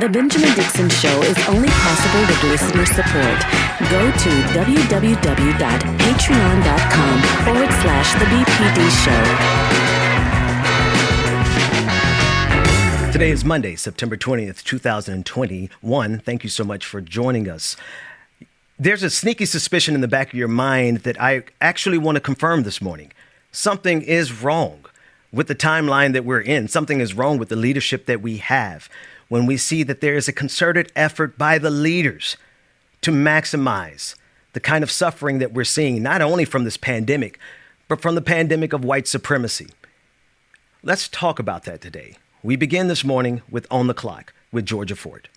The Benjamin Dixon Show is only possible with listener support. Go to www.patreon.com/The BPD Show. Today is Monday, September 20th, 2021. Thank you so much for joining us. There's a sneaky suspicion in the back of your mind that I actually want to confirm this morning. Something is wrong with the timeline that we're in. Something is wrong with the leadership that we have when we see that there is a concerted effort by the leaders to maximize the kind of suffering that we're seeing, not only from this pandemic, but from the pandemic of white supremacy. Let's talk about that today. We begin this morning with On the Clock with Georgia Ford.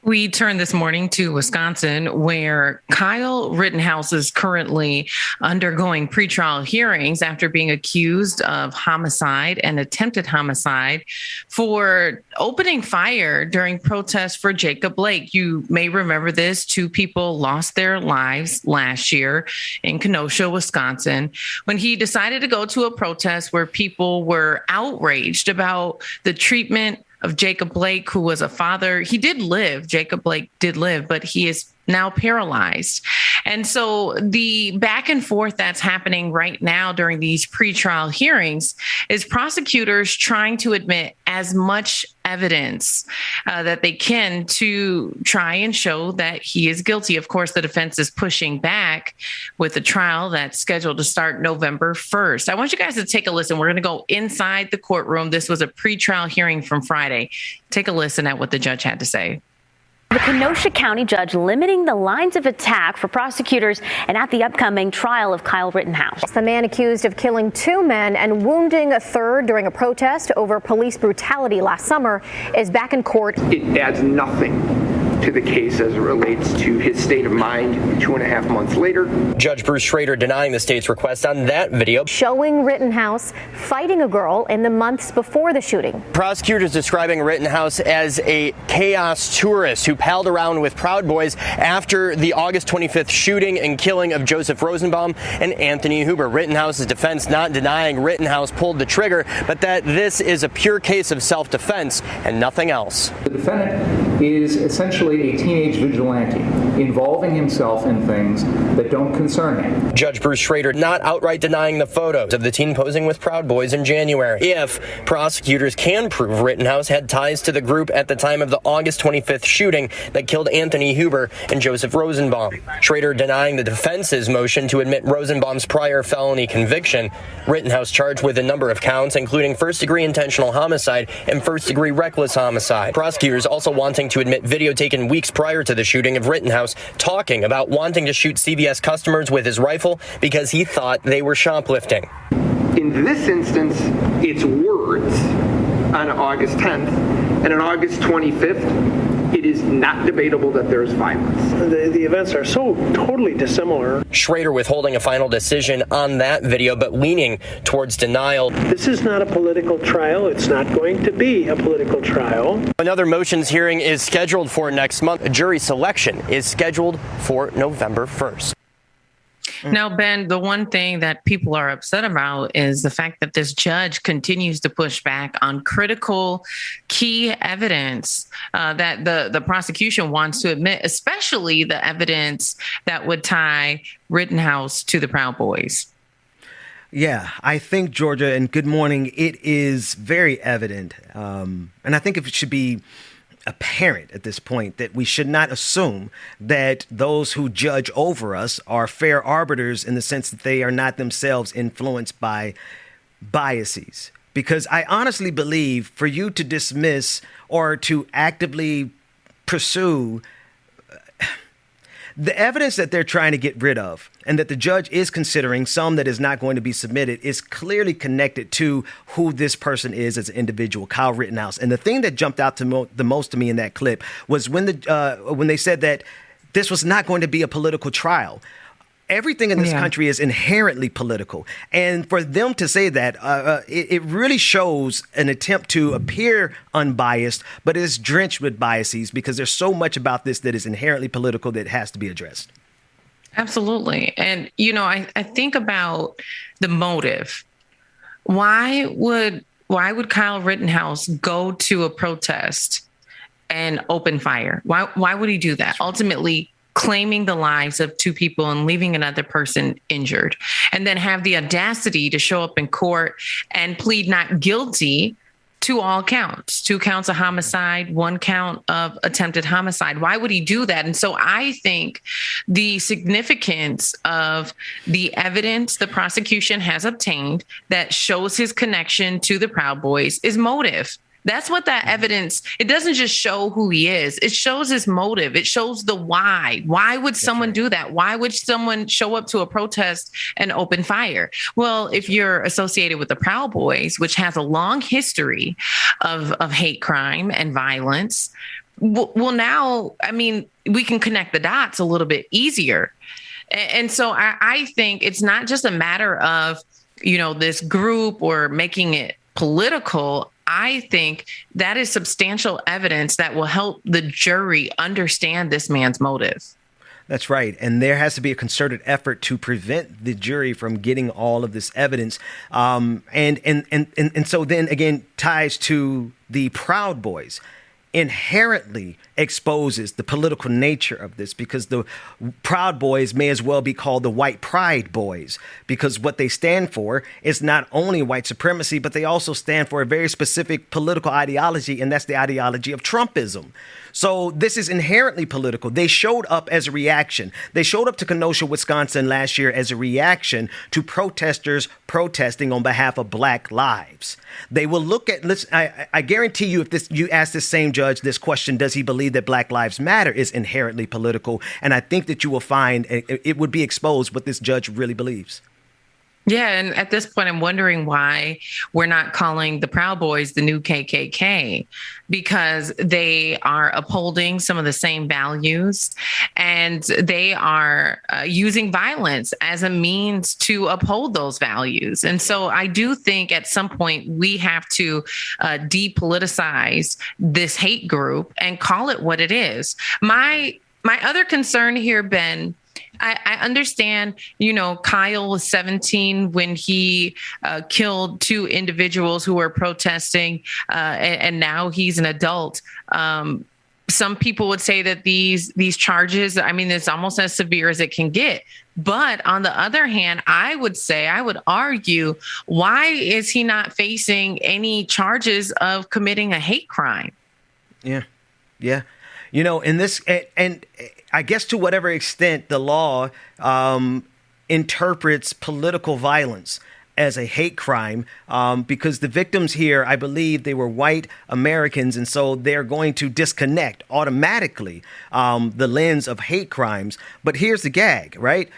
We turn this morning to Wisconsin, where Kyle Rittenhouse is currently undergoing pretrial hearings after being accused of homicide and attempted homicide for opening fire during protests for Jacob Blake. You may remember this. 2 people lost their lives last year in Kenosha, Wisconsin, when he decided to go to a protest where people were outraged about the treatment of Jacob Blake, who was a father. He did live. Jacob Blake did live, but he is now paralyzed. And so the back and forth that's happening right now during these pretrial hearings is prosecutors trying to admit as much evidence that they can to try and show that he is guilty. Of course, the defense is pushing back with a trial that's scheduled to start November 1st. I want you guys to take a listen. We're going to go inside the courtroom. This was a pretrial hearing from Friday. Take a listen at what the judge had to say. The Kenosha County judge limiting the lines of attack for prosecutors and at the upcoming trial of Kyle Rittenhouse. The man accused of killing 2 men and wounding a third during a protest over police brutality last summer is back in court. It adds nothing to the case as it relates to his state of mind 2.5 months later. Judge Bruce Schrader denying the state's request on that video, showing Rittenhouse fighting a girl in the months before the shooting. Prosecutors describing Rittenhouse as a chaos tourist who palled around with Proud Boys after the August 25th shooting and killing of Joseph Rosenbaum and Anthony Huber. Rittenhouse's defense not denying Rittenhouse pulled the trigger, but that this is a pure case of self-defense and nothing else. The defendant is essentially a teenage vigilante involving himself in things that don't concern him. Judge Bruce Schrader not outright denying the photos of the teen posing with Proud Boys in January. If prosecutors can prove Rittenhouse had ties to the group at the time of the August 25th shooting that killed Anthony Huber and Joseph Rosenbaum. Schrader denying the defense's motion to admit Rosenbaum's prior felony conviction. Rittenhouse charged with a number of counts, including first-degree intentional homicide and first-degree reckless homicide. Prosecutors also wanting to admit video taken weeks prior to the shooting of Rittenhouse, talking about wanting to shoot CVS customers with his rifle because he thought they were shoplifting. In this instance, it's words on August 10th, and on August 25th, it is not debatable that there's violence. The events are so totally dissimilar. Schrader withholding a final decision on that video, but leaning towards denial. This is not a political trial. It's not going to be a political trial. Another motions hearing is scheduled for next month. A jury selection is scheduled for November 1st. Now, Ben, the one thing that people are upset about is the fact that this judge continues to push back on critical key evidence that the prosecution wants to admit, especially the evidence that would tie Rittenhouse to the Proud Boys. Yeah, I think, Georgia, and good morning, it is very evident, and I think it should be apparent at this point that we should not assume that those who judge over us are fair arbiters in the sense that they are not themselves influenced by biases. Because I honestly believe for you to dismiss or to actively pursue the evidence that they're trying to get rid of and that the judge is considering, some that is not going to be submitted, is clearly connected to who this person is as an individual, Kyle Rittenhouse. And the thing that jumped out to the most to me in that clip was when they said that this was not going to be a political trial. Everything in this country is inherently political. And for them to say that, it really shows an attempt to appear unbiased, but is drenched with biases because there's so much about this that is inherently political that has to be addressed. Absolutely. And, I think about the motive. Why would Kyle Rittenhouse go to a protest and open fire? Why would he do that? Ultimately, claiming the lives of two people and leaving another person injured, and then have the audacity to show up in court and plead not guilty to all counts, 2 counts of homicide, 1 count of attempted homicide. Why would he do that? And so I think the significance of the evidence the prosecution has obtained that shows his connection to the Proud Boys is motive. That's what that evidence, it doesn't just show who he is. It shows his motive. It shows the why. Why would someone do that? Why would someone show up to a protest and open fire? Well, if you're associated with the Proud Boys, which has a long history of hate crime and violence, well, now, we can connect the dots a little bit easier. And so I think it's not just a matter of, this group or making it political. I think that is substantial evidence that will help the jury understand this man's motive. That's right. And there has to be a concerted effort to prevent the jury from getting all of this evidence. And so then again, ties to the Proud Boys. Inherently exposes the political nature of this, because the Proud Boys may as well be called the White Pride Boys, because what they stand for is not only white supremacy, but they also stand for a very specific political ideology, and that's the ideology of Trumpism. So this is inherently political. They showed up as a reaction. They showed up to Kenosha, Wisconsin last year as a reaction to protesters protesting on behalf of Black lives. They will look at, I guarantee you, if you ask this same judge this question, does he believe that Black Lives Matter is inherently political? And I think that you will find it would be exposed what this judge really believes. Yeah. And at this point, I'm wondering why we're not calling the Proud Boys the new KKK, because they are upholding some of the same values, and they are using violence as a means to uphold those values. And so I do think at some point we have to depoliticize this hate group and call it what it is. My other concern here, Ben, I understand, Kyle was 17 when he killed 2 individuals who were protesting, and now he's an adult. Some people would say that these charges, it's almost as severe as it can get. But on the other hand, I would argue, why is he not facing any charges of committing a hate crime? Yeah. In this, and I guess to whatever extent the law interprets political violence as a hate crime, because the victims here, I believe they were white Americans, and so they're going to disconnect automatically the lens of hate crimes. But here's the gag, right?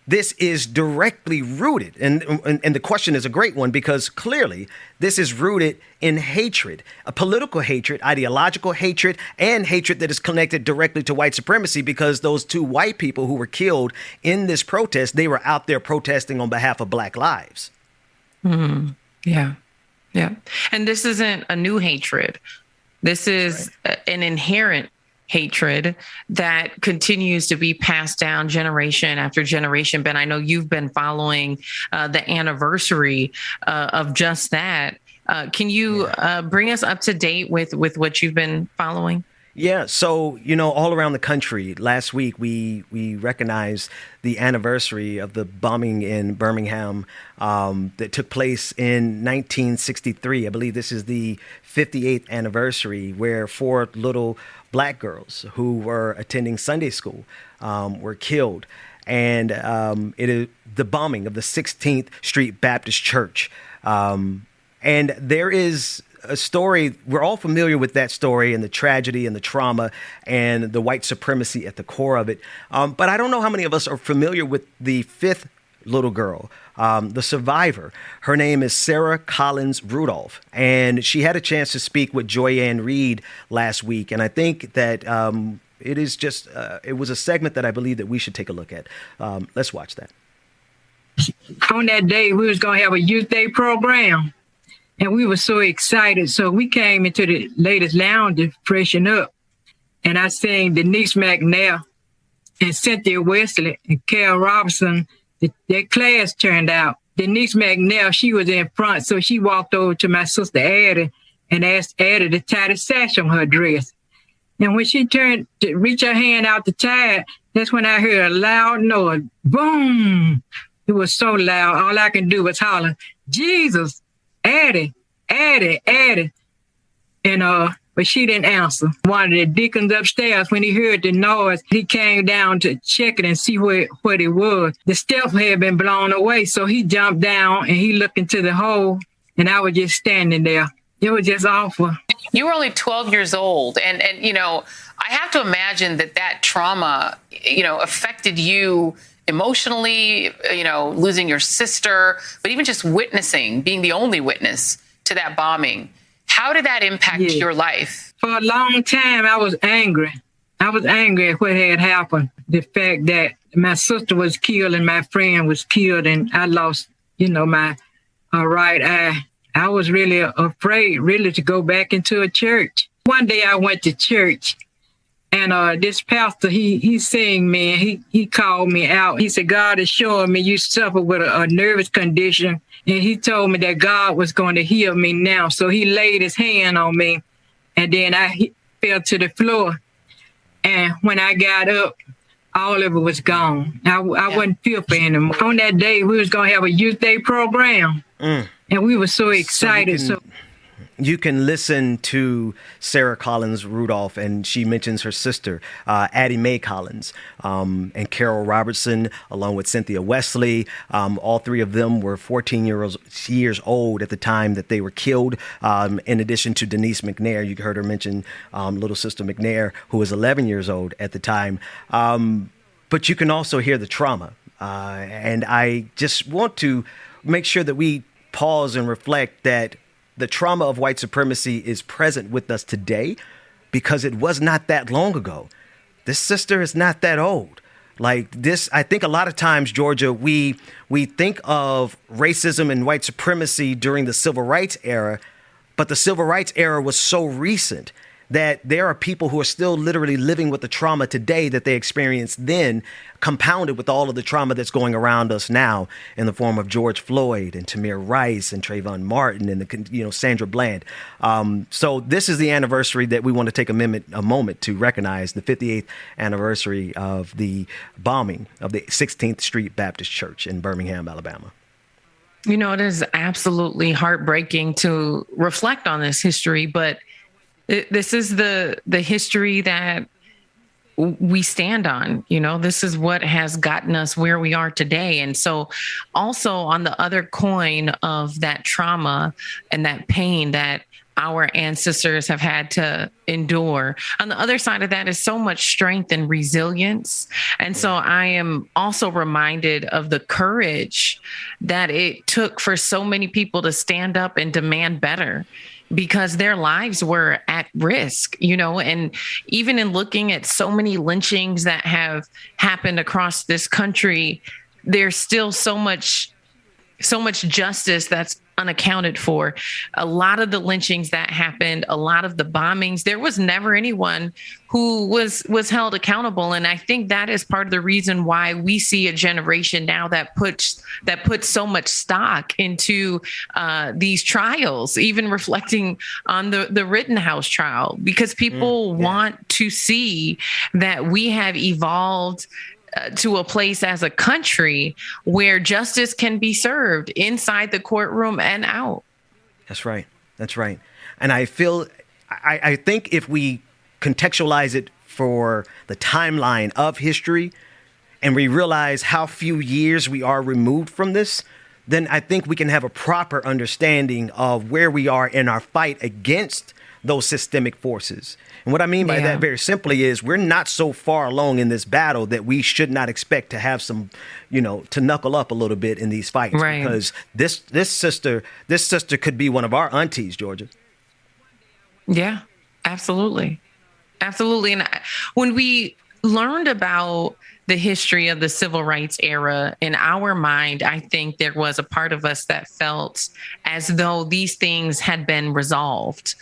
This is directly rooted, and the question is a great one, because clearly this is rooted in hatred, a political hatred, ideological hatred, and hatred that is connected directly to white supremacy, because those 2 white people who were killed in this protest, they were out there protesting on behalf of Black lives. Mm-hmm. Yeah. And this isn't a new hatred. This is an inherent hatred that continues to be passed down generation after generation. Ben, I know you've been following the anniversary of just that. Can you bring us up to date with what you've been following? Yeah. So, all around the country, last week, we recognized the anniversary of the bombing in Birmingham that took place in 1963. I believe this is the 58th anniversary, where 4 little Black girls who were attending Sunday school were killed. And it is the bombing of the 16th Street Baptist Church. And there is a story, we're all familiar with that story and the tragedy and the trauma and the white supremacy at the core of it. But I don't know how many of us are familiar with the 5th little girl, the survivor. Her name is Sarah Collins Rudolph, and she had a chance to speak with Joyanne Reed last week. And I think that it is just, it was a segment that I believe that we should take a look at. Let's watch that. On that day, we was going to have a youth day program, and we were so excited. So we came into the ladies' lounge to freshen up, and I sang Denise McNair and Cynthia Wesley and Carol Robinson, their class turned out. Denise McNair, she was in front, so she walked over to my sister Addie and asked Addie to tie the sash on her dress. And when she turned to reach her hand out to tie it, that's when I heard a loud noise. Boom! It was so loud, all I could do was holler, Jesus, Addie, Addie, Addie. And but she didn't answer. One of the deacons upstairs, when he heard the noise, he came down to check it and see what it was. The step had been blown away, so he jumped down and he looked into the hole, and I was just standing there. It was just awful. You were only 12 years old, and you know, I have to imagine that trauma, you know, affected you emotionally, you know, losing your sister, but even just witnessing, being the only witness to that bombing. How did that impact your life? For a long time, I was angry. I was angry at what had happened. The fact that my sister was killed and my friend was killed and I lost, you know, my right eye. I was really afraid, really, to go back into a church. One day I went to church and this pastor, he seen me and he called me out. He said, God is showing me you suffer with a nervous condition. And he told me that God was going to heal me now. So he laid his hand on me and then I fell to the floor. And when I got up, all of it was gone. I wasn't fearful anymore. On that day, we was going to have a youth day program. And we were so excited. You can listen to Sarah Collins Rudolph, and she mentions her sister, Addie Mae Collins, and Carol Robertson, along with Cynthia Wesley. All three of them were 14 years old at the time that they were killed. In addition to Denise McNair, you heard her mention little sister McNair, who was 11 years old at the time. But you can also hear the trauma. And I just want to make sure that we pause and reflect that the trauma of white supremacy is present with us today because it was not that long ago. This sister is not that old. Like this, I think a lot of times, Georgia, we think of racism and white supremacy during the civil rights era, but the civil rights era was so recent that there are people who are still literally living with the trauma today that they experienced then, compounded with all of the trauma that's going around us now in the form of George Floyd and Tamir Rice and Trayvon Martin and Sandra Bland. So this is the anniversary that we want to take a moment to recognize, the 58th anniversary of the bombing of the 16th Street Baptist Church in Birmingham, Alabama. You know, it is absolutely heartbreaking to reflect on this history, but this is the history that we stand on. You know, this is what has gotten us where we are today. And so also on the other coin of that trauma and that pain that our ancestors have had to endure, on the other side of that is so much strength and resilience. And so I am also reminded of the courage that it took for so many people to stand up and demand better, because their lives were at risk, you know, and even in looking at so many lynchings that have happened across this country, there's still so much justice that's unaccounted for. A lot of the lynchings that happened, a lot of the bombings, there was never anyone who was held accountable. And I think that is part of the reason why we see a generation now that puts so much stock into these trials, even reflecting on the Rittenhouse trial, because people want to see that we have evolved to a place as a country where justice can be served inside the courtroom and out. That's right. That's right. And I think if we contextualize it for the timeline of history and we realize how few years we are removed from this, then I think we can have a proper understanding of where we are in our fight against those systemic forces. And what I mean by that very simply is we're not so far along in this battle that we should not expect to have some, to knuckle up a little bit in these fights. Right. Because this sister could be one of our aunties, Georgia. Yeah, absolutely. Absolutely. And when we learned about the history of the civil rights era, in our mind, I think there was a part of us that felt as though these things had been resolved,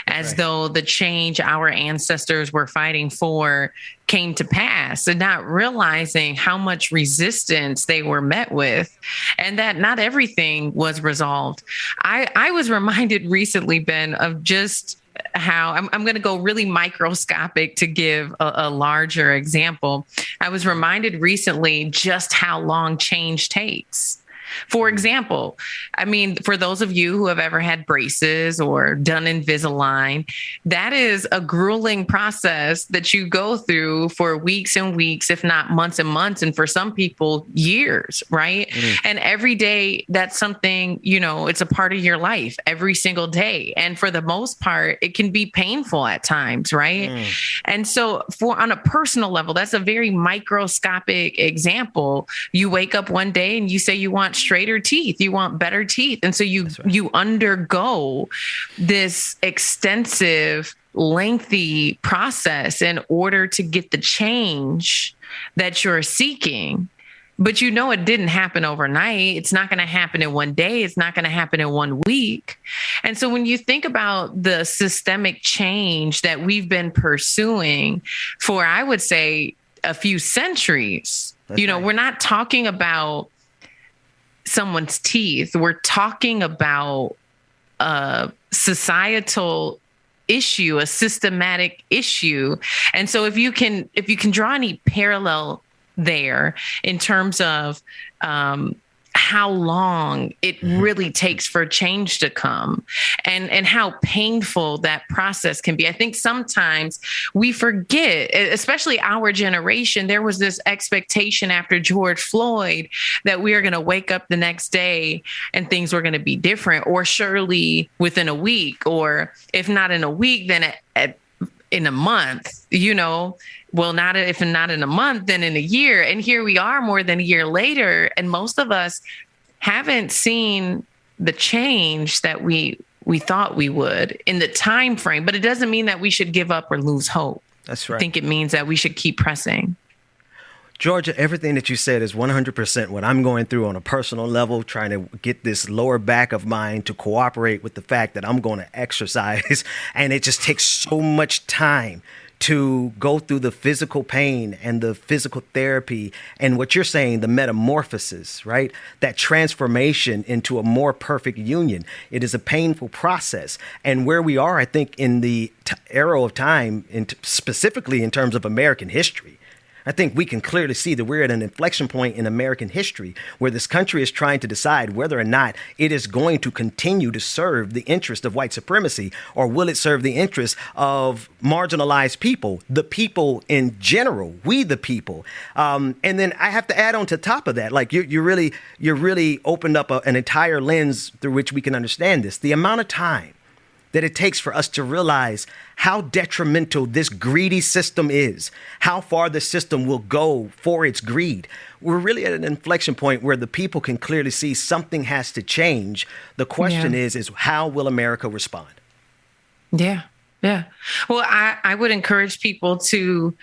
as though the change our ancestors were fighting for came to pass, and not realizing how much resistance they were met with, and that not everything was resolved. I was reminded recently, Ben, of just how I'm going to go really microscopic to give a larger example. I was reminded recently just how long change takes. For example, I mean, for those of you who have ever had braces or done Invisalign, that is a grueling process that you go through for weeks and weeks, if not months and months, and for some people, years, right? And every day, that's something, it's a part of your life every single day. And for the most part, it can be painful at times, right? And so on a personal level, that's a very microscopic example. You wake up one day and you say you want straighter teeth, you want better teeth. And so you undergo this extensive, lengthy process in order to get the change that you're seeking. But it didn't happen overnight. It's not going to happen in one day. It's not going to happen in 1 week. And so when you think about the systemic change that we've been pursuing for, I would say, a few centuries, we're not talking about someone's teeth. We're talking about a societal issue, a systematic issue. And so if you can draw any parallel there in terms of how long it really takes for change to come and how painful that process can be. I think sometimes we forget, especially our generation, there was this expectation after George Floyd that we are going to wake up the next day and things were going to be different, or surely within a week, or if not in a week, then in a month, well, if not in a month, then in a year. And here we are more than a year later. And most of us haven't seen the change that we thought we would in the time frame. But it doesn't mean that we should give up or lose hope. That's right. I think it means that we should keep pressing. Georgia, everything that you said is 100% what I'm going through on a personal level, trying to get this lower back of mine to cooperate with the fact that I'm going to exercise. And it just takes so much time to go through the physical pain and the physical therapy and what you're saying, the metamorphosis, right? That transformation into a more perfect union. It is a painful process. And where we are, I think, in the era of time, specifically in terms of American history, I think we can clearly see that we're at an inflection point in American history where this country is trying to decide whether or not it is going to continue to serve the interest of white supremacy, or will it serve the interest of marginalized people, the people in general, we the people. And then I have to add on to top of that, like you really opened up an entire lens through which we can understand this. The amount of time that it takes for us to realize how detrimental this greedy system is, how far the system will go for its greed. We're really at an inflection point where the people can clearly see something has to change. The question is how will America respond? Yeah. Well, I would encourage people to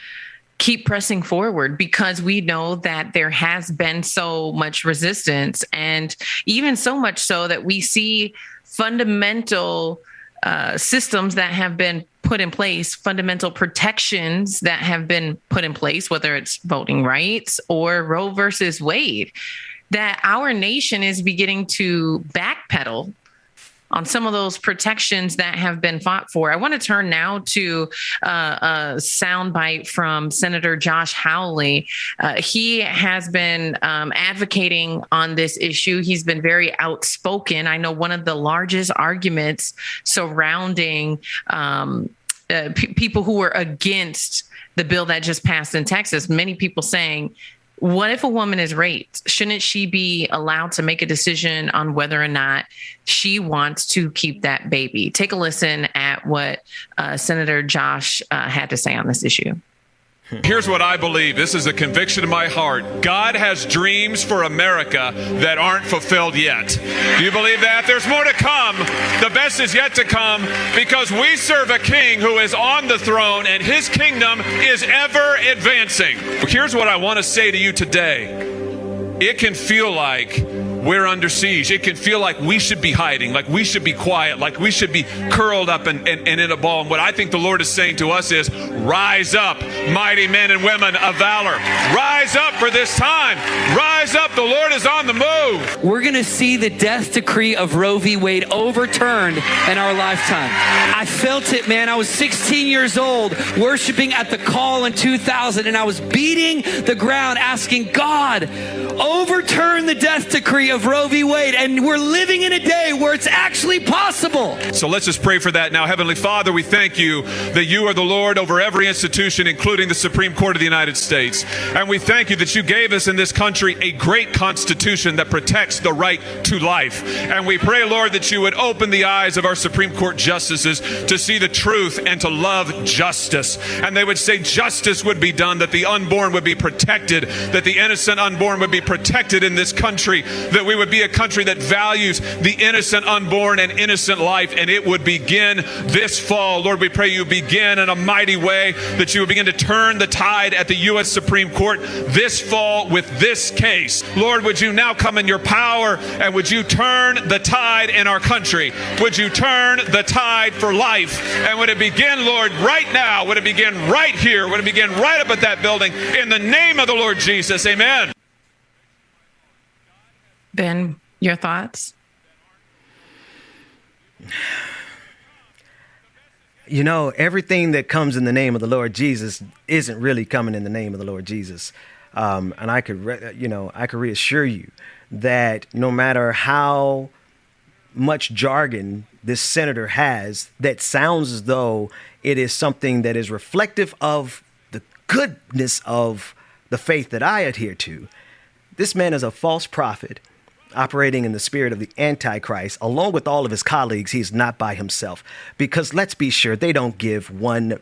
keep pressing forward, because we know that there has been so much resistance, and even so much so that we see fundamental systems that have been put in place, fundamental protections that have been put in place, whether it's voting rights or Roe versus Wade, that our nation is beginning to backpedal on some of those protections that have been fought for. I want to turn now to a soundbite from Senator Josh Hawley. He has been advocating on this issue. He's been very outspoken. I know one of the largest arguments surrounding people who were against the bill that just passed in Texas, many people saying, what if a woman is raped? Shouldn't she be allowed to make a decision on whether or not she wants to keep that baby? Take a listen at what Senator Josh had to say on this issue. Here's what I believe. This is a conviction in my heart. God has dreams for America that aren't fulfilled yet. Do you believe that? There's more to come. The best is yet to come because we serve a king who is on the throne and his kingdom is ever advancing. Here's what I want to say to you today. It can feel like we're under siege. It can feel like we should be hiding, like we should be quiet, like we should be curled up and in a ball. And what I think the Lord is saying to us is, rise up, mighty men and women of valor. Rise up for this time. Rise up. The Lord is on the move. We're going to see the death decree of Roe v. Wade overturned in our lifetime. I felt it, man. I was 16 years old, worshiping at the call in 2000, and I was beating the ground asking God, overturn the death decree of Roe v. Wade. And we're living in a day where it's actually possible. So let's just pray for that now. Heavenly Father, we thank you that you are the Lord over every institution, including the Supreme Court of the United States. And we thank you that you gave us in this country a great constitution that protects the right to life. And we pray, Lord, that you would open the eyes of our Supreme Court justices to see the truth and to love justice. And they would say justice would be done, that the unborn would be protected, that the innocent unborn would be protected in this country, that we would be a country that values the innocent unborn and innocent life, and it would begin this fall. Lord, we pray you begin in a mighty way, that you would begin to turn the tide at the U.S. Supreme Court this fall with this case. Lord, would you now come in your power, and would you turn the tide in our country? Would you turn the tide for life? And would it begin, Lord, right now? Would it begin right here? Would it begin right up at that building? In the name of the Lord Jesus, amen. Ben, your thoughts? You know, everything that comes in the name of the Lord Jesus isn't really coming in the name of the Lord Jesus. And I could reassure you that no matter how much jargon this senator has that sounds as though it is something that is reflective of the goodness of the faith that I adhere to, this man is a false prophet operating in the spirit of the Antichrist. Along with all of his colleagues, he's not by himself. Because let's be sure, they don't give one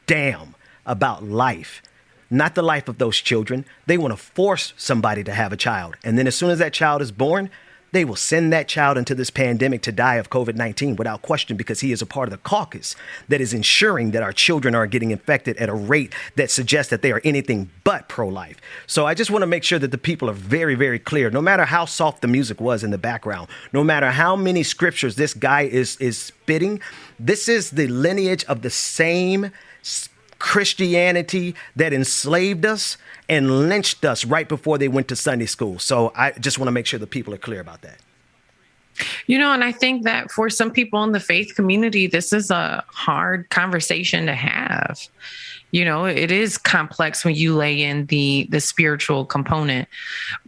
damn about life. Not the life of those children. They want to force somebody to have a child. And then as soon as that child is born, they will send that child into this pandemic to die of COVID-19 without question, because he is a part of the caucus that is ensuring that our children are getting infected at a rate that suggests that they are anything but pro-life. So I just want to make sure that the people are very, very clear. No matter how soft the music was in the background, no matter how many scriptures this guy is spitting, this is the lineage of the same Christianity that enslaved us and lynched us right before they went to Sunday school. So I just want to make sure the people are clear about that. You know, and I think that for some people in the faith community, this is a hard conversation to have. You know, it is complex when you lay in the spiritual component.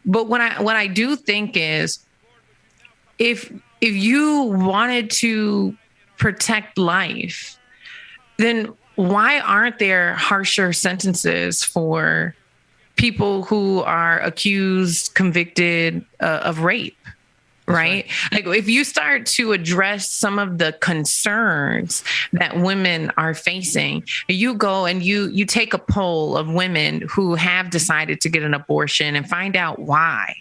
But what I do think is, if you wanted to protect life, then why aren't there harsher sentences for people who are accused, convicted of rape? Right? Like, if you start to address some of the concerns that women are facing, you go and you take a poll of women who have decided to get an abortion and find out why.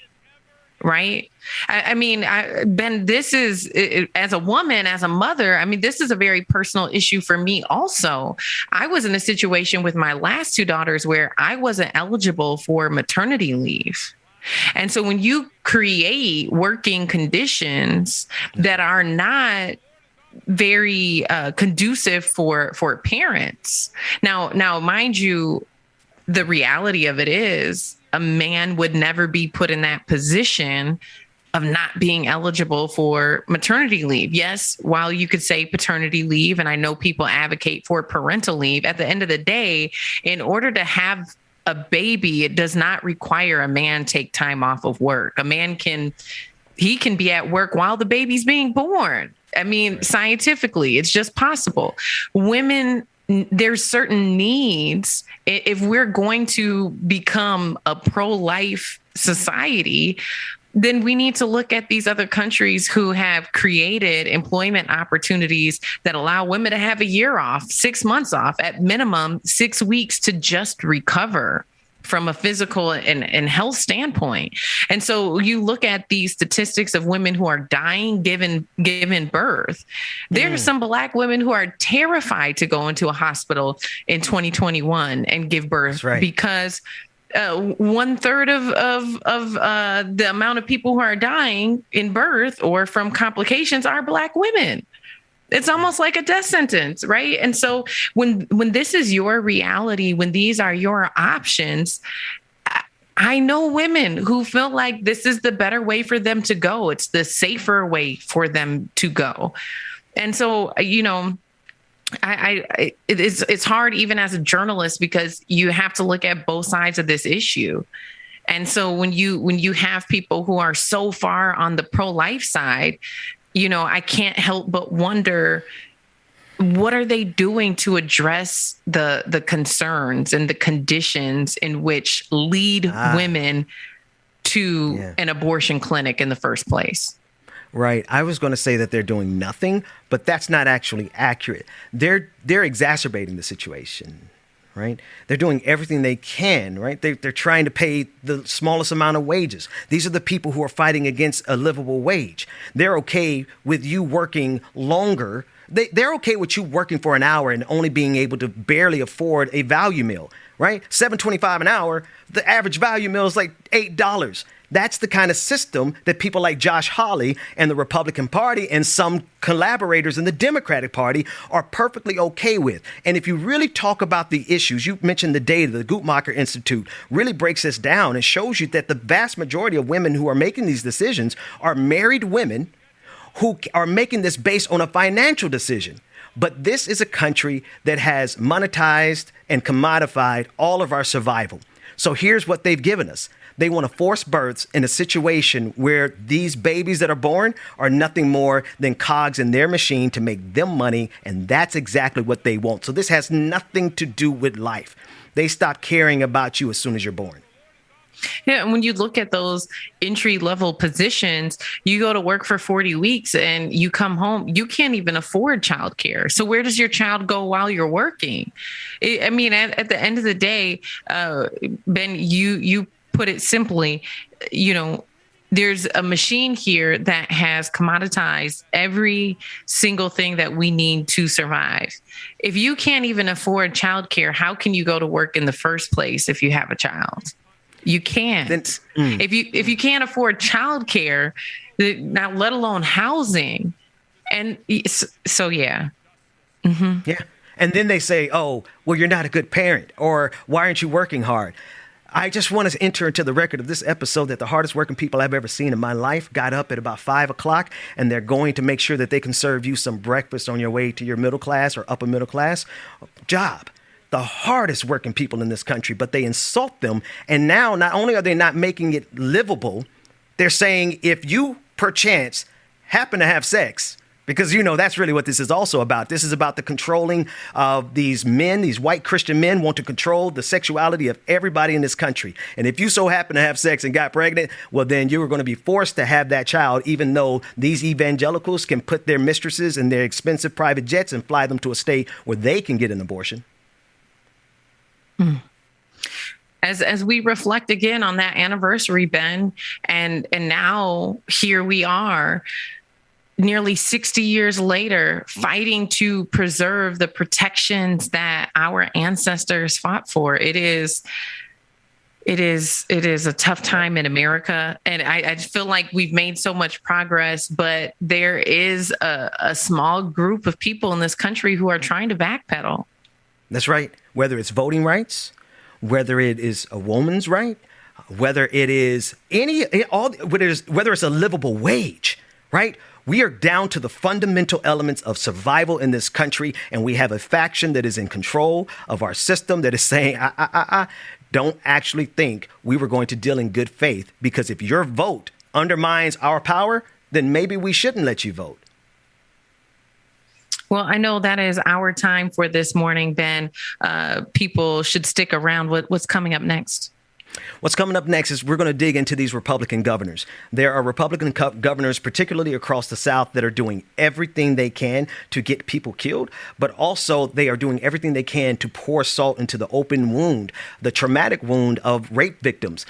Right? I mean, Ben, this is, as a woman, as a mother, I mean, this is a very personal issue for me also. I was in a situation with my last two daughters where I wasn't eligible for maternity leave. And so when you create working conditions that are not very conducive for parents. Now, mind you, the reality of it is a man would never be put in that position of not being eligible for maternity leave. Yes, while you could say paternity leave, and I know people advocate for parental leave, at the end of the day, in order to have a baby, it does not require a man take time off of work. A man can be at work while the baby's being born. I mean, scientifically, it's just possible. Women, there's certain needs. If we're going to become a pro-life society, then we need to look at these other countries who have created employment opportunities that allow women to have a year off, 6 months off, at minimum 6 weeks to just recover from a physical and health standpoint. And so you look at these statistics of women who are dying given birth. There are some Black women who are terrified to go into a hospital in 2021 and give birth because 1/3 of the amount of people who are dying in birth or from complications are Black women. It's almost like a death sentence, right? And so when this is your reality, when these are your options, I know women who feel like this is the better way for them to go. It's the safer way for them to go. And so, you know, it's hard even as a journalist because you have to look at both sides of this issue. And so when you have people who are so far on the pro-life side, you know, I can't help but wonder, what are they doing to address the concerns and the conditions in which lead women to an abortion clinic in the first place? Right. I was going to say that they're doing nothing, but that's not actually accurate. They're exacerbating the situation. Right. They're doing everything they can. Right. They're trying to pay the smallest amount of wages. These are the people who are fighting against a livable wage. They're OK with you working longer. They're OK with you working for an hour and only being able to barely afford a value meal. Right. $7.25 an hour. The average value meal is like $8. That's the kind of system that people like Josh Hawley and the Republican Party and some collaborators in the Democratic Party are perfectly okay with. And if you really talk about the issues, you mentioned the data, the Guttmacher Institute really breaks this down and shows you that the vast majority of women who are making these decisions are married women who are making this based on a financial decision. But this is a country that has monetized and commodified all of our survival. So here's what they've given us. They want to force births in a situation where these babies that are born are nothing more than cogs in their machine to make them money. And that's exactly what they want. So this has nothing to do with life. They stop caring about you as soon as you're born. Yeah, and when you look at those entry-level positions, you go to work for 40 weeks and you come home, you can't even afford childcare. So where does your child go while you're working? I mean, at the end of the day, Ben, you put it simply, you know, there's a machine here that has commoditized every single thing that we need to survive. If you can't even afford childcare, how can you go to work in the first place if you have a child? You can't. If you can't afford childcare, now let alone housing, and so yeah. Mm-hmm. Yeah, and then they say, "Oh, well, you're not a good parent," or "Why aren't you working hard?" I just want to enter into the record of this episode that the hardest working people I've ever seen in my life got up at about 5 o'clock, and they're going to make sure that they can serve you some breakfast on your way to your middle class or upper middle class job. The hardest working people in this country, but they insult them. And now not only are they not making it livable, they're saying if you perchance happen to have sex, because, you know, that's really what this is also about. This is about the controlling of these men. These white Christian men want to control the sexuality of everybody in this country. And if you so happen to have sex and got pregnant, well, then you are going to be forced to have that child, even though these evangelicals can put their mistresses in their expensive private jets and fly them to a state where they can get an abortion. As we reflect again on that anniversary, Ben, and now here we are, nearly 60 years later, fighting to preserve the protections that our ancestors fought for. It is a tough time in America. And I just feel like we've made so much progress, but there is a small group of people in this country who are trying to backpedal. That's right. Whether it's voting rights, whether it is a woman's right, whether it is whether it's a livable wage, right? We are down to the fundamental elements of survival in this country, and we have a faction that is in control of our system that is saying, don't actually think we were going to deal in good faith, because if your vote undermines our power, then maybe we shouldn't let you vote. Well, I know that is our time for this morning, Ben. People should stick around. What's coming up next? What's coming up next is we're going to dig into these Republican governors. There are Republican governors, particularly across the South, that are doing everything they can to get people killed, but also they are doing everything they can to pour salt into the open wound, the traumatic wound of rape victims.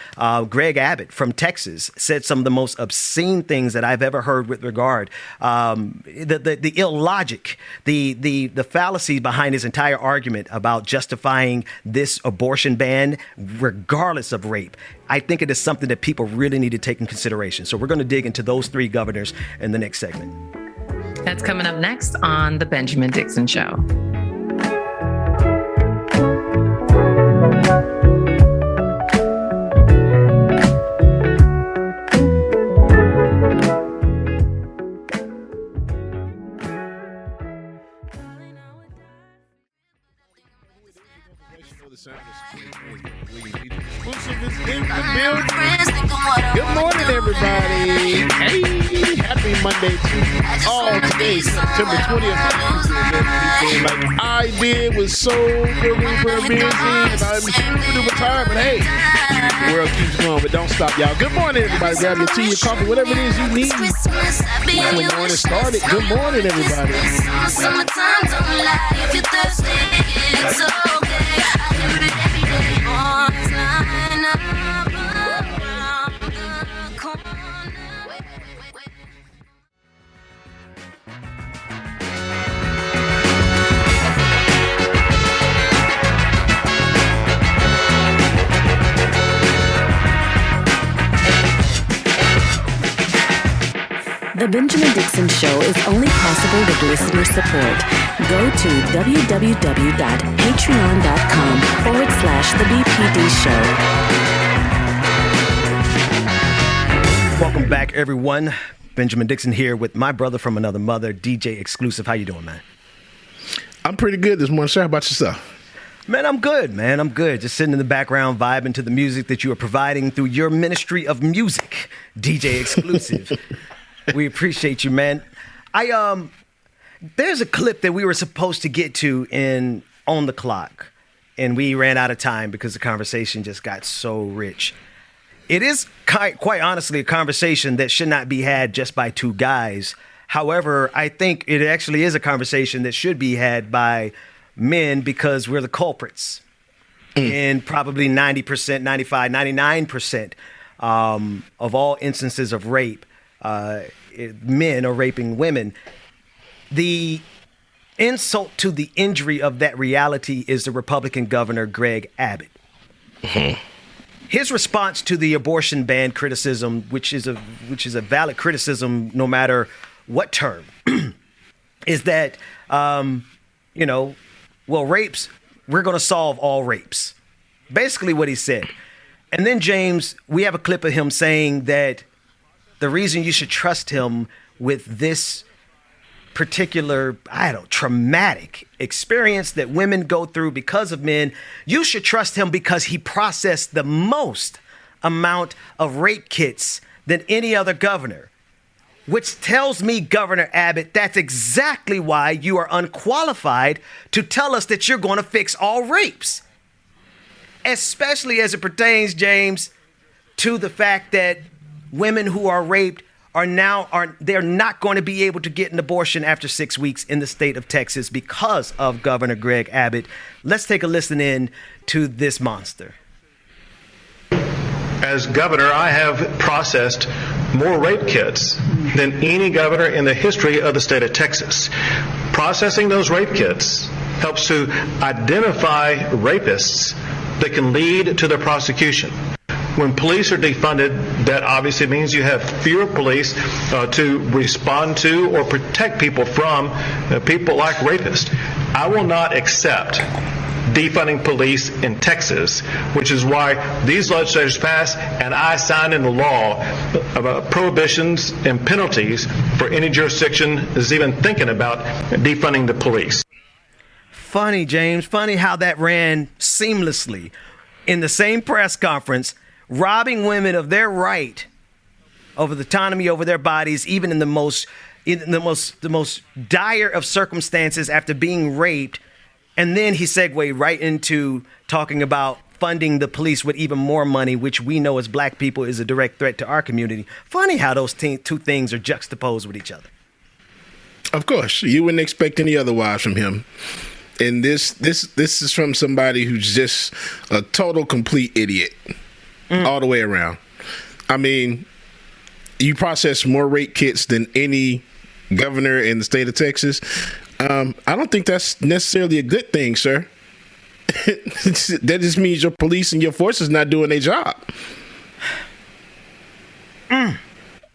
Greg Abbott from Texas said some of the most obscene things that I've ever heard with regard the illogic, the fallacy behind his entire argument about justifying this abortion ban, regardless of rape. I think it is something that people really need to take in consideration. So we're going to dig into those three governors in the next segment. That's coming up next on The Benjamin Dixon Show. Good morning, everybody. Hey, happy Monday to all. Today, September 20th. Like I did was so very busy, and I'm super tired. But hey, the world keeps going, but don't stop, y'all. Good morning, everybody. Grab your tea, your coffee, whatever it is you need. Before the morning started. Good morning, everybody. Summertime, don't lie if you're thirsty. It's okay. I hear it every day. Boys line up around the corner. The Benjamin Dixon Show is only possible with listener support. Go to www.patreon.com/The BPD Show. Welcome back, everyone. Benjamin Dixon here with my brother from another mother, DJ Exclusive. How you doing, man? I'm pretty good this morning, sir. How about yourself? Man, I'm good, man. I'm good. Just sitting in the background, vibing to the music that you are providing through your ministry of music, DJ Exclusive. We appreciate you, man. There's a clip that we were supposed to get to in On the Clock, and we ran out of time because the conversation just got so rich. It is quite honestly a conversation that should not be had just by two guys. However, I think it actually is a conversation that should be had by men because we're the culprits in probably 90%, 95, 99% of all instances of rape. Men are raping women. The insult to the injury of that reality is the Republican governor, Greg Abbott. Mm-hmm. His response to the abortion ban criticism, which is a valid criticism no matter what term, is that, rapes, we're going to solve all rapes. Basically what he said. And then, James, we have a clip of him saying that the reason you should trust him with this particular, traumatic experience that women go through because of men, you should trust him because he processed the most amount of rape kits than any other governor, which tells me, Governor Abbott, that's exactly why you are unqualified to tell us that you're going to fix all rapes, especially as it pertains, James, to the fact that women who are raped they're not going to be able to get an abortion after 6 weeks in the state of Texas because of Governor Greg Abbott. Let's take a listen in to this monster. As governor, I have processed more rape kits than any governor in the history of the state of Texas. Processing those rape kits helps to identify rapists that can lead to the prosecution. When police are defunded, that obviously means you have fewer police to respond to or protect people from people like rapists. I will not accept defunding police in Texas, which is why these legislators passed and I signed into law prohibitions and penalties for any jurisdiction that's even thinking about defunding the police. Funny, James. Funny how that ran seamlessly in the same press conference, robbing women of their right over the autonomy over their bodies, even in the most dire of circumstances after being raped. And then he segued right into talking about funding the police with even more money, which we know as black people is a direct threat to our community. Funny how those two things are juxtaposed with each other. Of course, you wouldn't expect any otherwise from him. And this is from somebody who's just a total, complete idiot all the way around. I mean, you process more rape kits than any governor in the state of Texas. I don't think that's necessarily a good thing, sir. That just means your police and your forces not doing their job.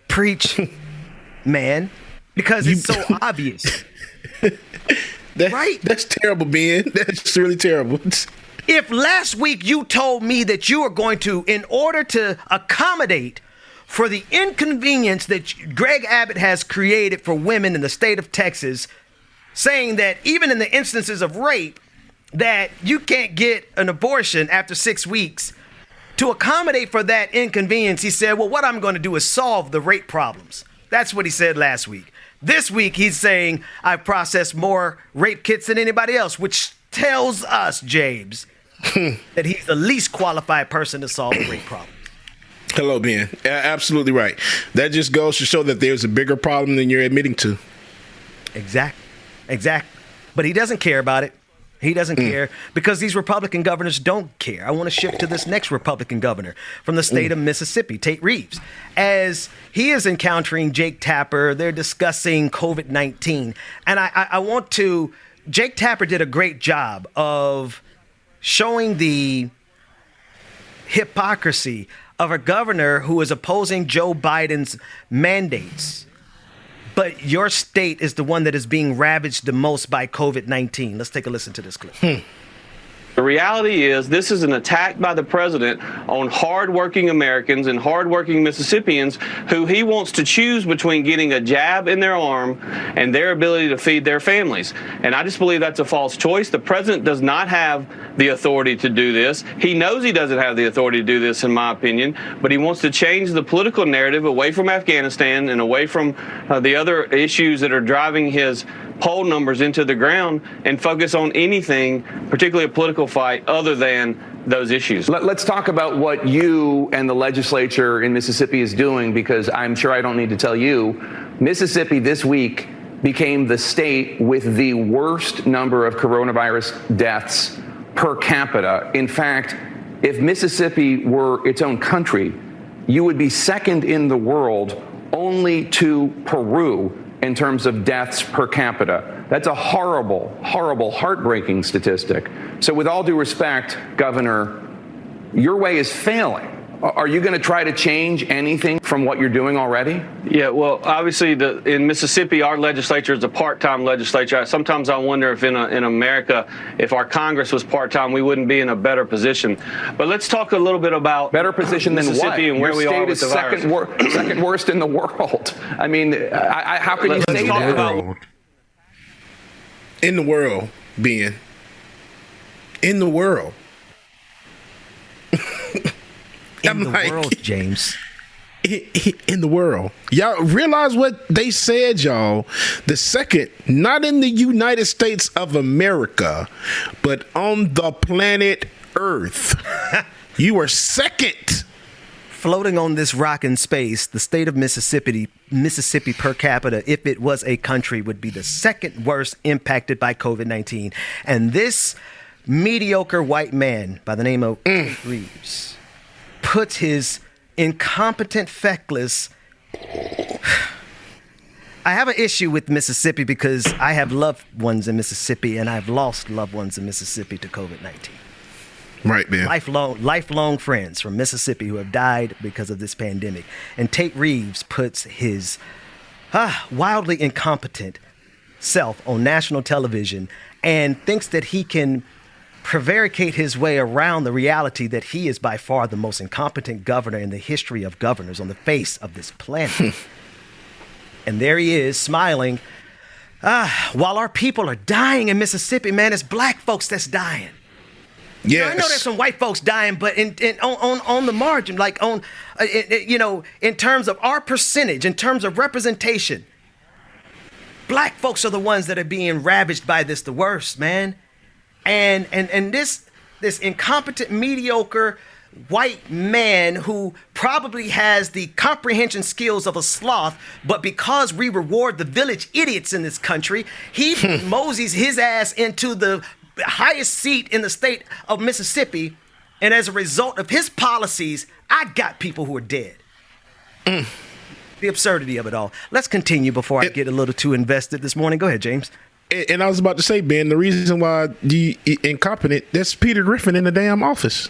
Preach, man, because it's so obvious. Right? That's terrible, Ben. That's really terrible. If last week you told me that you were going to, in order to accommodate for the inconvenience that Greg Abbott has created for women in the state of Texas, saying that even in the instances of rape, that you can't get an abortion after 6 weeks, to accommodate for that inconvenience, he said, well, what I'm going to do is solve the rape problems. That's what he said last week. This week, he's saying, I've processed more rape kits than anybody else, which tells us, James, that he's the least qualified person to solve the rape problem. Hello, Ben. Absolutely right. That just goes to show that there's a bigger problem than you're admitting to. Exactly. But he doesn't care about it. He doesn't care because these Republican governors don't care. I want to shift to this next Republican governor from the state of Mississippi, Tate Reeves. As he is encountering Jake Tapper, they're discussing COVID-19. And I want to, Jake Tapper did a great job of showing the hypocrisy of a governor who is opposing Joe Biden's mandates. But your state is the one that is being ravaged the most by COVID-19. Let's take a listen to this clip. The reality is this is an attack by the president on hardworking Americans and hardworking Mississippians who he wants to choose between getting a jab in their arm and their ability to feed their families. And I just believe that's a false choice. The president does not have the authority to do this. He knows he doesn't have the authority to do this, in my opinion, but he wants to change the political narrative away from Afghanistan and away from the other issues that are driving his poll numbers into the ground and focus on anything, particularly a political fight, other than those issues. Let's talk about what you and the legislature in Mississippi is doing, because I'm sure I don't need to tell you, Mississippi this week became the state with the worst number of coronavirus deaths per capita. In fact, if Mississippi were its own country, you would be second in the world only to Peru in terms of deaths per capita. That's a horrible, horrible, heartbreaking statistic. So with all due respect, Governor, your way is failing. Are you going to try to change anything from what you're doing already? Yeah, well, obviously, in Mississippi, our legislature is a part-time legislature. Sometimes I wonder if in America, if our Congress was part-time, we wouldn't be in a better position. But let's talk a little bit about better position than Mississippi what? And where we are with the virus. Second worst in the world. I mean, how can you say that? In the world, Ben. In the world. In the world, James. In the world. Y'all realize what they said, y'all? The second, not in the United States of America, but on the planet Earth. You are second. Floating on this rock in space, the state of Mississippi per capita, if it was a country, would be the second worst impacted by COVID-19. And this mediocre white man by the name of Reeves puts his incompetent, feckless... I have an issue with Mississippi because I have loved ones in Mississippi and I've lost loved ones in Mississippi to COVID-19. Right, man. Lifelong friends from Mississippi who have died because of this pandemic. And Tate Reeves puts his wildly incompetent self on national television and thinks that he can prevaricate his way around the reality that he is by far the most incompetent governor in the history of governors on the face of this planet. And there he is, smiling. While our people are dying in Mississippi, man, it's black folks that's dying. Yes. I know there's some white folks dying, but on the margin, like in terms of our percentage, in terms of representation, black folks are the ones that are being ravaged by this the worst, man. And this this incompetent, mediocre white man who probably has the comprehension skills of a sloth, but because we reward the village idiots in this country, he moseys his ass into the highest seat in the state of Mississippi, and as a result of his policies, I got people who are dead. The absurdity of it all. Let's continue before I get a little too invested this morning. Go ahead, James. And I was about to say, Ben, the reason why the incompetent, that's Peter Griffin in the damn office.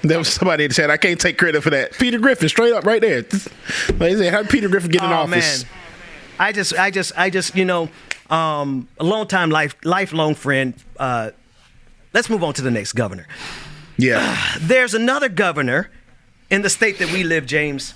There was somebody that said, I can't take credit for that. Peter Griffin, straight up right there. Like I said, how did Peter Griffin get in office? Man. I just, a long-time, lifelong friend. Let's move on to the next governor. Yeah. There's another governor in the state that we live, James.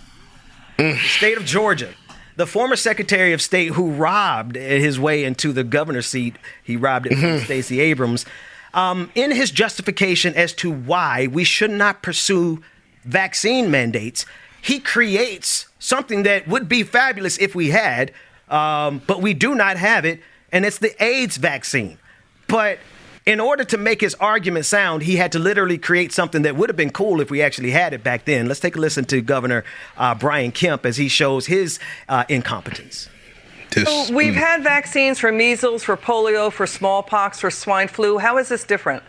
The state of Georgia. The former Secretary of State who robbed his way into the governor's seat, he robbed it from Stacey Abrams. In his justification as to why we should not pursue vaccine mandates, he creates something that would be fabulous if we had, but we do not have it, and it's the AIDS vaccine. But in order to make his argument sound, he had to literally create something that would have been cool if we actually had it back then. Let's take a listen to Governor Brian Kemp as he shows his incompetence. So we've had vaccines for measles, for polio, for smallpox, for swine flu. How is this different?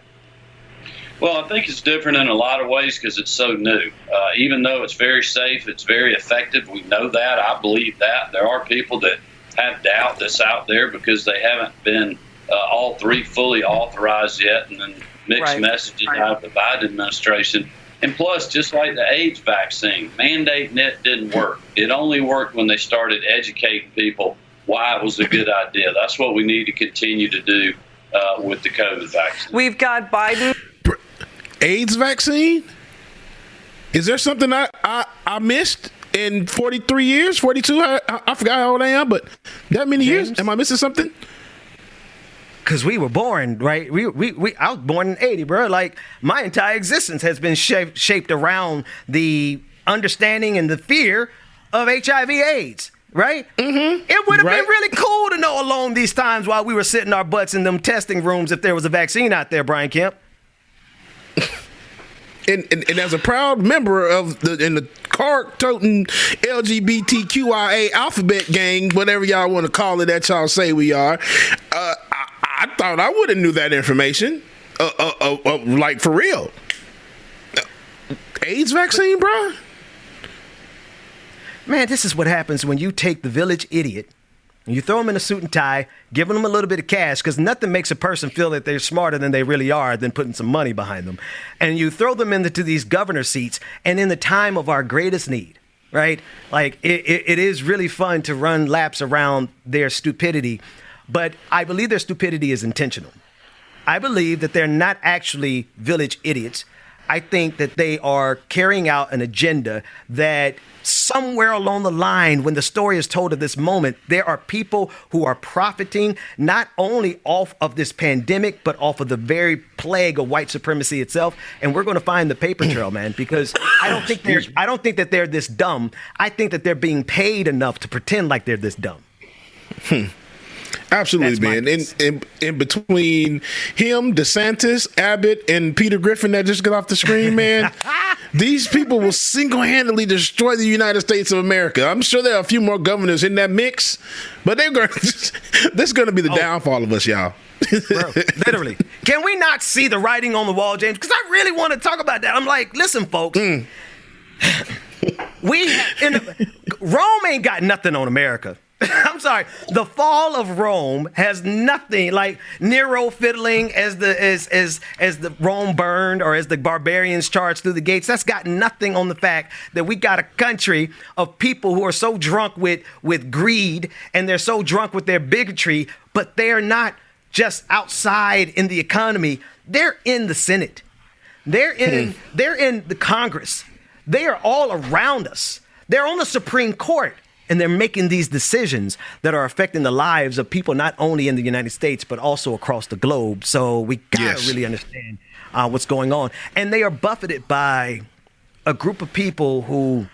Well, I think it's different in a lot of ways because it's so new. Even though it's very safe, it's very effective. We know that. I believe that. There are people that have doubt that's out there because they haven't been all three fully authorized yet, and then mixed messaging out of the Biden administration. And plus, just like the AIDS vaccine, mandating it didn't work. It only worked when they started educating people why it was a good idea. That's what we need to continue to do with the COVID vaccine. We've got Biden. AIDS vaccine? Is there something I missed in 43 years, 42? I forgot how old I am, but that many years? Am I missing something? Because we were born, right? I was born in 80, bro. Like, my entire existence has been shaped around the understanding and the fear of HIV/AIDS, right? It would have been really cool to know along these times while we were sitting our butts in them testing rooms if there was a vaccine out there, Brian Kemp. And as a proud member of the card-toting LGBTQIA alphabet gang, whatever y'all want to call it that y'all say we are, I thought I would have knew that information, like for real. AIDS vaccine, bro? Man, this is what happens when you take the village idiot and you throw them in a suit and tie, giving them a little bit of cash, because nothing makes a person feel that they're smarter than they really are than putting some money behind them. And you throw them into these governor seats, and in the time of our greatest need, right? Like, it is really fun to run laps around their stupidity. But I believe their stupidity is intentional. I believe that they're not actually village idiots. I think that they are carrying out an agenda that somewhere along the line, when the story is told of this moment, there are people who are profiting not only off of this pandemic, but off of the very plague of white supremacy itself. And we're going to find the paper trail, man, because I don't think that they're this dumb. I think that they're being paid enough to pretend like they're this dumb. Absolutely, man. In between him, DeSantis, Abbott, and Peter Griffin that just got off the screen, man, these people will single-handedly destroy the United States of America. I'm sure there are a few more governors in that mix, but they're going. This is going to be the downfall of us, y'all. Bro, literally. Can we not see the writing on the wall, James? Because I really want to talk about that. I'm like, listen, folks. Rome ain't got nothing on America. I'm sorry. The fall of Rome has nothing like Nero fiddling as the Rome burned, or as the barbarians charged through the gates. That's got nothing on the fact that we got a country of people who are so drunk with greed, and they're so drunk with their bigotry, but they are not just outside in the economy. They're in the Senate. They're in the Congress. They are all around us. They're on the Supreme Court. And they're making these decisions that are affecting the lives of people not only in the United States, but also across the globe. So we got to really understand what's going on. And they are buffeted by a group of people who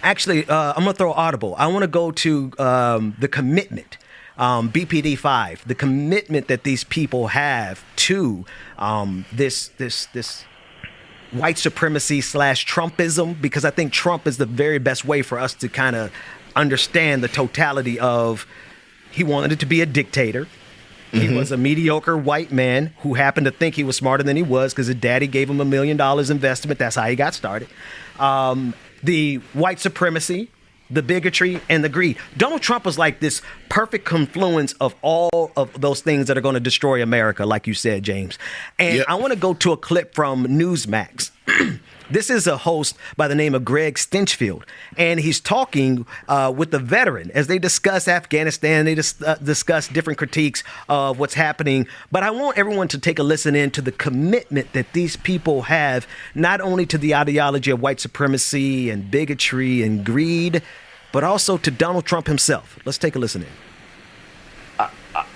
actually, I'm going to throw audible. I want to go to the commitment BPD 5, the commitment that these people have to this white supremacy / Trumpism, because I think Trump is the very best way for us to kind of understand the totality of, he wanted it to be a dictator. He was a mediocre white man who happened to think he was smarter than he was because his daddy gave him $1 million investment. That's how he got started. The white supremacy, the bigotry, and the greed. Donald Trump was like this perfect confluence of all of those things that are going to destroy America, like you said, James. And I want to go to a clip from Newsmax. This is a host by the name of Greg Stinchfield, and he's talking with the veteran as they discuss Afghanistan. They discuss different critiques of what's happening. But I want everyone to take a listen in to the commitment that these people have, not only to the ideology of white supremacy and bigotry and greed, but also to Donald Trump himself. Let's take a listen in.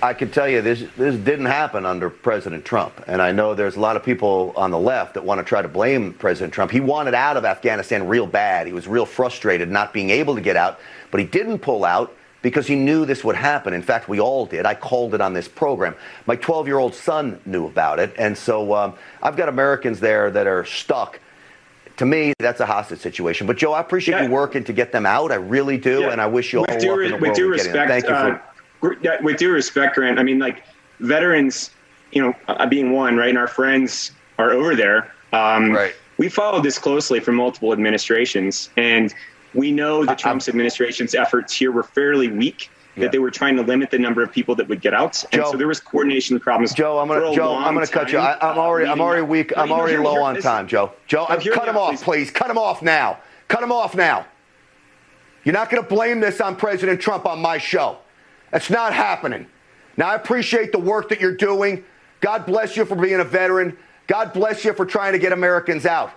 I can tell you this didn't happen under President Trump. And I know there's a lot of people on the left that want to try to blame President Trump. He wanted out of Afghanistan real bad. He was real frustrated not being able to get out. But he didn't pull out because he knew this would happen. In fact, we all did. I called it on this program. My 12-year-old son knew about it. And so I've got Americans there that are stuck. To me, that's a hostage situation. But, Joe, I appreciate you working to get them out. I really do. Yeah. And I wish you all luck in the world. With due respect, thank you for... With due respect, Grant, I mean, like, veterans, being one, right, and our friends are over there. Right. We followed this closely for multiple administrations, and we know that Trump's administration's efforts here were fairly weak, that they were trying to limit the number of people that would get out. And so there was coordination problems. Joe, I'm going to cut you. I'm already weak. I'm already low on time, Joe. Joe, cut him off, please. Cut him off now. Cut him off now. You're not going to blame this on President Trump on my show. That's not happening. Now, I appreciate the work that you're doing. God bless you for being a veteran. God bless you for trying to get Americans out.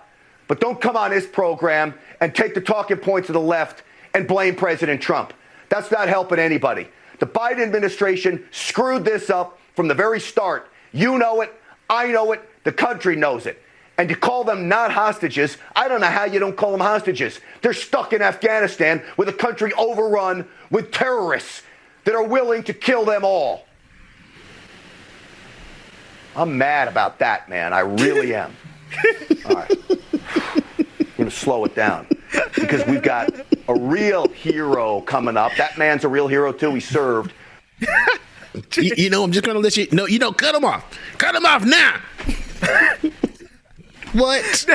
But don't come on this program and take the talking points of the left and blame President Trump. That's not helping anybody. The Biden administration screwed this up from the very start. You know it. I know it. The country knows it. And to call them not hostages, I don't know how you don't call them hostages. They're stuck in Afghanistan with a country overrun with terrorists that are willing to kill them all. I'm mad about that, man. I really am. All right. I'm going to slow it down because we've got a real hero coming up. That man's a real hero, too. He served. I'm just going to let you know, cut him off. Cut him off now. What?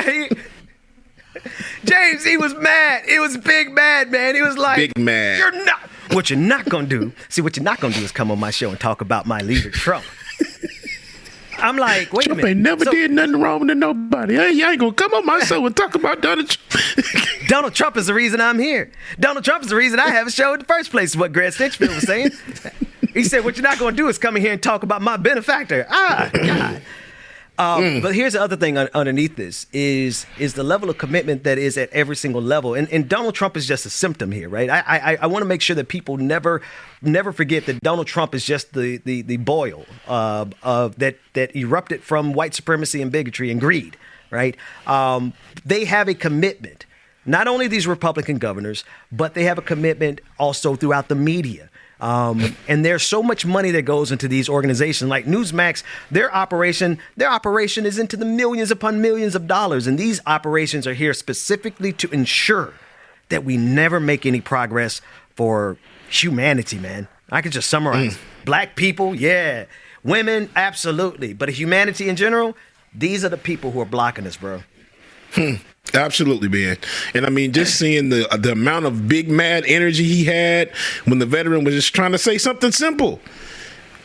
James, he was mad. He was big mad, man. He was like, big mad. What you're not going to do is come on my show and talk about my leader, Trump. I'm like, wait Trump a minute. Ain't never did nothing wrong to nobody. Hey, you ain't going to come on my show and talk about Donald Trump. Donald Trump is the reason I'm here. Donald Trump is the reason I have a show in the first place, is what Greg Stinchfield was saying. He said, what you're not going to do is come in here and talk about my benefactor. God. But here's the other thing underneath this is the level of commitment that is at every single level. And Donald Trump is just a symptom here, right? I want to make sure that people never forget that Donald Trump is just the boil that erupted from white supremacy and bigotry and greed, right? They have a commitment, not only these Republican governors, but they have a commitment also throughout the media. And there's so much money that goes into these organizations like Newsmax. Their operation is into the millions upon millions of dollars. And these operations are here specifically to ensure that we never make any progress for humanity, man. I could just summarize. Black people, yeah. Women, absolutely. But humanity in general, these are the people who are blocking us, bro. Absolutely, man. And I mean, just seeing the amount of big mad energy he had when the veteran was just trying to say something simple,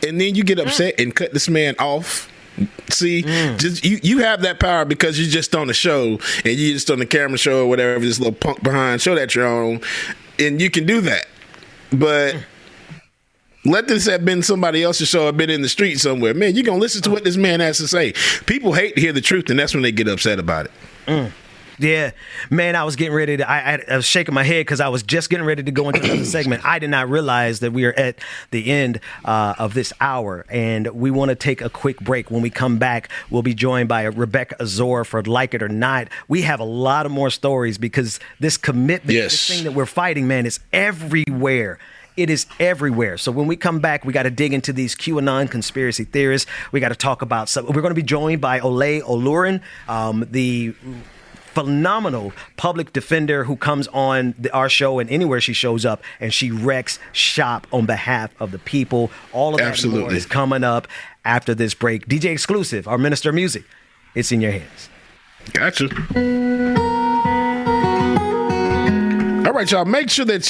and then you get upset and cut this man off. See, just you have that power because you're just on the show and you're just on the camera show or whatever, this little punk behind show that you're on, and you can do that. But let this have been somebody else's show or been in the street somewhere. Man, you're going to listen to what this man has to say. People hate to hear the truth, and that's when they get upset about it. Yeah, man, I was getting ready to, I was shaking my head because I was just getting ready to go into another segment. I did not realize that we are at the end of this hour, and we want to take a quick break. When we come back, we'll be joined by Rebecca Azor for Like It or Not. We have a lot of more stories because this commitment, this thing that we're fighting, man, is everywhere. it is everywhere. So when we come back, we got to dig into these QAnon conspiracy theorists. We got to talk about some. We're going to be joined by Ole Olurin, the phenomenal public defender who comes on our show and anywhere she shows up, and she wrecks shop on behalf of the people. All of that and more is coming up after this break. DJ Exclusive, our Minister of Music. It's in your hands. Gotcha. All right, y'all. Make sure that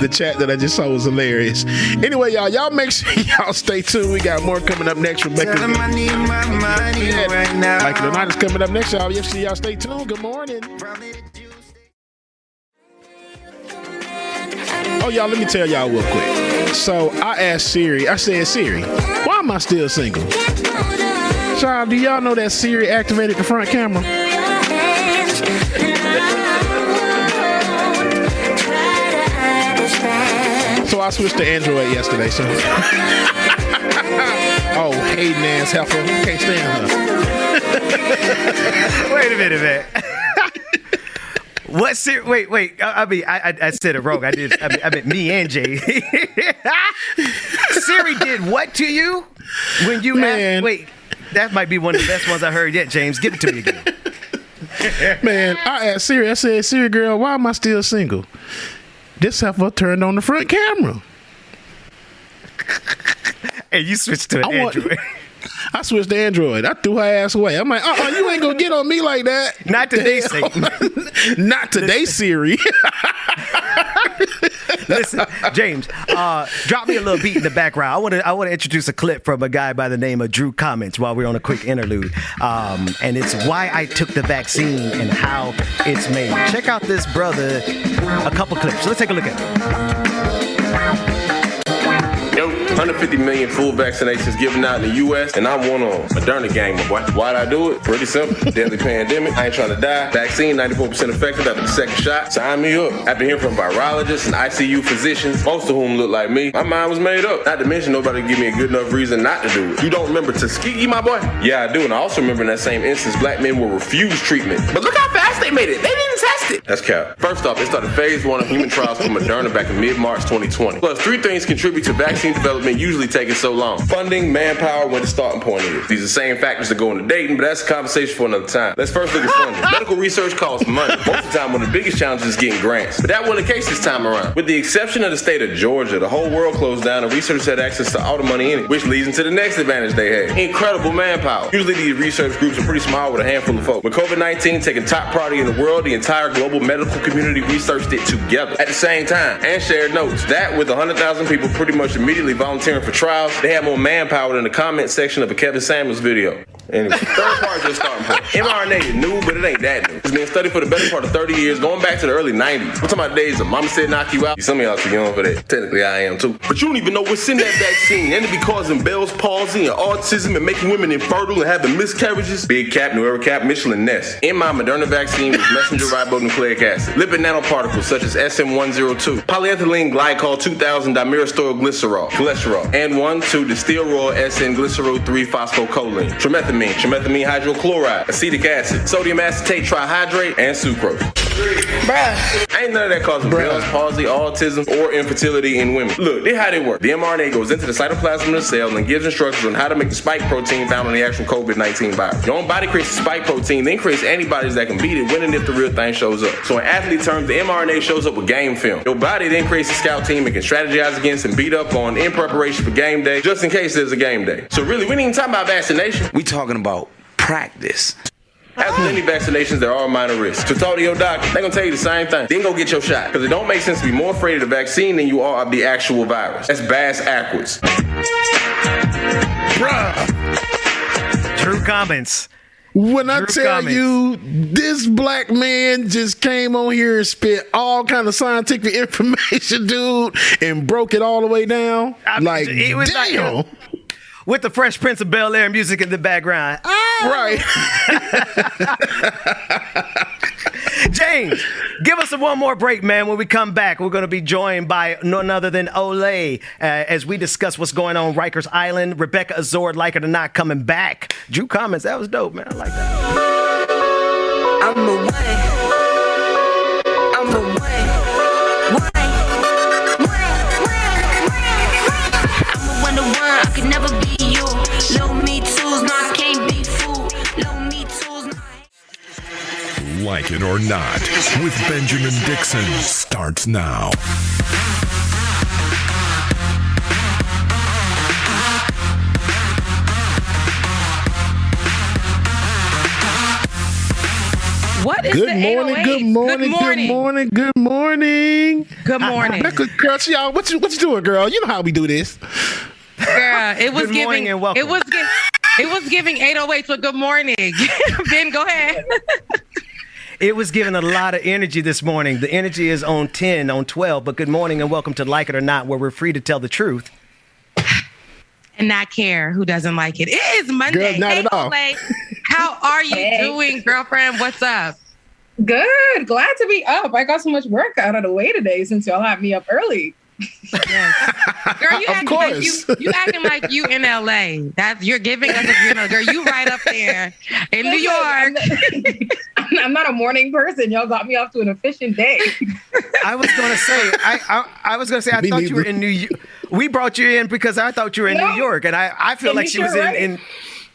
the chat that I just saw was hilarious. Anyway, y'all make sure y'all stay tuned. We got more coming up next. Rebecca. Like it or not, is coming up next, y'all. Y'all stay tuned. Good morning. Oh, y'all, let me tell y'all real quick. So I asked Siri, I said, Siri, why am I still single? Child, do y'all know that Siri activated the front camera? So I switched to Android yesterday, so. Oh, hating ass heifer. Can't stand her. Wait a minute, man. What Siri? Wait. I mean, I said it wrong. I meant me and Jay. Siri did what to you when you asked? Wait, that might be one of the best ones I heard yet, James. Give it to me again. Man, I asked Siri. I said, Siri, girl, why am I still single? This heifer turned on the front camera. And you switched to Android. I switched to Android. I threw her ass away. I'm like, you ain't gonna get on me like that. Not today, Satan. Not today, Siri. Listen, James, drop me a little beat in the background. I want to introduce a clip from a guy by the name of Drew Comments while we're on a quick interlude. And it's why I took the vaccine and how it's made. Check out this brother, a couple clips. Let's take a look at it. Yo, 150 million full vaccinations given out in the U.S., and I'm one on Moderna gang, my boy. Why'd I do it? Pretty simple. Deadly pandemic. I ain't trying to die. Vaccine, 94% effective after the second shot. Sign me up. After hearing from virologists and ICU physicians, most of whom look like me, my mind was made up. Not to mention nobody give me a good enough reason not to do it. You don't remember Tuskegee, my boy? Yeah, I do, and I also remember in that same instance, black men were refused treatment. But look how fast they made it. They didn't test it. That's cap. First off, they started phase 1 of human trials for Moderna back in mid-March 2020. Plus, 3 things contribute to vaccine development usually taking so long. Funding, manpower, where the starting point is. These are the same factors that go into dating, but that's a conversation for another time. Let's first look at funding. Medical research costs money. Most of the time, one of the biggest challenges is getting grants. But that wasn't the case this time around. With the exception of the state of Georgia, the whole world closed down and researchers had access to all the money in it, which leads into the next advantage they had. Incredible manpower. Usually these research groups are pretty small with a handful of folks. With COVID-19 taking top priority in the world, the entire global medical community researched it together at the same time and shared notes. That, with 100,000 people pretty much immediately volunteering for trials, they had more manpower than the comment section of a Kevin Samuels video. Anyway, third part is just starting point. mRNA is new, but it ain't that new. It's been studied for the better part of 30 years, going back to the early 90s. We're talking about days of mama said knock you out. Some of y'all too young for that. Technically, I am too. But you don't even know what's in that vaccine. And it be causing Bell's palsy and autism and making women infertile and having miscarriages. Big cap, New Era cap, Michelin Ness. In my Moderna vaccine with messenger ribonucleic acid, lipid nanoparticles such as SM102, polyethylene glycol 2000 dimethylglycerol, cholesterol, and 1,2-distillrol SN-glycerol 3-phosphocholine, trimethamine hydrochloride, acetic acid, sodium acetate trihydrate, and sucrose. Bruh. Ain't none of that causing Bell's palsy, autism, or infertility in women. Look, this how they work. The mRNA goes into the cytoplasm of the cell and gives instructions on how to make the spike protein found on the actual COVID-19 virus. Your own body creates the spike protein, then creates antibodies that can beat it when and if the real thing shows up. So in athlete terms, the mRNA shows up with game film. Your body then creates a scout team and can strategize against and beat up on in preparation for game day, just in case there's a game day. So really, we ain't even talking about vaccination. We talking about practice. As with any vaccinations, there are minor risks. So talk to your doctor. They're going to tell you the same thing. Then go get your shot. Because it don't make sense to be more afraid of the vaccine than you are of the actual virus. That's bass-ackwards. Bruh. True comments. When I tell you, this black man just came on here and spit all kind of scientific information, dude, and broke it all the way down. Like, it was damn. Like, with the Fresh Prince of Bel-Air music in the background. Right. James, give us one more break, man. When we come back, we're going to be joined by none other than Ole as we discuss what's going on Rikers Island. Rebecca Azord, like it or not, coming back. Drew Comments, that was dope, man. I like that. I'm away. Not with Benjamin Dixon starts now. What is Good the morning, 808? good morning, Good morning. good morning, good morning. Good morning. Girl, y'all, what you doing, girl? You know how we do this. Girl, it was Good giving. morning and welcome. It was giving 808 for good morning. Ben, go ahead. It was given a lot of energy this morning. The energy is on 10, on 12, but good morning and welcome to Like It or Not, where we're free to tell the truth. And not care who doesn't like it. It is Monday. Girl, not at all. Olay. How are you doing, girlfriend? What's up? Good. Glad to be up. I got so much work out of the way today since y'all had me up early. Girl, you acting like you in LA. You're giving us girl, you right up there in New York. I'm not a morning person. Y'all got me off to an efficient day. I was gonna say, I thought you were in New York. We brought you in because I thought you were in New York, and I feel like she was in.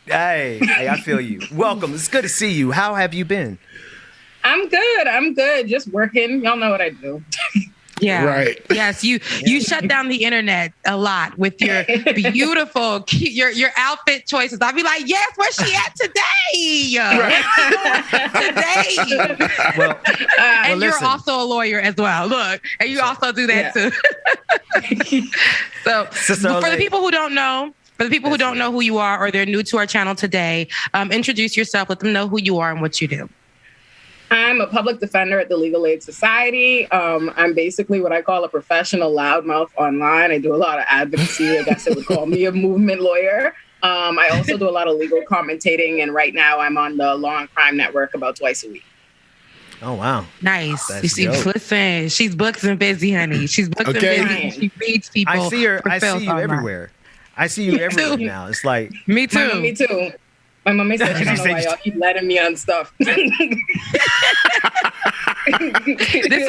Hey, I feel you. Welcome. It's good to see you. How have you been? I'm good. Just working. Y'all know what I do. Yeah. Right. Yes, you shut down the internet a lot with your beautiful, your outfit choices. I'll be like, yes, where's she at today? Today. And you're also a lawyer as well. Look, and you also do that too. So for the people who don't know. For the people who don't know who you are or they're new to our channel today, introduce yourself. Let them know who you are and what you do. I'm a public defender at the Legal Aid Society. I'm basically what I call a professional loudmouth online. I do a lot of advocacy. I guess they would call me a movement lawyer. I also do a lot of legal commentating. And right now I'm on the Law and Crime Network about twice a week. Oh, wow. Nice. That's you see, dope. Listen, she's booked and busy, honey. She's booked and busy. She feeds people. I see her. I see you online. everywhere. I see you everywhere now. It's like me too. Me too. My mommy said she don't know why y'all keep letting me on stuff. This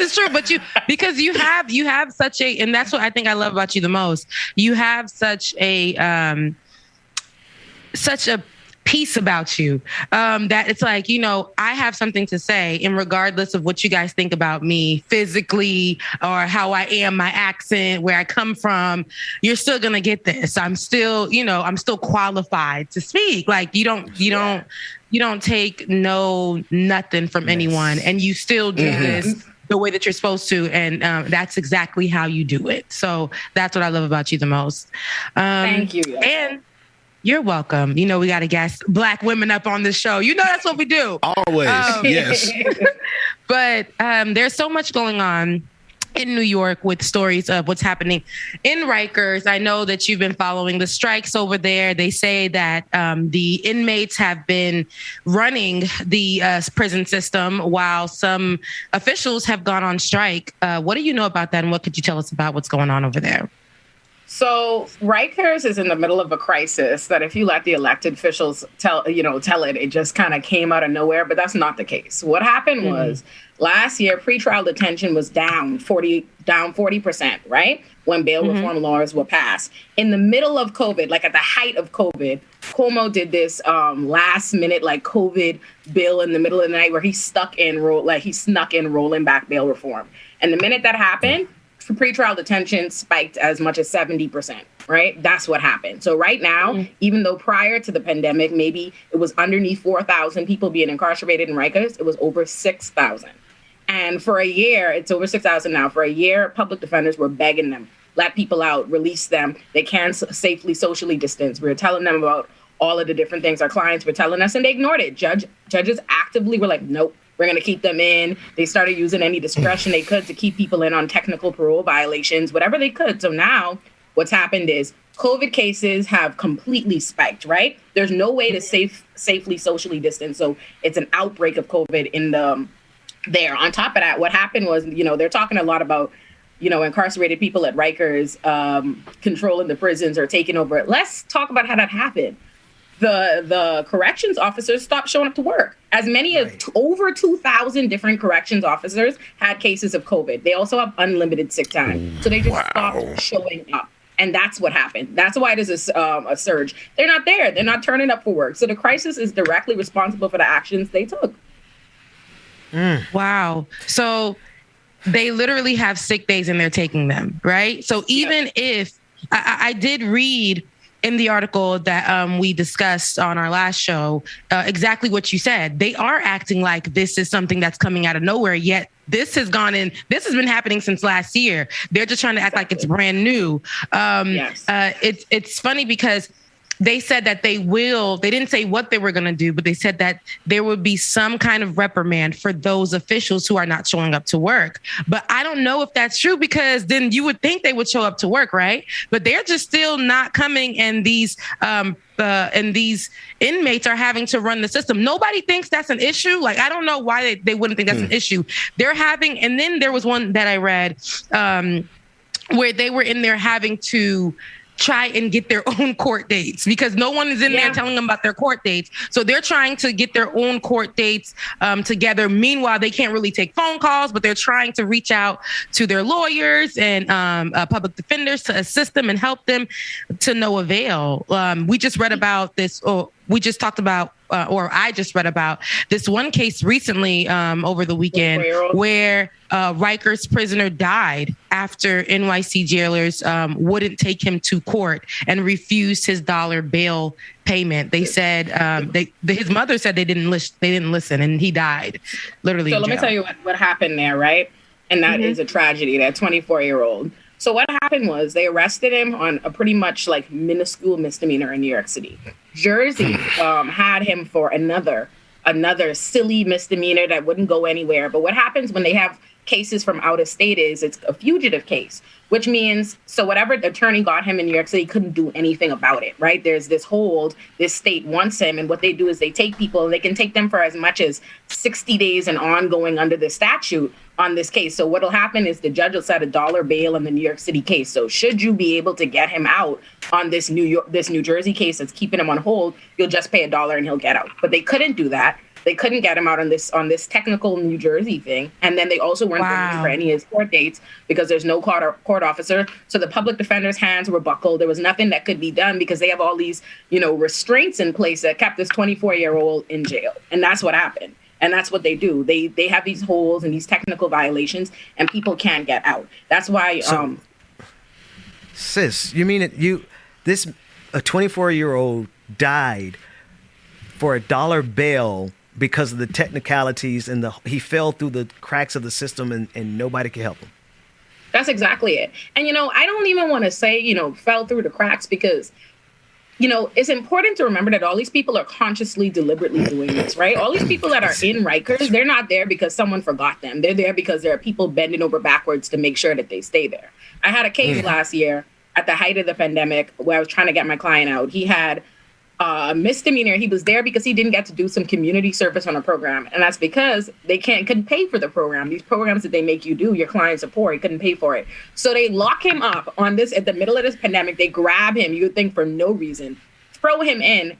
is true, but because you have such a, and that's what I think I love about you the most. You have such a piece about you that it's like, I have something to say, and regardless of what you guys think about me physically or how I am, my accent, where I come from, you're still gonna get this. I'm still, I'm still qualified to speak. Like you don't take nothing from anyone, and you still do this the way that you're supposed to, and that's exactly how you do it. So that's what I love about you the most. Thank you. And you're welcome. We got to gas Black women up on this show. That's what we do. Always. Yes. But there's so much going on in New York with stories of what's happening in Rikers. I know that you've been following the strikes over there. They say that the inmates have been running the prison system while some officials have gone on strike. What do you know about that? And what could you tell us about what's going on over there? So Rikers is in the middle of a crisis that if you let the elected officials tell it, it just kind of came out of nowhere. But that's not the case. What happened was last year, pretrial detention was down 40%, right? When bail reform laws were passed. In the middle of COVID, like at the height of COVID, Cuomo did this last minute COVID bill in the middle of the night where he snuck in rolling back bail reform. And the minute that happened, pretrial detention spiked as much as 70%, right? That's what happened. So right now, even though prior to the pandemic, maybe it was underneath 4,000 people being incarcerated in Rikers, it was over 6,000. And for a year, it's over 6,000 now. For a year, public defenders were begging them, let people out, release them. They can safely socially distance. We were telling them about all of the different things our clients were telling us, and they ignored it. Judges actively were like, nope. We're going to keep them in. They started using any discretion they could to keep people in on technical parole violations, whatever they could. So now what's happened is COVID cases have completely spiked, right? There's no way to safely socially distance. So it's an outbreak of COVID there. On top of that, what happened was, they're talking a lot about, incarcerated people at Rikers controlling the prisons or taking over it. Let's talk about how that happened. The corrections officers stopped showing up to work. As many as over 2,000 different corrections officers had cases of COVID. They also have unlimited sick time. So they just stopped showing up. And that's what happened. That's why there's a surge. They're not there. They're not turning up for work. So the crisis is directly responsible for the actions they took. Wow. So they literally have sick days and they're taking them, right? So even if I did read in the article that we discussed on our last show, exactly what you said. They are acting like this is something that's coming out of nowhere, yet this has been happening since last year. They're just trying to act like it's brand new. It's funny because they said that they didn't say what they were going to do, but they said that there would be some kind of reprimand for those officials who are not showing up to work. But I don't know if that's true, because then you would think they would show up to work, right? But they're just still not coming, and these inmates are having to run the system. Nobody thinks that's an issue. Like, I don't know why they wouldn't think that's an issue. And then there was one that I read where they were in there having to try and get their own court dates, because no one is in there telling them about their court dates. So they're trying to get their own court dates together. Meanwhile, they can't really take phone calls, but they're trying to reach out to their lawyers and public defenders to assist them and help them, to no avail. We just read about this, I just read about this one case recently over the weekend where Riker's prisoner died after NYC jailers wouldn't take him to court and refused his $1 bail payment. They said his mother said they didn't listen, and he died literally. So let me tell you what happened there, right? And that is a tragedy. That 24-year-old. So what happened was they arrested him on a pretty much like minuscule misdemeanor in New York City. Jersey had him for another silly misdemeanor that wouldn't go anywhere. But what happens when they have cases from out of state is it's a fugitive case, which means, so whatever the attorney got him in New York City couldn't do anything about it, right? There's this hold, this state wants him, and what they do is they take people and they can take them for as much as 60 days and ongoing under the statute on this case. So what'll happen is the judge will set $1 bail in the New York City case. So should you be able to get him out on this New Jersey case that's keeping him on hold, you'll just pay $1 and he'll get out. But they couldn't do that. They couldn't get him out on this technical New Jersey thing. And then they also weren't bringing for any of his court dates because there's no court officer. So the public defender's hands were buckled. There was nothing that could be done because they have all these, restraints in place that kept this 24-year-old in jail. And that's what happened. And that's what they do. They have these holes and these technical violations, and people can't get out. That's why. Sis, you mean a 24-year-old died for $1 bail because of the technicalities and he fell through the cracks of the system and nobody could help him? That's exactly it. And I don't even want to say fell through the cracks, because it's important to remember that all these people are consciously, deliberately doing this, right? All these people that are in Rikers, they're not there because someone forgot them. They're there because there are people bending over backwards to make sure that they stay there. I had a case last year at the height of the pandemic where I was trying to get my client out. He had a misdemeanor. He was there because he didn't get to do some community service on a program. And that's because they couldn't pay for the program. These programs that they make you do, your clients are poor. He couldn't pay for it. So they lock him up on this at the middle of this pandemic. They grab him, you would think for no reason, throw him in.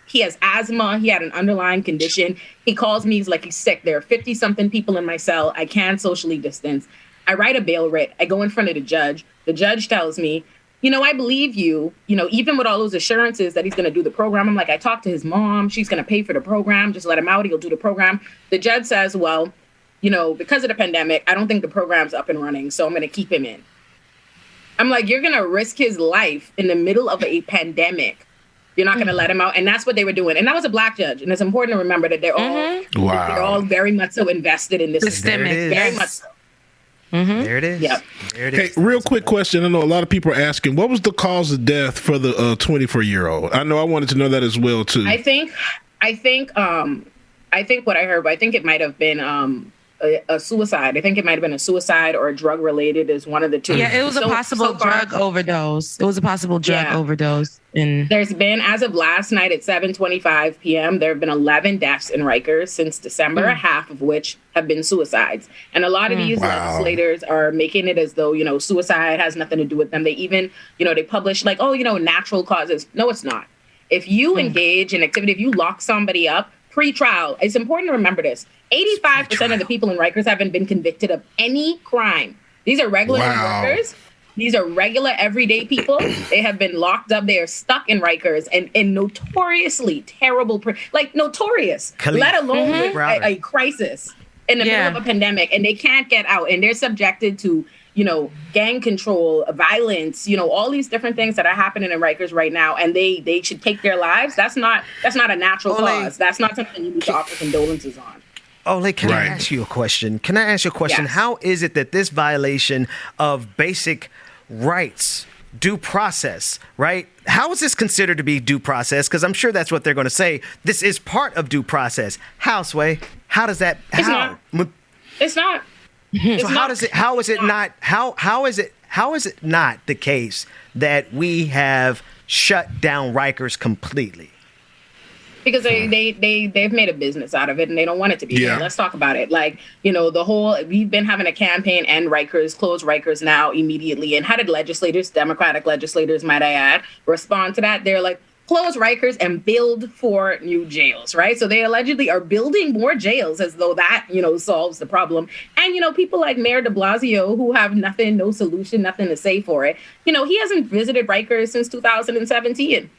He has asthma. He had an underlying condition. He calls me. He's like, he's sick. There are 50-something people in my cell. I can't socially distance. I write a bail writ. I go in front of the judge. The judge tells me, I believe you, even with all those assurances that he's going to do the program. I'm like, I talked to his mom. She's going to pay for the program. Just let him out. He'll do the program. The judge says, well, because of the pandemic, I don't think the program's up and running, so I'm going to keep him in. I'm like, you're going to risk his life in the middle of a pandemic. You're not going to let him out. And that's what they were doing. And that was a black judge. And it's important to remember that they're all very much so invested in this system. Very much so. Mm-hmm. There it is. Yep. There it is. Hey, real quick question. I know a lot of people are asking, what was the cause of death for the 24-year-old? I know I wanted to know that as well too. I think what I heard, but I think it might have been a suicide. I think it might have been a suicide or a drug related is one of the two. Yeah, it was a possible drug overdose. It was a possible drug overdose. There's been, as of last night at 7:25 p.m., there have been 11 deaths in Rikers since December, half of which have been suicides. And a lot of these legislators are making it as though, suicide has nothing to do with them. They even, they publish like, natural causes. No, it's not. If you engage in activity, if you lock somebody up pre-trial, it's important to remember this. 85% of the people in Rikers haven't been convicted of any crime. These are regular workers. These are regular, everyday people. They have been locked up. They are stuck in Rikers and notoriously terrible, notorious, let alone a crisis. in the middle of a pandemic, and they can't get out, and they're subjected to, gang control, violence, all these different things that are happening in Rikers right now, and they should take their lives. That's not a natural cause. That's not something you need to offer condolences on. Ole, can I ask you a question? Yes. How is it that this violation of basic rights, due process, right? How is this considered to be due process? Because I'm sure that's what they're going to say. This is part of due process. How, Sway? How does that? It's not. It's not. So how is it not the case that we have shut down Rikers completely? Because they've made a business out of it, and they don't want it to be there. Let's talk about it. We've been having a campaign, end Rikers, close Rikers now immediately. And how did legislators, Democratic legislators, might I add, respond to that? They're like, close Rikers and build 4 new jails, right? So they allegedly are building more jails as though that, solves the problem. And, people like Mayor de Blasio, who have no solution, nothing to say for it, he hasn't visited Rikers since 2017.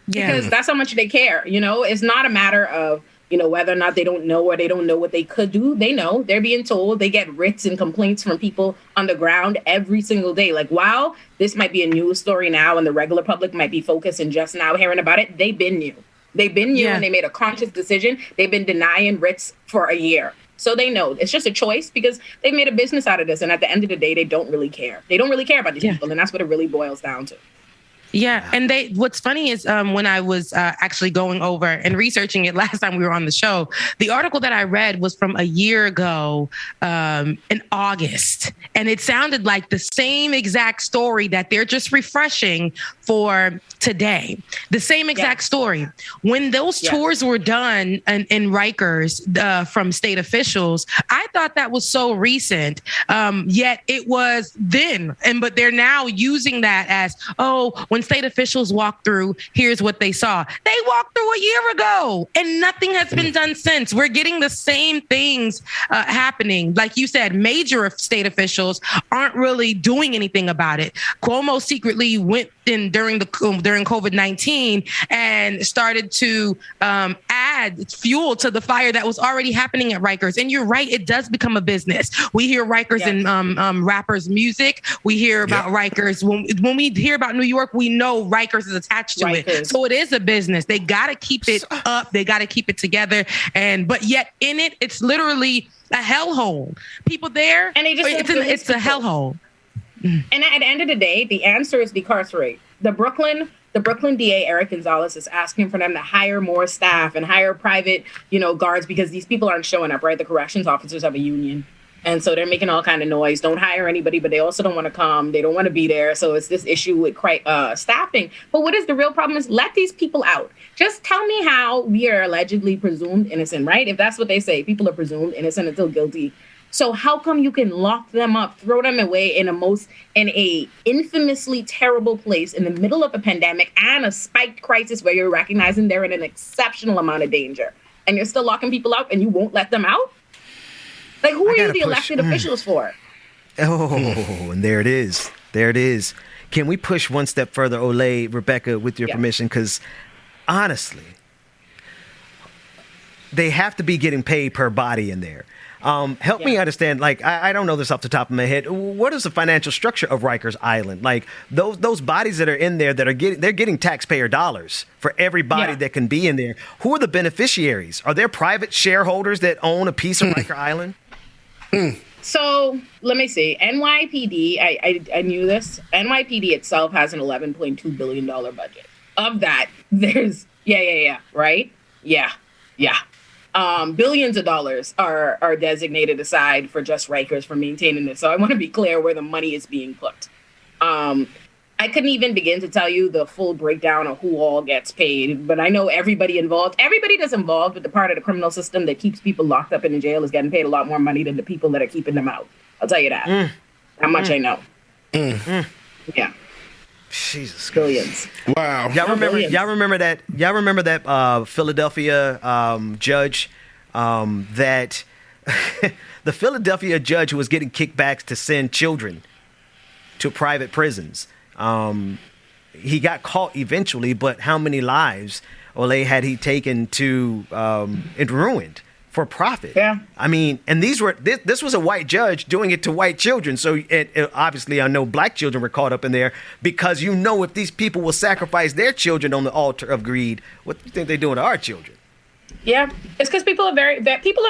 Because that's how much they care. It's not a matter of, whether or not they don't know or they don't know what they could do. They know. They're being told. They get writs and complaints from people on the ground every single day. Like, wow, this might be a news story now and the regular public might be focused and just now hearing about it. They've been new. And they made a conscious decision. They've been denying writs for a year. So they know. It's just a choice because they've made a business out of this. And at the end of the day, they don't really care. They don't really care about these people. And that's what it really boils down to. Yeah. And what's funny is when I was actually going over and researching it last time we were on the show, the article that I read was from a year ago in August. And it sounded like the same exact story that they're just refreshing for today. The same exact story. When those tours were done in Rikers from state officials, I thought that was so recent. Yet it was then. But they're now using that as, when state officials walk through, here's what they saw. They walked through a year ago and nothing has been done since. We're getting the same things happening. Like you said, major state officials aren't really doing anything about it. Cuomo secretly went in during COVID-19 and started to add fuel to the fire that was already happening at Rikers. And you're right, it does become a business. We hear Rikers in rappers' music. We hear about Rikers. When we hear about New York, we know Rikers is attached to it. So it is a business. They got to keep it up. They got to keep it together. But yet in it, it's literally a hellhole. People there, and it's a hellhole. And at the end of the day, the answer is decarcerate. The Brooklyn DA, Eric Gonzalez, is asking for them to hire more staff and hire private, guards because these people aren't showing up, right? The corrections officers have a union. And so they're making all kind of noise. Don't hire anybody, but they also don't want to come. They don't want to be there. So it's this issue with staffing. But what is the real problem is let these people out. Just tell me how we are allegedly presumed innocent, right? If that's what they say, people are presumed innocent until guilty. So how come you can lock them up, throw them away in a infamously terrible place in the middle of a pandemic and a spiked crisis where you're recognizing they're in an exceptional amount of danger, and you're still locking people up and you won't let them out? Like, who are you the elected officials for? And there it is. There it is. Can we push one step further, Ole, Rebecca, with your permission? Because honestly, they have to be getting paid per body in there. Help me understand, like, I don't know this off the top of my head. What is the financial structure of Rikers Island? Like, those bodies that are in there that are getting taxpayer dollars for every body that can be in there. Who are the beneficiaries? Are there private shareholders that own a piece of Riker Island? So let me see. NYPD, I knew this. NYPD itself has an $11.2 billion budget. Of that, there's, right? Yeah. Billions of dollars are designated aside for just Rikers for maintaining this. So I want to be clear where the money is being put. I couldn't even begin to tell you the full breakdown of who all gets paid, but I know everybody involved. Everybody that's involved with the part of the criminal system that keeps people locked up in the jail is getting paid a lot more money than the people that are keeping them out. I'll tell you that. How much I know. Yeah. Jesus. Billions. Wow. Y'all remember that Philadelphia judge that the Philadelphia judge who was getting kickbacks to send children to private prisons. He got caught eventually, but how many lives, Ole, had he taken to and ruined for profit. Yeah. I mean, and this was a white judge doing it to white children. So obviously I know black children were caught up in there because if these people will sacrifice their children on the altar of greed, what do you think they're doing to our children? Yeah, it's because people are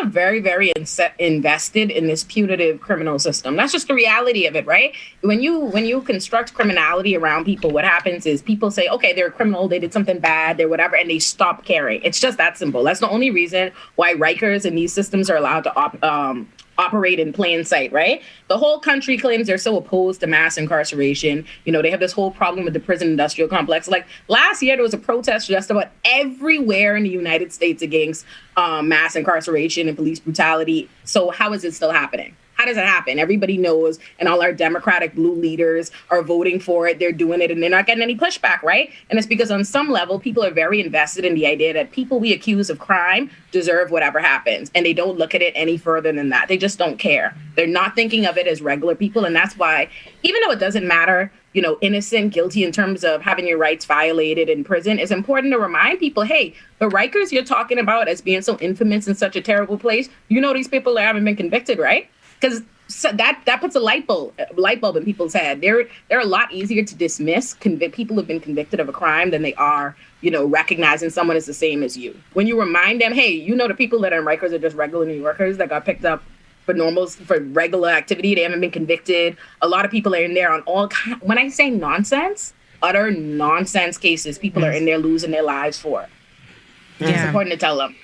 very, very invested in this punitive criminal system. That's just the reality of it, right? When you construct criminality around people, what happens is people say, okay, they're a criminal, they did something bad, they're whatever, and they stop caring. It's just that simple. That's the only reason why Rikers and these systems are allowed to operate in plain sight, right? The whole country claims they're so opposed to mass incarceration. They have this whole problem with the prison industrial complex. Like last year, there was a protest just about everywhere in the United States against mass incarceration and police brutality. So how is it still happening? How does it happen? Everybody knows, and all our Democratic blue leaders are voting for it. They're doing it, and they're not getting any pushback, right? And it's because on some level, people are very invested in the idea that people we accuse of crime deserve whatever happens, and they don't look at it any further than that. They just don't care. They're not thinking of it as regular people, and that's why, even though it doesn't matter, innocent, guilty in terms of having your rights violated in prison, it's important to remind people, hey, the Rikers you're talking about as being so infamous in such a terrible place, these people haven't been convicted, right? Because that puts a light bulb in people's head. They're a lot easier to dismiss people who've been convicted of a crime than they are, recognizing someone is the same as you. When you remind them, hey, the people that are in Rikers are just regular New Yorkers that got picked up for regular activity. They haven't been convicted. A lot of people are in there on when I say nonsense, utter nonsense cases, people are in there losing their lives for. Yeah. It's important to tell them.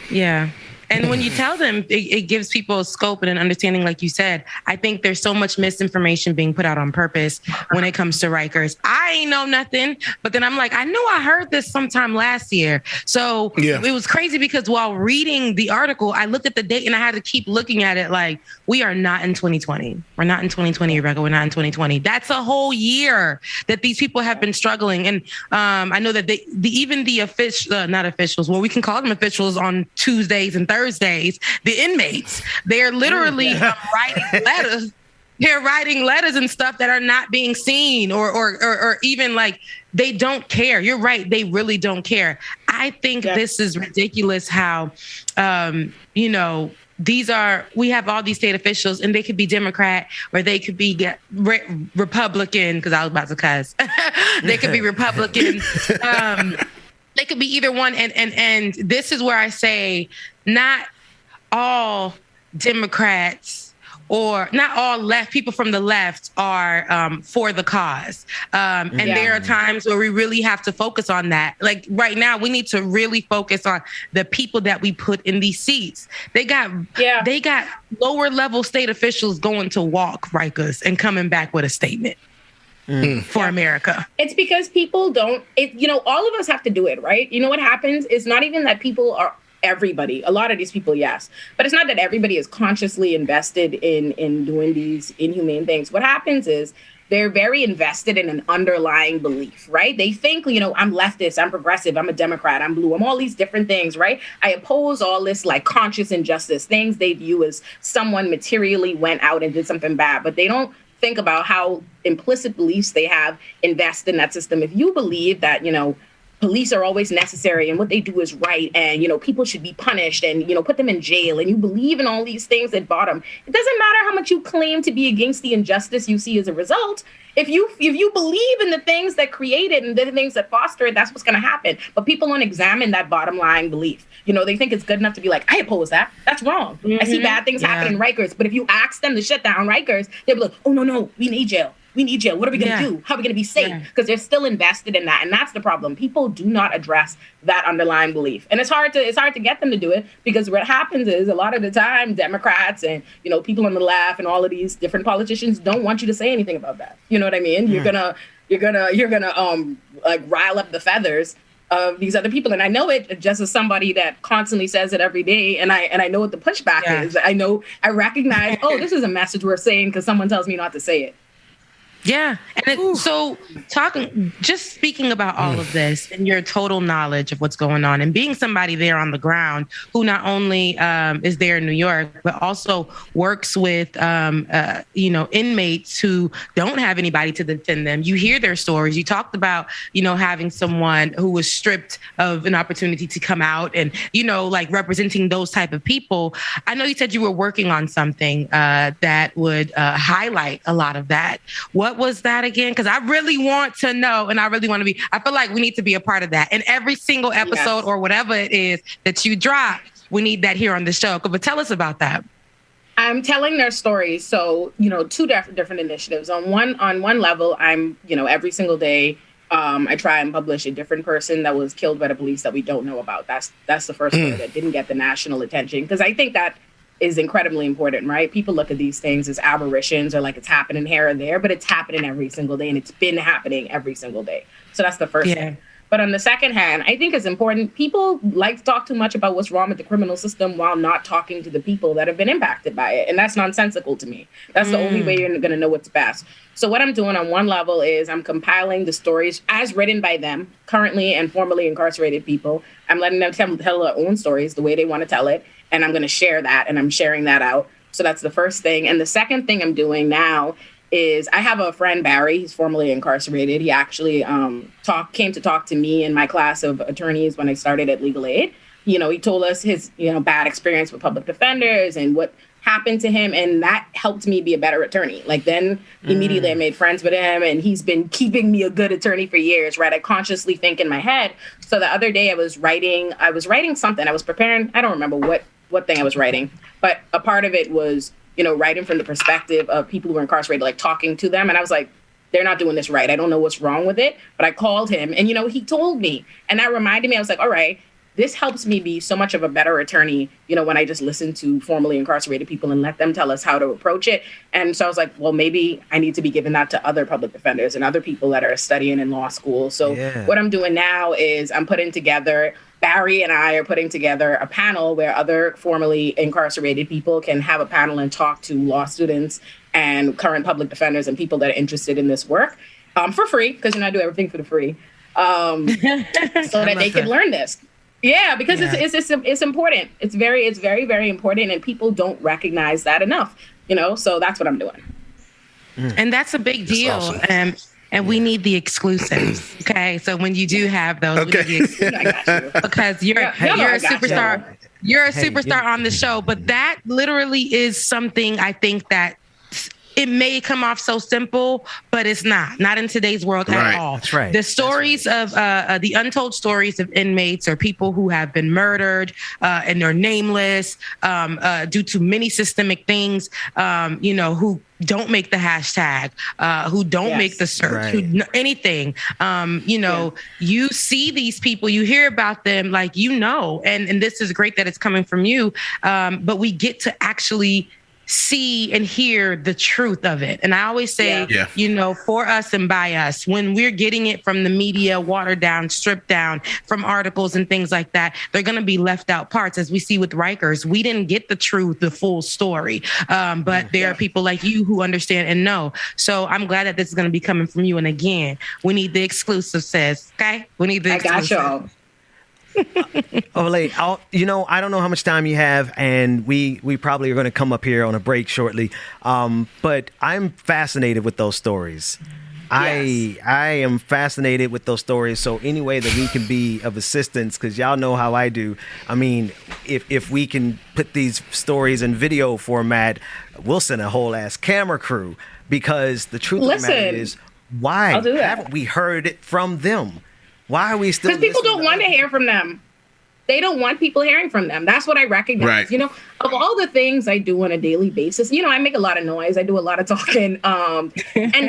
Yeah. And when you tell them, it gives people a scope and an understanding, like you said. I think there's so much misinformation being put out on purpose when it comes to Rikers. I ain't know nothing, but then I'm like, I know I heard this sometime last year. So It was crazy because while reading the article, I looked at the date and I had to keep looking at it like, we are not in 2020. We're not in 2020, Rebecca. We're not in 2020. That's a whole year that these people have been struggling. And I know that even the not officials, well, we can call them officials on Tuesdays and Thursdays, the inmates, they're literally writing letters. They're writing letters and stuff that are not being seen or even like they don't care. You're right. They really don't care. I think this is ridiculous how, we have all these state officials and they could be Democrat or they could be Republican, because I was about to cuss. They could be Republican. They could be either one. And this is where I say not all Democrats or not all people from the left are for the cause. There are times where we really have to focus on that. Like right now, we need to really focus on the people that we put in these seats. They got lower level state officials going to walk Rikers and coming back with a statement. For America. It's because people don't, all of us have to do it, right? What happens is not even that people are everybody. A lot of these people, yes. But it's not that everybody is consciously invested in doing these inhumane things. What happens is they're very invested in an underlying belief, right? They think, I'm leftist, I'm progressive, I'm a Democrat, I'm blue, I'm all these different things, right? I oppose all this like conscious injustice, things they view as someone materially went out and did something bad, but they don't think about how implicit beliefs they have invest in that system. If you believe that, police are always necessary and what they do is right and, people should be punished and, put them in jail and you believe in all these things at bottom, it doesn't matter how much you claim to be against the injustice you see as a result. If you believe in the things that create it and the things that foster it, that's what's going to happen. But people don't examine that bottom line belief. They think it's good enough to be like, I oppose that. That's wrong. I see bad things happen in Rikers. But if you ask them to shut down Rikers, they'll be like, oh, no, we need jail. We need jail. What are we going to do? How are we going to be safe? Because they're still invested in that. And that's the problem. People do not address that underlying belief. And it's hard to get them to do it because what happens is a lot of the time Democrats and, people on the left and all of these different politicians don't want you to say anything about that. You know what I mean? You're gonna like rile up the feathers of these other people. And I know it just as somebody that constantly says it every day. And I know what the pushback is. I recognize, this is a message we're saying because someone tells me not to say it. Yeah. And just speaking about all of this and your total knowledge of what's going on and being somebody there on the ground who not only is there in New York, but also works with, inmates who don't have anybody to defend them. You hear their stories. You talked about, having someone who was stripped of an opportunity to come out and, representing those type of people. I know you said you were working on something that would highlight a lot of that. What was that again? Because I really want to know, and I really want to be, I feel like we need to be a part of that. And every single episode or whatever it is that you drop, we need that here on the show. But tell us about that. I'm telling their stories. So, two different initiatives. On one level, I'm, every single day, I try and publish a different person that was killed by the police that we don't know about. That's the first story that didn't get the national attention. Because I think that is incredibly important, right? People look at these things as aberrations or like it's happening here or there, but it's happening every single day and it's been happening every single day. So that's the first thing. But on the second hand, I think it's important. People like to talk too much about what's wrong with the criminal system while not talking to the people that have been impacted by it. And that's nonsensical to me. That's the only way you're going to know what's best. So what I'm doing on one level is I'm compiling the stories as written by them, currently and formerly incarcerated people. I'm letting them tell their own stories the way they want to tell it. And I'm going to share that, and I'm sharing that out. So that's the first thing. And the second thing I'm doing now is I have a friend, Barry. He's formerly incarcerated. He actually came to talk to me in my class of attorneys when I started at Legal Aid. He told us his bad experience with public defenders and what happened to him, and that helped me be a better attorney. Like then immediately I made friends with him, and he's been keeping me a good attorney for years, right? I consciously think in my head. So the other day I was writing something. I was preparing, I don't remember what thing I was writing, but a part of it was, writing from the perspective of people who are incarcerated, like talking to them. And I was like, they're not doing this right. I don't know what's wrong with it, but I called him and, he told me, and that reminded me, I was like, all right, this helps me be so much of a better attorney, when I just listen to formerly incarcerated people and let them tell us how to approach it. And so I was like, well, maybe I need to be giving that to other public defenders and other people that are studying in law school. So what I'm doing now is Barry and I are putting together a panel where other formerly incarcerated people can have a panel and talk to law students and current public defenders and people that are interested in this work for free, because I do everything for the free, so that they can learn this. Yeah, because it's important. It's very, very important, and people don't recognize that enough. So that's what I'm doing. And that's a big deal. Awesome. And we need the exclusives. Okay. So when you do have those, we need the exclusives. I got you. Because you're a superstar. You're a superstar on the show. But that literally is something I think that it may come off so simple, but it's not in today's world at all. That's right. The stories of the untold stories of inmates or people who have been murdered and they're nameless due to many systemic things, who don't make the hashtag, who don't make the search, anything. You see these people, you hear about them, like, and this is great that it's coming from you, but we get to actually see and hear the truth of it. And I always say, for us and by us, when we're getting it from the media, watered down, stripped down from articles and things like that, they're going to be left out parts. As we see with Rikers, we didn't get the truth, the full story. But there are people like you who understand and know. So I'm glad that this is going to be coming from you. And again, we need the exclusive, sis. Okay? We need the exclusive. I got y'all. Olay, I don't know how much time you have, and we probably are going to come up here on a break shortly. But I'm fascinated with those stories. Yes. I am fascinated with those stories. So any way that we can be of assistance, because y'all know how I do. I mean, if we can put these stories in video format, we'll send a whole ass camera crew, because the truth of the matter is, why haven't we heard it from them? Why are we still? Because people don't want to hear from them. They don't want people hearing from them. That's what I recognize. Right. Of all the things I do on a daily basis, I make a lot of noise. I do a lot of talking. And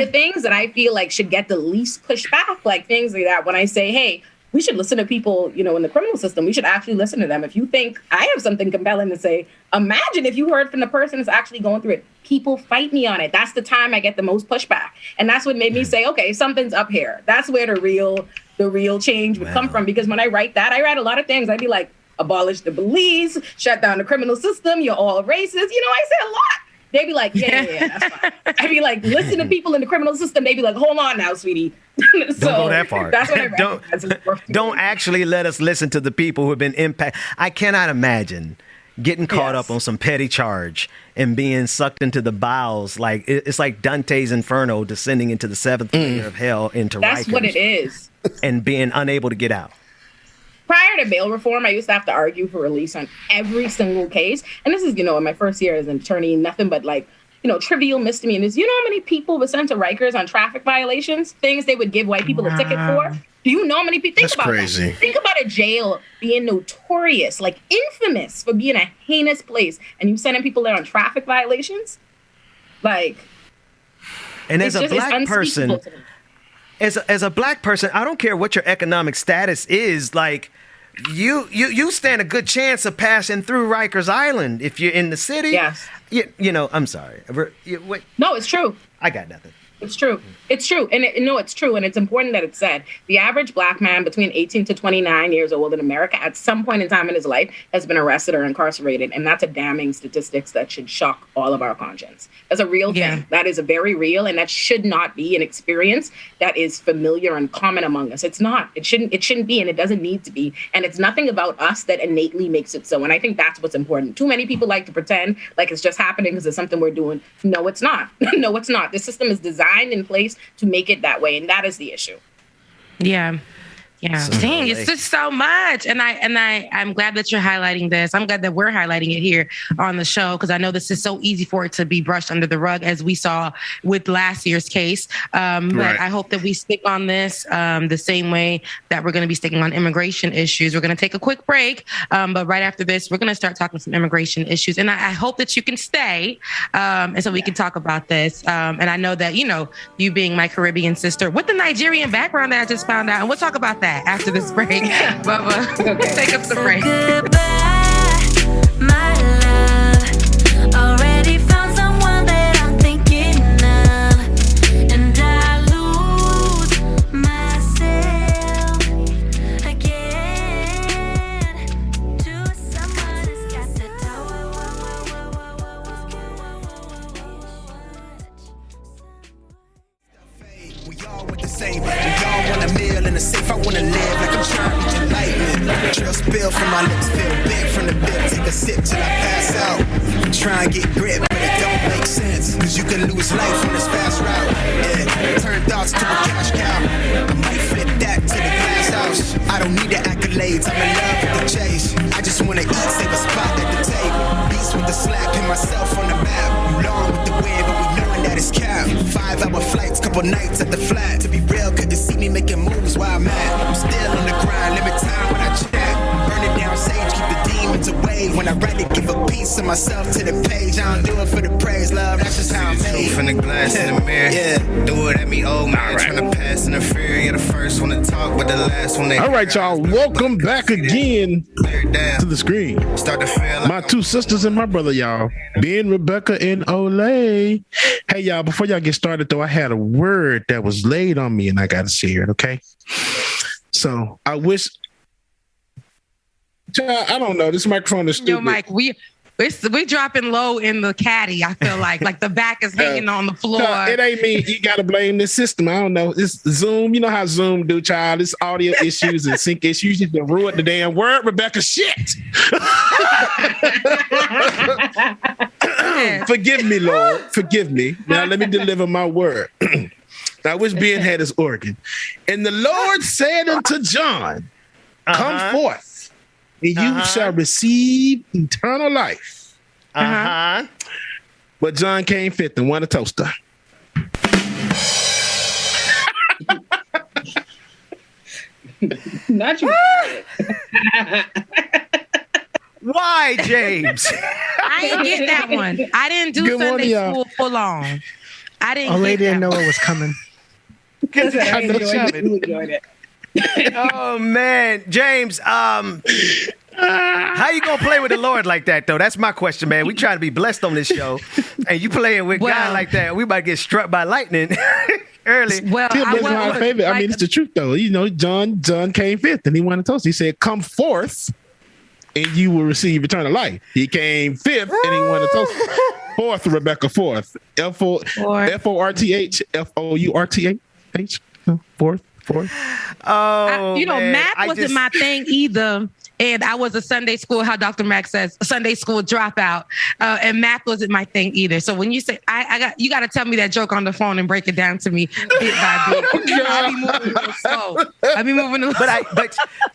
the things that I feel like should get the least pushback, like things like that, when I say, hey, we should listen to people, in the criminal system. We should actually listen to them. If you think I have something compelling to say, imagine if you heard from the person that's actually going through it. People fight me on it. That's the time I get the most pushback. And that's what made me say, okay, something's up here. That's where the real change would come from. Because when I write a lot of things. I'd be like, abolish the police, shut down the criminal system. You're all racist. I say a lot. They'd be like, yeah, that's fine. I'd be like, listen to people in the criminal system. They'd be like, hold on now, sweetie. Don't go that far. That's what I don't actually let us listen to the people who have been impacted. I cannot imagine getting caught up on some petty charge and being sucked into the bowels. Like it's like Dante's Inferno descending into the seventh layer of hell into Riker. That's what it is. And being unable to get out. Prior to bail reform, I used to have to argue for release on every single case. And this is, in my first year as an attorney, nothing but trivial misdemeanors. You know how many people were sent to Rikers on traffic violations? Things they would give white people a ticket for? Do you know how many people? Think about crazy. That. Think about a jail being notorious, like infamous for being a heinous place, and you sending people there on traffic violations? Like, and as a black person, as a black person, I don't care what your economic status is. Like, you stand a good chance of passing through Rikers Island if you're in the city. Yes. I'm sorry. No, it's true. I got nothing. It's true. It's true. And it's true. And it's important that it's said. The average black man between 18 to 29 years old in America at some point in time in his life has been arrested or incarcerated. And that's a damning statistics that should shock all of our conscience. That's a real thing. That is a very real, and that should not be an experience that is familiar and common among us. It's not. It shouldn't be, and it doesn't need to be. And it's nothing about us that innately makes it so. And I think that's what's important. Too many people like to pretend like it's just happening because it's something we're doing. No, it's not. No, it's not. The system is designed in place to make it that way, and that is the issue. Yeah. Dang, it's just so much. And I'm glad that you're highlighting this. I'm glad that we're highlighting it here on the show, because I know this is so easy for it to be brushed under the rug, as we saw with last year's case. But I hope that we stick on this the same way that we're going to be sticking on immigration issues. We're going to take a quick break, but right after this, we're going to start talking some immigration issues. And I hope that you can stay, and so we can talk about this. And I know that, you being my Caribbean sister with the Nigerian background that I just found out, and we'll talk about that after this break. Bubba, take up the break. Goodbye, my love. Already found someone that I'm thinking of, and I lose myself again to someone who's got the We all want the same. We all want a meal in the safe. I wanna live like I'm trying to get lightning. Trail spill from my lips, feel big from the bib. Take a sip till I pass out. Try and get grip, but it don't make sense. Cause you can lose life on this fast route. Yeah, turn thoughts to a cash cow. I might flip that to the glass house. I don't need the accolades, I'm in love with the chase. I just wanna eat, save a spot at the table. Beast with the slack, pin myself on the map. You long with the wind, but we knowing that it's capped. 5-hour flights, couple nights at the flat. To be real, couldn't see me making moves while I'm at. I'm still on the grind, limit time when I chat. Burning down sage, keep the demons away. When I write it, give a piece of myself to the page. I don't do it for the praise, love, that's just how I'm made. From the glass in the mirror, do it at me, old man. Trying to pass in the fear, you're the first one to talk, but the last one they. All right, y'all, welcome back again to the screen. Start to feel my two sisters and my brother, y'all, Ben, Rebecca, and Olay. Hey, y'all, before y'all get started, though, I had a word that was laid on me, and I got to share it, okay? So I wish. I don't know. This microphone is stupid. Yo, Mike, we dropping low in the caddy. I feel like the back is hanging on the floor. No, it ain't me. You got to blame this system. I don't know. It's Zoom. You know how Zoom do, child. It's audio issues and sync issues. You can ruin the damn word, Rebecca. Shit. Forgive me, Lord. Forgive me. Now let me deliver my word. I wish Ben had his organ. And the Lord said unto John, come forth, and you shall receive eternal life. But John came fifth and won a toaster. Not you. Why, James? I didn't get that one. I didn't do Good Sunday morning, school full on. I didn't. Oh, they get didn't that know one. it was coming. I enjoyed it. Oh man, James, how you gonna play with the Lord like that though? That's my question, man. We trying to be blessed on this show, and you playing with God like that. We about to get struck by lightning early. Well, my favorite. I mean, it's the truth though. You know, John came fifth, and he won a toast. He said, "Come forth, and you will receive eternal life." He came fifth, and he won a toast. Fourth, Rebecca. Fourth. F-O-R-T-H. F-O-U-R-T-H. Fourth. Oh, math wasn't my thing either. And I was a Sunday school, how Dr. Max says, a Sunday school dropout. And math wasn't my thing either. So when you say, you got to tell me that joke on the phone and break it down to me bit by bit. I'll be moving real slow. I'll be moving a little slow.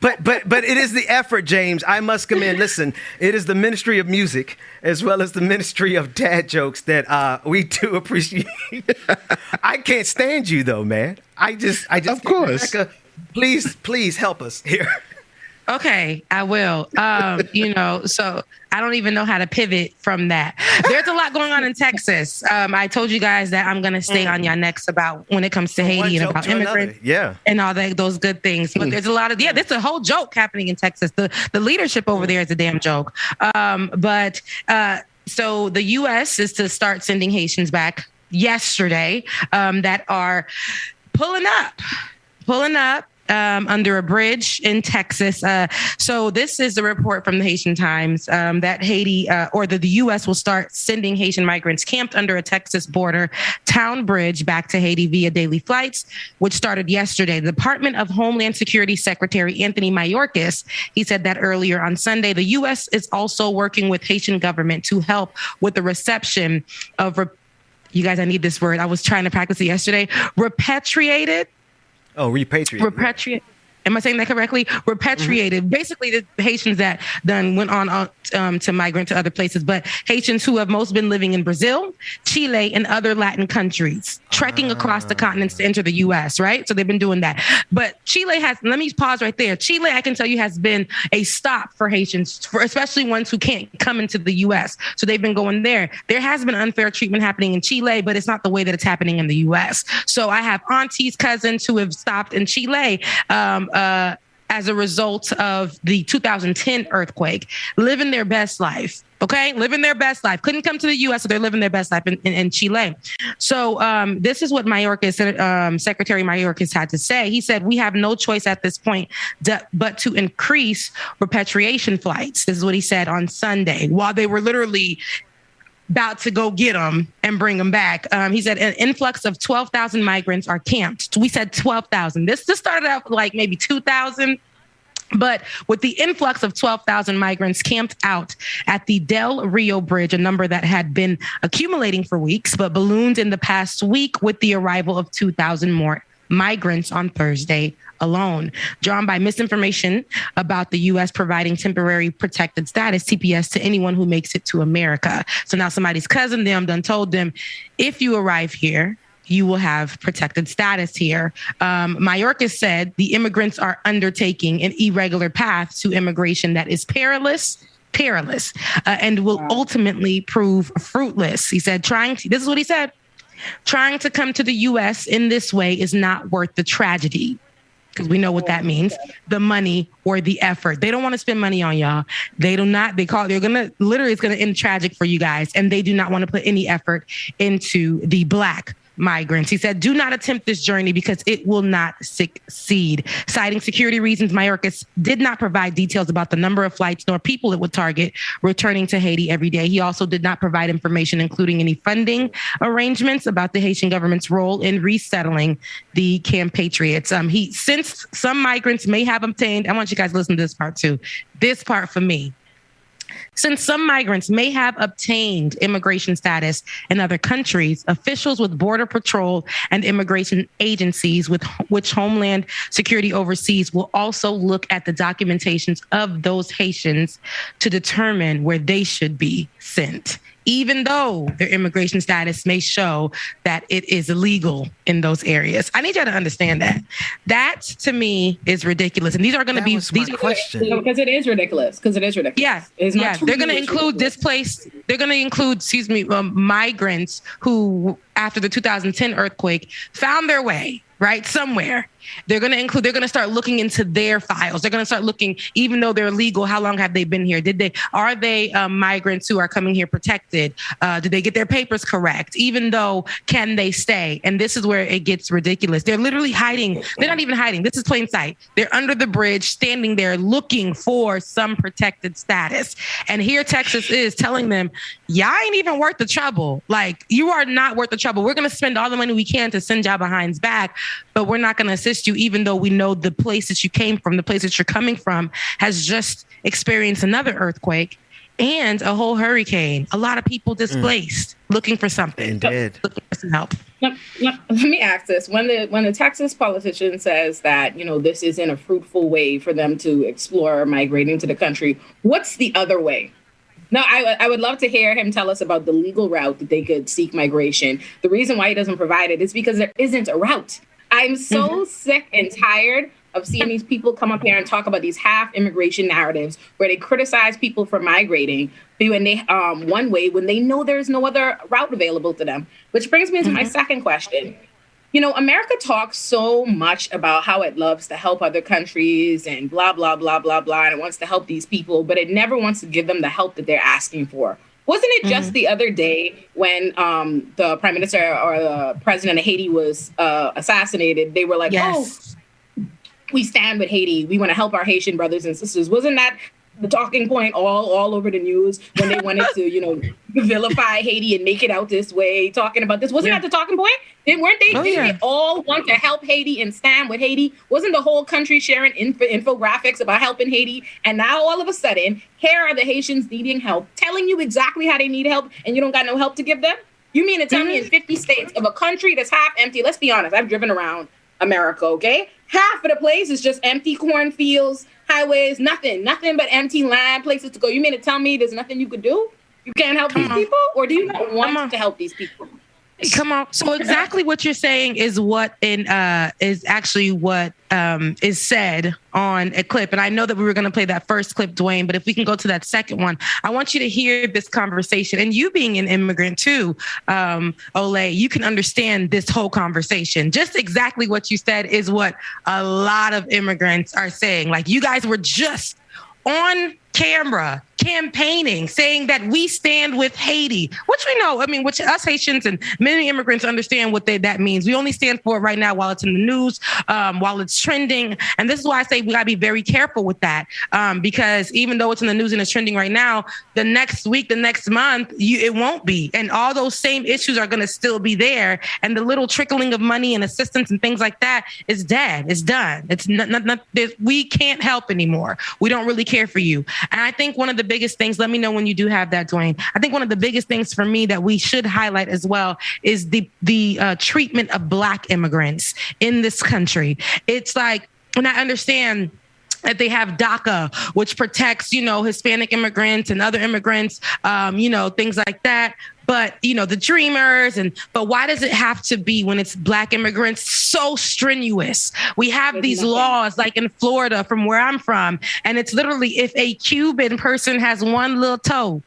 But it is the effort, James. I must commend. Listen, it is the ministry of music as well as the ministry of dad jokes that we do appreciate. I can't stand you though, man. I just. Of course. Rebecca, please help us here. Okay, I will. So I don't even know how to pivot from that. There's a lot going on in Texas. I told you guys that I'm going to stay on y'all next about when it comes to Haiti and about immigrants and all those good things. But there's a lot of, there's a whole joke happening in Texas. The leadership over there is a damn joke. So the U.S. is to start sending Haitians back yesterday that are pulling up under a bridge in Texas. So this is a report from the Haitian Times that Haiti the U.S. will start sending Haitian migrants camped under a Texas border town bridge back to Haiti via daily flights, which started yesterday. The Department of Homeland Security Secretary Anthony Mayorkas, he said that earlier on Sunday. The U.S. is also working with Haitian government to help with the reception of, you guys, I need this word. I was trying to practice it yesterday. Repatriated. Oh, repatriate. Am I saying that correctly? Repatriated. Mm-hmm. Basically, the Haitians that then went on to migrate to other places, but Haitians who have most been living in Brazil, Chile, and other Latin countries, trekking across the continents to enter the U.S., right? So they've been doing that. But Chile let me pause right there. Chile, I can tell you, has been a stop for Haitians, especially ones who can't come into the U.S. So they've been going there. There has been unfair treatment happening in Chile, but it's not the way that it's happening in the U.S. So I have aunties, cousins who have stopped in Chile, as a result of the 2010 earthquake, living their best life. Okay, living their best life. Couldn't come to the U.S., so they're living their best life in Chile. So this is what Secretary Mayorkas had to say. He said, we have no choice at this point but to increase repatriation flights. This is what he said on Sunday, while they were literally about to go get them and bring them back. He said an influx of 12,000 migrants are camped. We said 12,000. This started out like maybe 2,000. But with the influx of 12,000 migrants camped out at the Del Rio Bridge, a number that had been accumulating for weeks, but ballooned in the past week with the arrival of 2,000 more migrants on Thursday alone, drawn by misinformation about the U.S. providing temporary protected status, TPS, to anyone who makes it to America. So now somebody's cousin them done told them, if you arrive here, you will have protected status here. Mayorkas said the immigrants are undertaking an irregular path to immigration that is perilous, and will ultimately prove fruitless. He said, this is what he said, trying to come to the U.S. in this way is not worth the tragedy. Because we know what that means, the money or the effort. They don't want to spend money on y'all. They're going to literally, it's going to end tragic for you guys. And they do not want to put any effort into the Black migrants. He said, do not attempt this journey because it will not succeed. Citing security reasons, Mayorkas did not provide details about the number of flights nor people it would target returning to Haiti every day. He also did not provide information, including any funding arrangements about the Haitian government's role in resettling the compatriots. Since some migrants may have obtained, I want you guys to listen to this part too. This part for me. Since some migrants may have obtained immigration status in other countries, officials with Border Patrol and immigration agencies with which Homeland Security oversees will also look at the documentations of those Haitians to determine where they should be sent, even though their immigration status may show that it is illegal in those areas. I need you to understand that. That, to me, is ridiculous. And these are going to be... These are questions. Because it is ridiculous. Yeah. They're going to include displaced... They're going to include, migrants who, after the 2010 earthquake, found their way, right, somewhere, They're going to start looking into their files. They're going to start looking, even though they're legal, how long have they been here? Are they migrants who are coming here protected? Did they get their papers correct? Even though, can they stay? And this is where it gets ridiculous. They're literally hiding. They're not even hiding. This is plain sight. They're under the bridge, standing there looking for some protected status. And here Texas is telling them, y'all ain't even worth the trouble. Like, you are not worth the trouble. We're going to spend all the money we can to send y'all behinds back, but we're not going to assist you, even though we know the place that you came from, the place that you're coming from, has just experienced another earthquake and a whole hurricane. A lot of people displaced, looking for something. Indeed. Looking for some help. Let me ask this. When the Texas politician says that, this isn't a fruitful way for them to explore migrating to the country, what's the other way? No, I would love to hear him tell us about the legal route that they could seek migration. The reason why he doesn't provide it is because there isn't a route. I'm so sick and tired of seeing these people come up here and talk about these half immigration narratives where they criticize people for migrating when they one way when they know there's no other route available to them. Which brings me to my second question. America talks so much about how it loves to help other countries and blah, blah, blah, blah, blah, and it wants to help these people, but it never wants to give them the help that they're asking for. Wasn't it just the other day when the prime minister or the president of Haiti was assassinated, they were like, yes, we stand with Haiti. We want to help our Haitian brothers and sisters. Wasn't that the talking point all over the news when they wanted to, vilify Haiti and make it out this way, talking about this? Wasn't that the talking point? Weren't they? They all want to help Haiti and stand with Haiti? Wasn't the whole country sharing infographics about helping Haiti? And now all of a sudden, here are the Haitians needing help, telling you exactly how they need help, and you don't got no help to give them? You mean to tell me in 50 states of a country that's half empty? Let's be honest. I've driven around America, okay? Half of the place is just empty cornfields, highways, nothing but empty land, places to go. You mean to tell me there's nothing you could do? You can't help these people? Or do you not want to help these people? Come on. So exactly what you're saying is what is actually what is said on a clip. And I know that we were going to play that first clip, Dwayne, but if we can go to that second one, I want you to hear this conversation. And you being an immigrant too, Ole, you can understand this whole conversation. Just exactly what you said is what a lot of immigrants are saying. Like, you guys were just on camera campaigning, saying that we stand with Haiti, which we know, which us Haitians and many immigrants understand what that means. We only stand for it right now while it's in the news, while it's trending. And this is why I say we gotta be very careful with that, because even though it's in the news and it's trending right now, the next week, the next month, it won't be. And all those same issues are gonna still be there. And the little trickling of money and assistance and things like that is dead. It's done. It's not we can't help anymore. We don't really care for you. And I think one of the biggest things, let me know when you do have that, Dwayne. I think one of the biggest things for me that we should highlight as well is the treatment of Black immigrants in this country. It's like, and I understand that they have DACA, which protects, Hispanic immigrants and other immigrants, things like that. But, the dreamers but why does it have to be when it's Black immigrants so strenuous? We have these laws like in Florida from where I'm from. And it's literally if a Cuban person has one little toe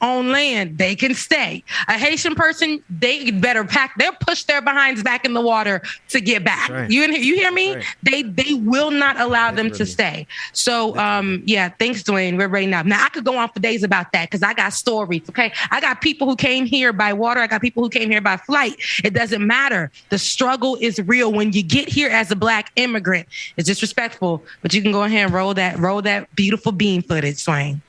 on land, they can stay. A Haitian person, they better they'll push their behinds back in the water to get back. Right. You hear me? Right. They will not allow them to stay. So, thanks, Dwayne. We're ready now. Now, I could go on for days about that because I got stories, okay? I got people who came here by water. I got people who came here by flight. It doesn't matter. The struggle is real. When you get here as a Black immigrant, it's disrespectful, but you can go ahead and roll that beautiful bean footage, Dwayne.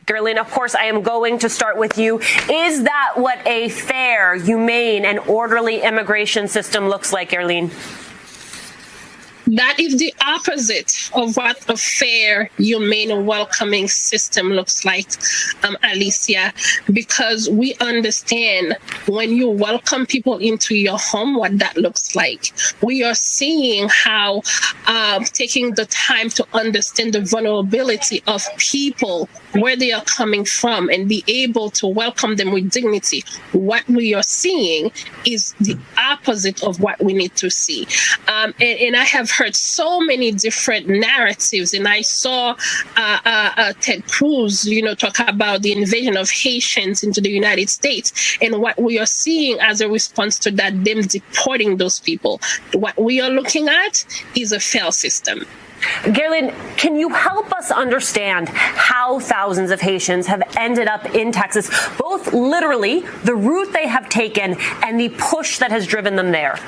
Gerlin, of course, I am going to start with you. Is that what a fair, humane, and orderly immigration system looks like, Gerlin? That is the opposite of what a fair, humane, and welcoming system looks like, Alicia, because we understand when you welcome people into your home, what that looks like. We are seeing how taking the time to understand the vulnerability of people, where they are coming from, and be able to welcome them with dignity. What we are seeing is the opposite of what we need to see. And I have heard so many different narratives, and I saw Ted Cruz, talk about the invasion of Haitians into the United States, and what we are seeing as a response to that, them deporting those people. What we are looking at is a failed system. Gerlin, can you help us understand how thousands of Haitians have ended up in Texas, both literally the route they have taken and the push that has driven them there?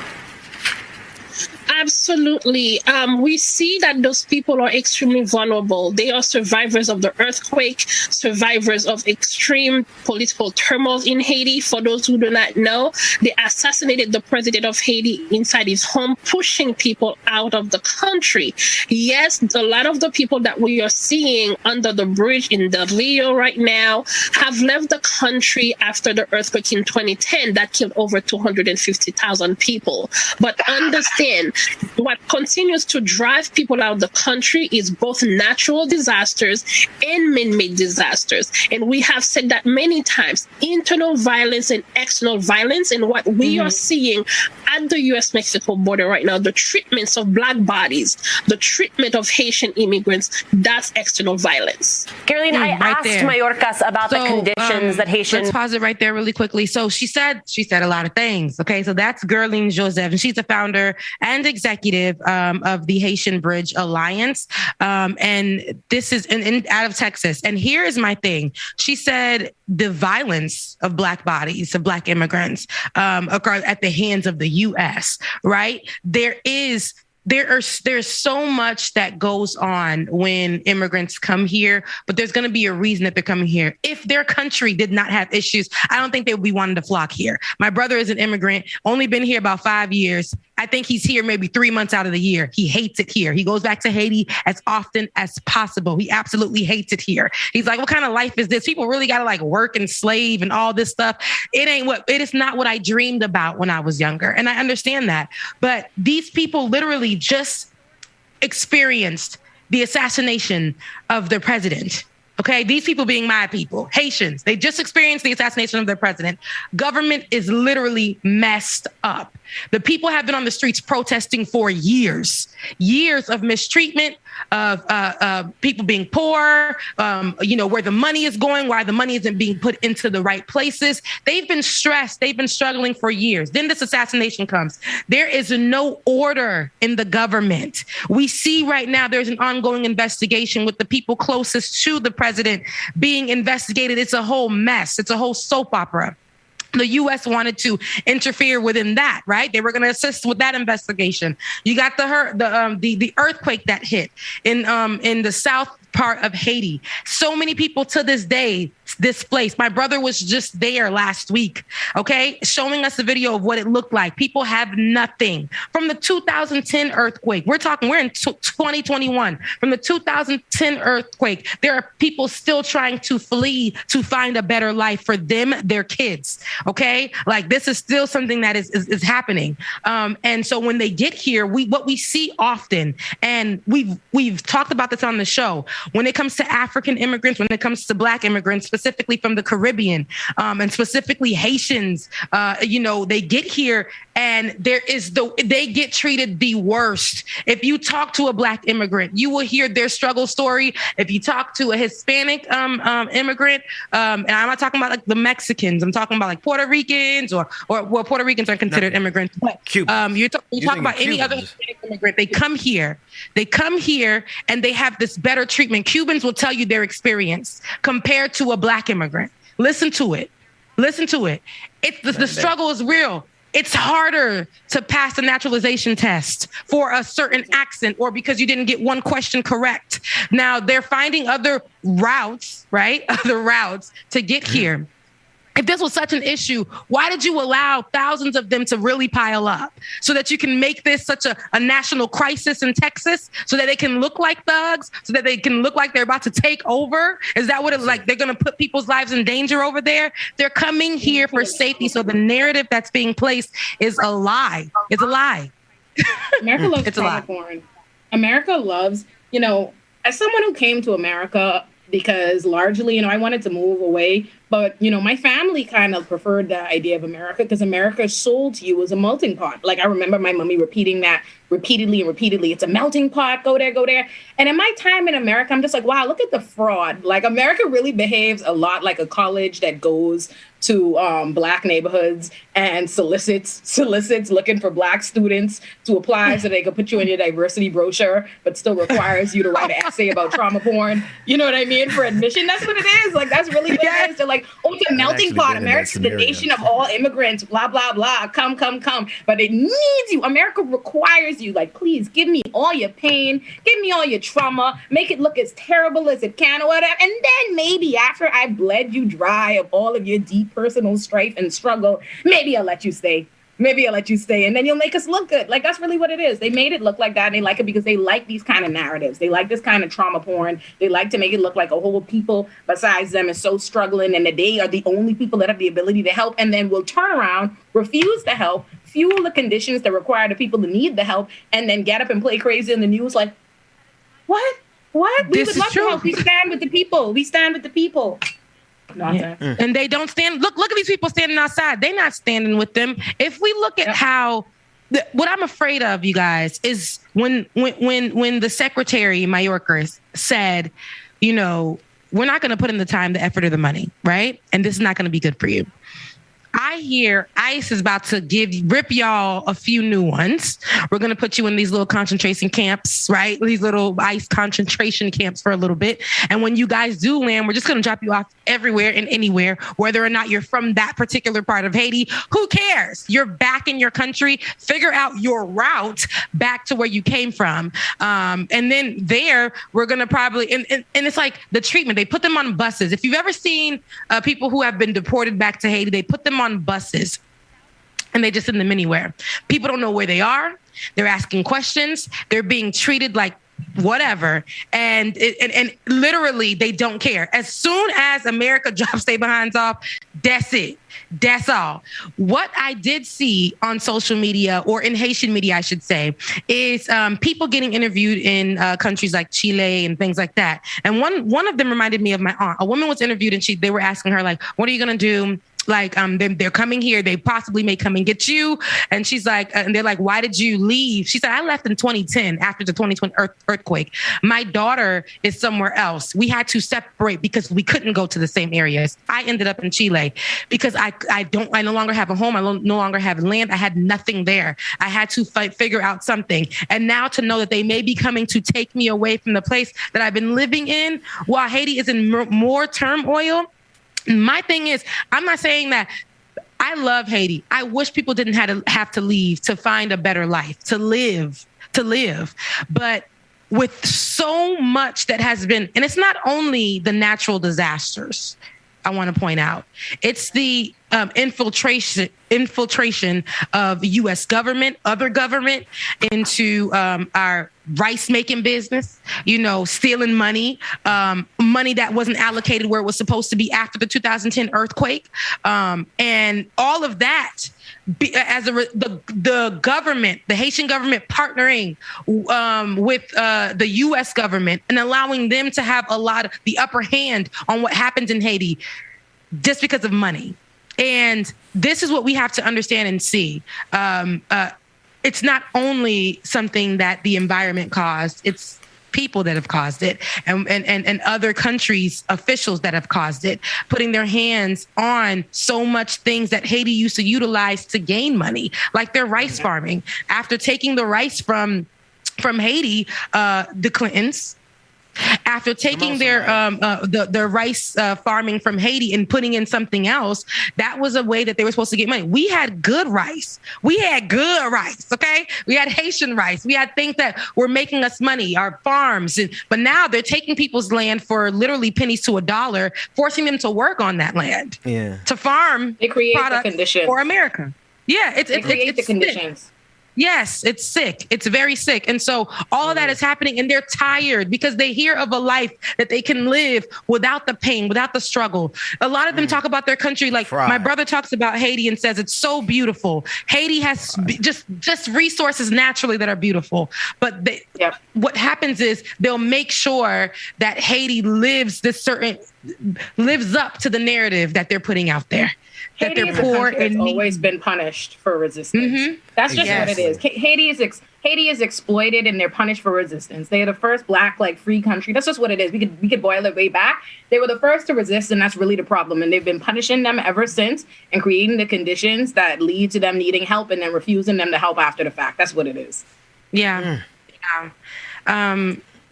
Absolutely. We see that those people are extremely vulnerable. They are survivors of the earthquake, survivors of extreme political turmoil in Haiti. For those who do not know, they assassinated the president of Haiti inside his home, pushing people out of the country. Yes, a lot of the people that we are seeing under the bridge in Del Rio right now have left the country after the earthquake in 2010 that killed over 250,000 people. But understand, what continues to drive people out of the country is both natural disasters and man-made disasters. And we have said that many times, internal violence and external violence. And what we are seeing at the U.S.-Mexico border right now, the treatments of Black bodies, the treatment of Haitian immigrants, that's external violence. Gerlin, I asked Mayorkas about the conditions that Haitian... Let's pause it right there really quickly. So she said a lot of things. Okay, so that's Gerlin Joseph, and she's the founder and executive of the Haitian Bridge Alliance. And this is out of Texas. And here is my thing. She said the violence of Black bodies, of Black immigrants, occur at the hands of the U.S., right? There's so much that goes on when immigrants come here, but there's going to be a reason that they're coming here. If their country did not have issues, I don't think they would be wanting to flock here. My brother is an immigrant, only been here about 5 years. I think he's here maybe 3 months out of the year. He hates it here. He goes back to Haiti as often as possible. He absolutely hates it here. He's like, what kind of life is this? People really got to work and slave and all this stuff. It is not what I dreamed about when I was younger. And I understand that. But these people literally just experienced the assassination of their president. Okay, these people being my people, Haitians, they just experienced the assassination of their president. Government is literally messed up. The people have been on the streets protesting for years of mistreatment, of people being poor, where the money is going, why the money isn't being put into the right places. They've been stressed. They've been struggling for years. Then this assassination comes. There is no order in the government. We see right now there's an ongoing investigation with the people closest to the president being investigated. It's a whole mess. It's a whole soap opera. The U.S. wanted to interfere within that, right? They were going to assist with that investigation. You got the earthquake that hit in the south part of Haiti. So many people to this day displaced. My brother was just there last week, okay, showing us a video of what it looked like. People have nothing. From the 2010 earthquake, we're in 2021. From the 2010 earthquake, there are people still trying to flee to find a better life for them, their kids, okay? This is still something that is happening. And so when they get here, what we see often, and we've talked about this on the show, when it comes to African immigrants, when it comes to Black immigrants, specifically from the Caribbean, and specifically Haitians, they get here and they get treated the worst. If you talk to a Black immigrant, you will hear their struggle story. If you talk to a Hispanic immigrant, and I'm not talking about the Mexicans, I'm talking about Puerto Ricans or Puerto Ricans are considered immigrants. But you talk about any other Hispanic immigrant, they come here and they have this better treatment. Cubans will tell you their experience compared to a Black immigrant. Listen to it. The struggle is real. It's harder to pass a naturalization test for a certain accent or because you didn't get one question correct. Now they're finding other routes, right? Other routes to get here. If this was such an issue, why did you allow thousands of them to really pile up so that you can make this such a national crisis in Texas so that they can look like thugs, so that they can look like they're about to take over? Is that what it's like? They're going to put people's lives in danger over there? They're coming here for safety. So the narrative that's being placed is a lie. It's a lie. America loves popcorn. America loves, as someone who came to America because largely, I wanted to move away But, my family kind of preferred the idea of America because America is sold to you as a melting pot. Like, I remember my mommy repeating that repeatedly and repeatedly. It's a melting pot. Go there, go there. And in my time in America, I'm just like, wow, look at the fraud. Like, America really behaves a lot like a college that goes to Black neighborhoods and solicits looking for Black students to apply so they can put you in your diversity brochure, but still requires you to write an essay about trauma porn. You know what I mean? For admission. That's what it is. Like, that's really what it is. They're like, oh, it's a melting pot. America's the nation of all immigrants, blah, blah, blah. Come. But it needs you. America requires you. Like, please give me all your pain. Give me all your trauma. Make it look as terrible as it can or whatever. And then maybe after I've bled you dry of all of your deep personal strife and struggle, maybe I'll let you stay. And then you'll make us look good. Like, that's really what it is. They made it look like that. And they like it because they like these kind of narratives. They like this kind of trauma porn. They like to make it look like a whole people besides them is so struggling and that they are the only people that have the ability to help, and then will turn around, refuse to help, fuel the conditions that require the people to need the help, and then get up and play crazy in the news like, what? We would love to help. We stand with the people. Yeah. And they don't stand. Look at these people standing outside. They're not standing with them. If we look at how, what I'm afraid of, you guys, is when the Secretary Mayorkas said, we're not going to put in the time, the effort, or the money, right? And this is not going to be good for you. I hear ICE is about to rip y'all a few new ones. We're going to put you in these little concentration camps, right? These little ICE concentration camps for a little bit. And when you guys do land, we're just going to drop you off everywhere and anywhere, whether or not you're from that particular part of Haiti. Who cares? You're back in your country. Figure out your route back to where you came from. And then there, we're going to probably, and it's like the treatment. They put them on buses. If you've ever seen people who have been deported back to Haiti, they put them on buses and they just send them anywhere. People don't know where they are. They're asking questions. They're being treated like whatever. And literally they don't care. As soon as America drops their behinds off, that's it. That's all. What I did see on social media, or in Haitian media, I should say, is people getting interviewed in countries like Chile and things like that. And one of them reminded me of my aunt. A woman was interviewed and they were asking her, like, what are you going to do? Like, they're coming here. They possibly may come and get you. And she's like, and they're like, why did you leave? She said, I left in 2010 after the 2020 earthquake. My daughter is somewhere else. We had to separate because we couldn't go to the same areas. I ended up in Chile because I no longer have a home. I no longer have land. I had nothing there. I had to figure out something. And now to know that they may be coming to take me away from the place that I've been living in while Haiti is in more turmoil. My thing is, I'm not saying that I love Haiti. I wish people didn't have to leave to find a better life, to live. But with so much that has been, and it's not only the natural disasters, I want to point out, it's the infiltration of U.S. government, other government into our rice making business, stealing money that wasn't allocated where it was supposed to be after the 2010 earthquake. And all of that, the government, the Haitian government partnering with the U.S. government and allowing them to have a lot of the upper hand on what happens in Haiti just because of money. And this is what we have to understand and see. It's not only something that the environment caused, it's people that have caused it, and other countries' officials that have caused it, putting their hands on so much things that Haiti used to utilize to gain money, like their rice farming. After taking the rice from Haiti, the Clintons, after taking their rice farming from Haiti and putting in something else, that was a way that they were supposed to get money. We had good rice. Okay? We had Haitian rice. We had things that were making us money, our farms. But now they're taking people's land for literally pennies to a dollar, forcing them to work on that land. Yeah. To farm they create products the conditions for America. Yeah, they create the conditions. Yes, it's sick. It's very sick. And so all of that is happening, and they're tired because they hear of a life that they can live without the pain, without the struggle. A lot of them talk about their country like my brother talks about Haiti and says it's so beautiful. Haiti has just resources naturally that are beautiful. But what happens is they'll make sure that Haiti lives up to the narrative that they're putting out there. That Haiti they're poor and always been punished for resistance. That's just what it is. Haiti is exploited and they're punished for resistance. They are the first Black free country. That's just what it is. We could boil it way back. They were the first to resist, and that's really the problem. And they've been punishing them ever since and creating the conditions that lead to them needing help and then refusing them to help after the fact. That's what it is. Yeah.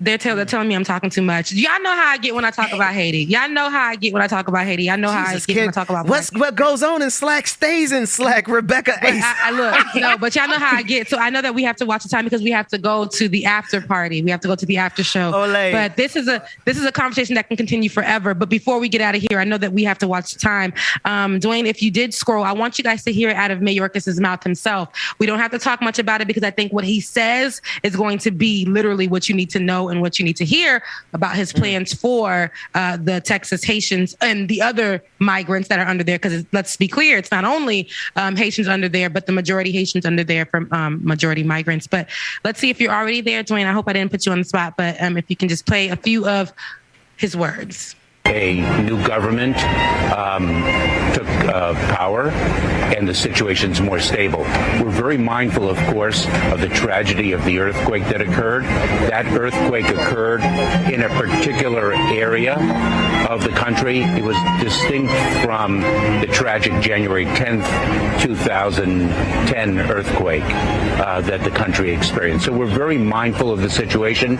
They're telling me I'm talking too much. Y'all know how I get when I talk about Haiti. Y'all know how I get when I talk about Haiti. I know how I get when I talk about what goes on in Slack stays in Slack. Rebecca Ace. But y'all know how I get. So I know that we have to watch the time because we have to go to the after party. We have to go to the after show. Olé. But this is a conversation that can continue forever. But before we get out of here, I know that we have to watch the time. Dwayne, if you did scroll, I want you guys to hear it out of Mayorkas' mouth himself. We don't have to talk much about it because I think what he says is going to be literally what you need to know and what you need to hear about his plans for the Texas Haitians and the other migrants that are under there. Because let's be clear, it's not only Haitians under there, but the majority Haitians under there from majority migrants. But let's see if you're already there, Dwayne. I hope I didn't put you on the spot, but if you can just play a few of his words. A new government took power and the situation's more stable. We're very mindful, of course, of the tragedy of the earthquake that occurred. That earthquake occurred in a particular area of the country. It was distinct from the tragic January 10th, 2010 earthquake that the country experienced. So we're very mindful of the situation,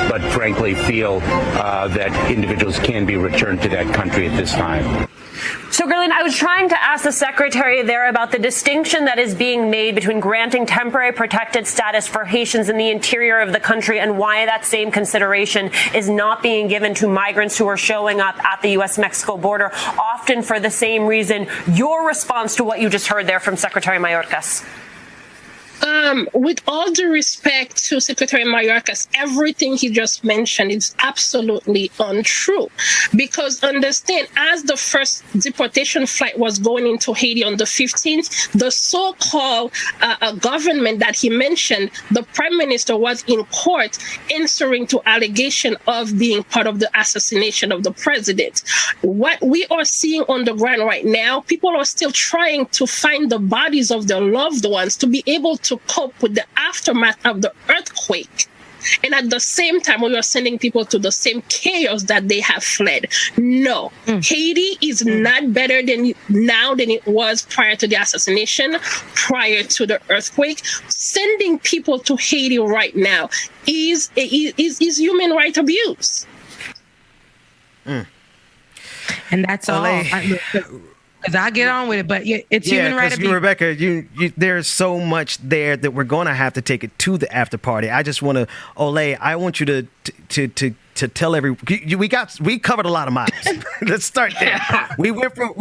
but frankly feel that individuals can be returned to that country at this time. So, Gurleen, I was trying to ask the secretary there about the distinction that is being made between granting temporary protected status for Haitians in the interior of the country and why that same consideration is not being given to migrants who are showing up at the U.S.-Mexico border, often for the same reason. Your response to what you just heard there from Secretary Mayorkas? With all due respect to Secretary Mayorkas, everything he just mentioned is absolutely untrue. Because understand, as the first deportation flight was going into Haiti on the 15th, the so-called government that he mentioned, the prime minister was in court answering to allegation of being part of the assassination of the president. What we are seeing on the ground right now, people are still trying to find the bodies of their loved ones to be able to cope with the aftermath of the earthquake. And at the same time, we are sending people to the same chaos that they have fled. No, Haiti is not better now than it was prior to the assassination, prior to the earthquake. Sending people to Haiti right now is human rights abuse. And that's all. Because I get on with it, but it's human rights abuse. Rebecca, there's so much there that we're going to have to take it to the after party. I just want to, Olé, I want you to tell we covered a lot of miles. Let's start there. We went from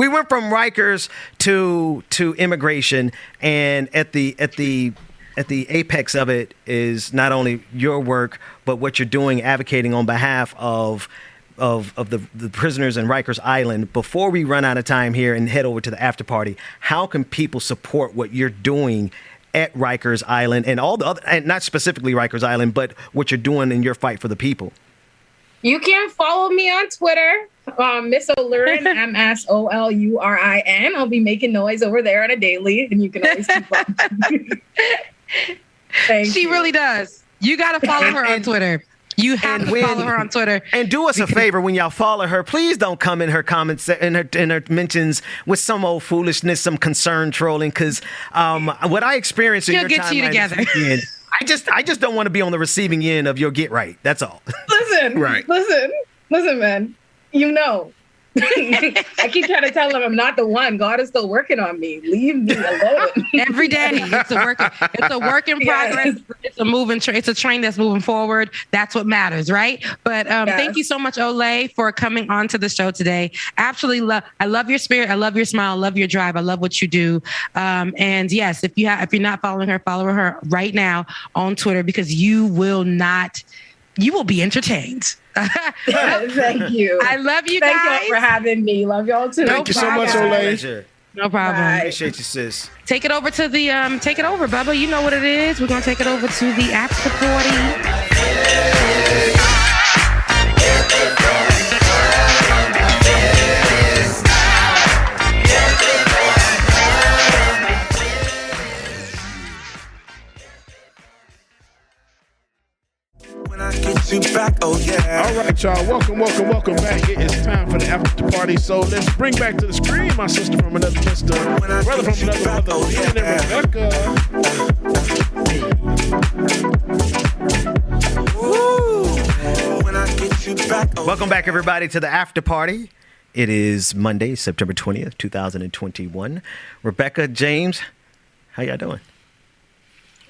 Rikers to immigration, and at the apex of it is not only your work, but what you're doing, advocating on behalf of the prisoners in Rikers Island. Before we run out of time here and head over to the after party, how can people support what you're doing at Rikers Island and all the other, and not specifically Rikers Island, but what you're doing in your fight for the people? You can follow me on Twitter, Miss O'Lurin, MSOLURIN. I'll be making noise over there on a daily, and you can always keep up. She really does. You got to follow her on Twitter. You have to follow her on Twitter. And do us a favor when y'all follow her. Please don't come in her comments in her mentions with some old foolishness, some concern trolling. Because what I experienced in your get you together. Weekend, I just don't want to be on the receiving end of your get right. That's all. Listen, man. You know I keep trying to tell him I'm not the one. God is still working on me. Leave me alone. Every day, it's a work in progress. It's a moving train. It's a train that's moving forward. That's what matters, right? But thank you so much, Olay, for coming on to the show today. Absolutely I love your spirit. I love your smile. I love your drive. I love what you do. And yes, if you're not following her, follow her right now on Twitter, because you will be entertained. Thank you. I love you guys. Thank you for having me. Love y'all too. Thank you so much, Olay. No problem. Bye. Appreciate you, sis. Take it over to the take it over, Bubba. You know what it is. We're gonna take it over to the after party. All right, y'all. Welcome back. It is time for the after party. So let's bring back to the screen my sister from another sister, brother from another mother, Rebecca. Welcome back, everybody, to the after party. It is Monday, September 20th, 2021. Rebecca, James, how y'all doing?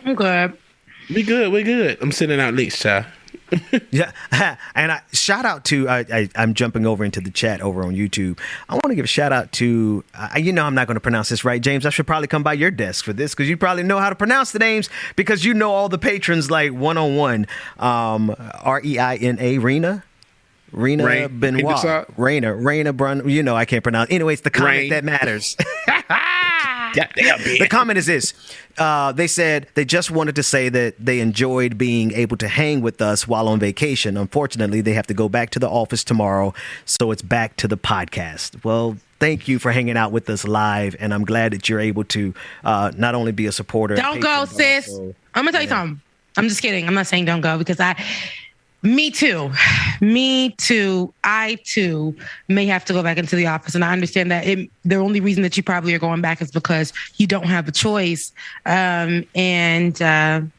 I'm good. We good. I'm sending out links, child. Yeah, and shout out to I'm jumping over into the chat over on YouTube. I want to give a shout out to I'm not going to pronounce this right, James. I should probably come by your desk for this because you probably know how to pronounce the names because you know all the patrons like one-on-one. Reina Benoit, Raina Brun. I can't pronounce. Anyways, the comment that matters. The comment is this. They said they just wanted to say that they enjoyed being able to hang with us while on vacation. Unfortunately, they have to go back to the office tomorrow, so it's back to the podcast. Well, thank you for hanging out with us live, and I'm glad that you're able to not only be a supporter. Don't go, sis. I'm going to tell you something. I'm just kidding. I'm not saying don't go because Me too. I too may have to go back into the office. And I understand that the only reason that you probably are going back is because you don't have a choice. I'm glad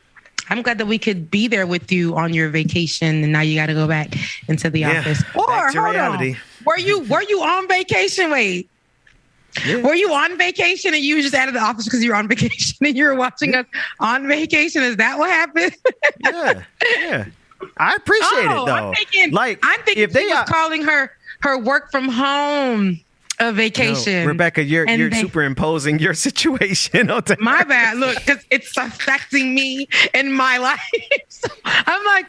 that we could be there with you on your vacation. And now you got to go back into the office. Or back to hold reality. on. Were you on vacation? Wait. Yeah. Were you on vacation and you were just out of the office because you were on vacation and you were watching us on vacation? Is that what happened? Yeah. I appreciate it though. I'm thinking if they was calling her work from home a vacation. No, Rebecca, you're superimposing your situation onto my bad. Look, because it's affecting me in my life. So I'm like,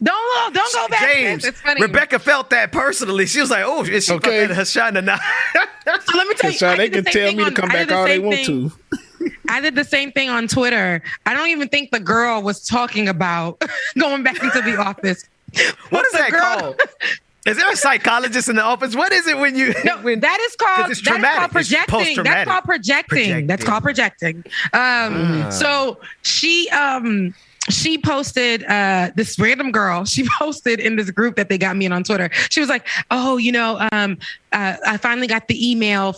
don't go back. James, it's funny. Rebecca felt that personally. She was like, "Oh, is she okay? Hashan or not?" So let me tell you, they can tell me to come back all they want to. I did the same thing on Twitter. I don't even think the girl was talking about going back into the office. What is that called? Is there a psychologist in the office? What is it when you? No, that is called projecting. That's called projecting. That's called projecting. So she posted this random girl. She posted in this group that they got me in on Twitter. She was like, "Oh, I finally got the email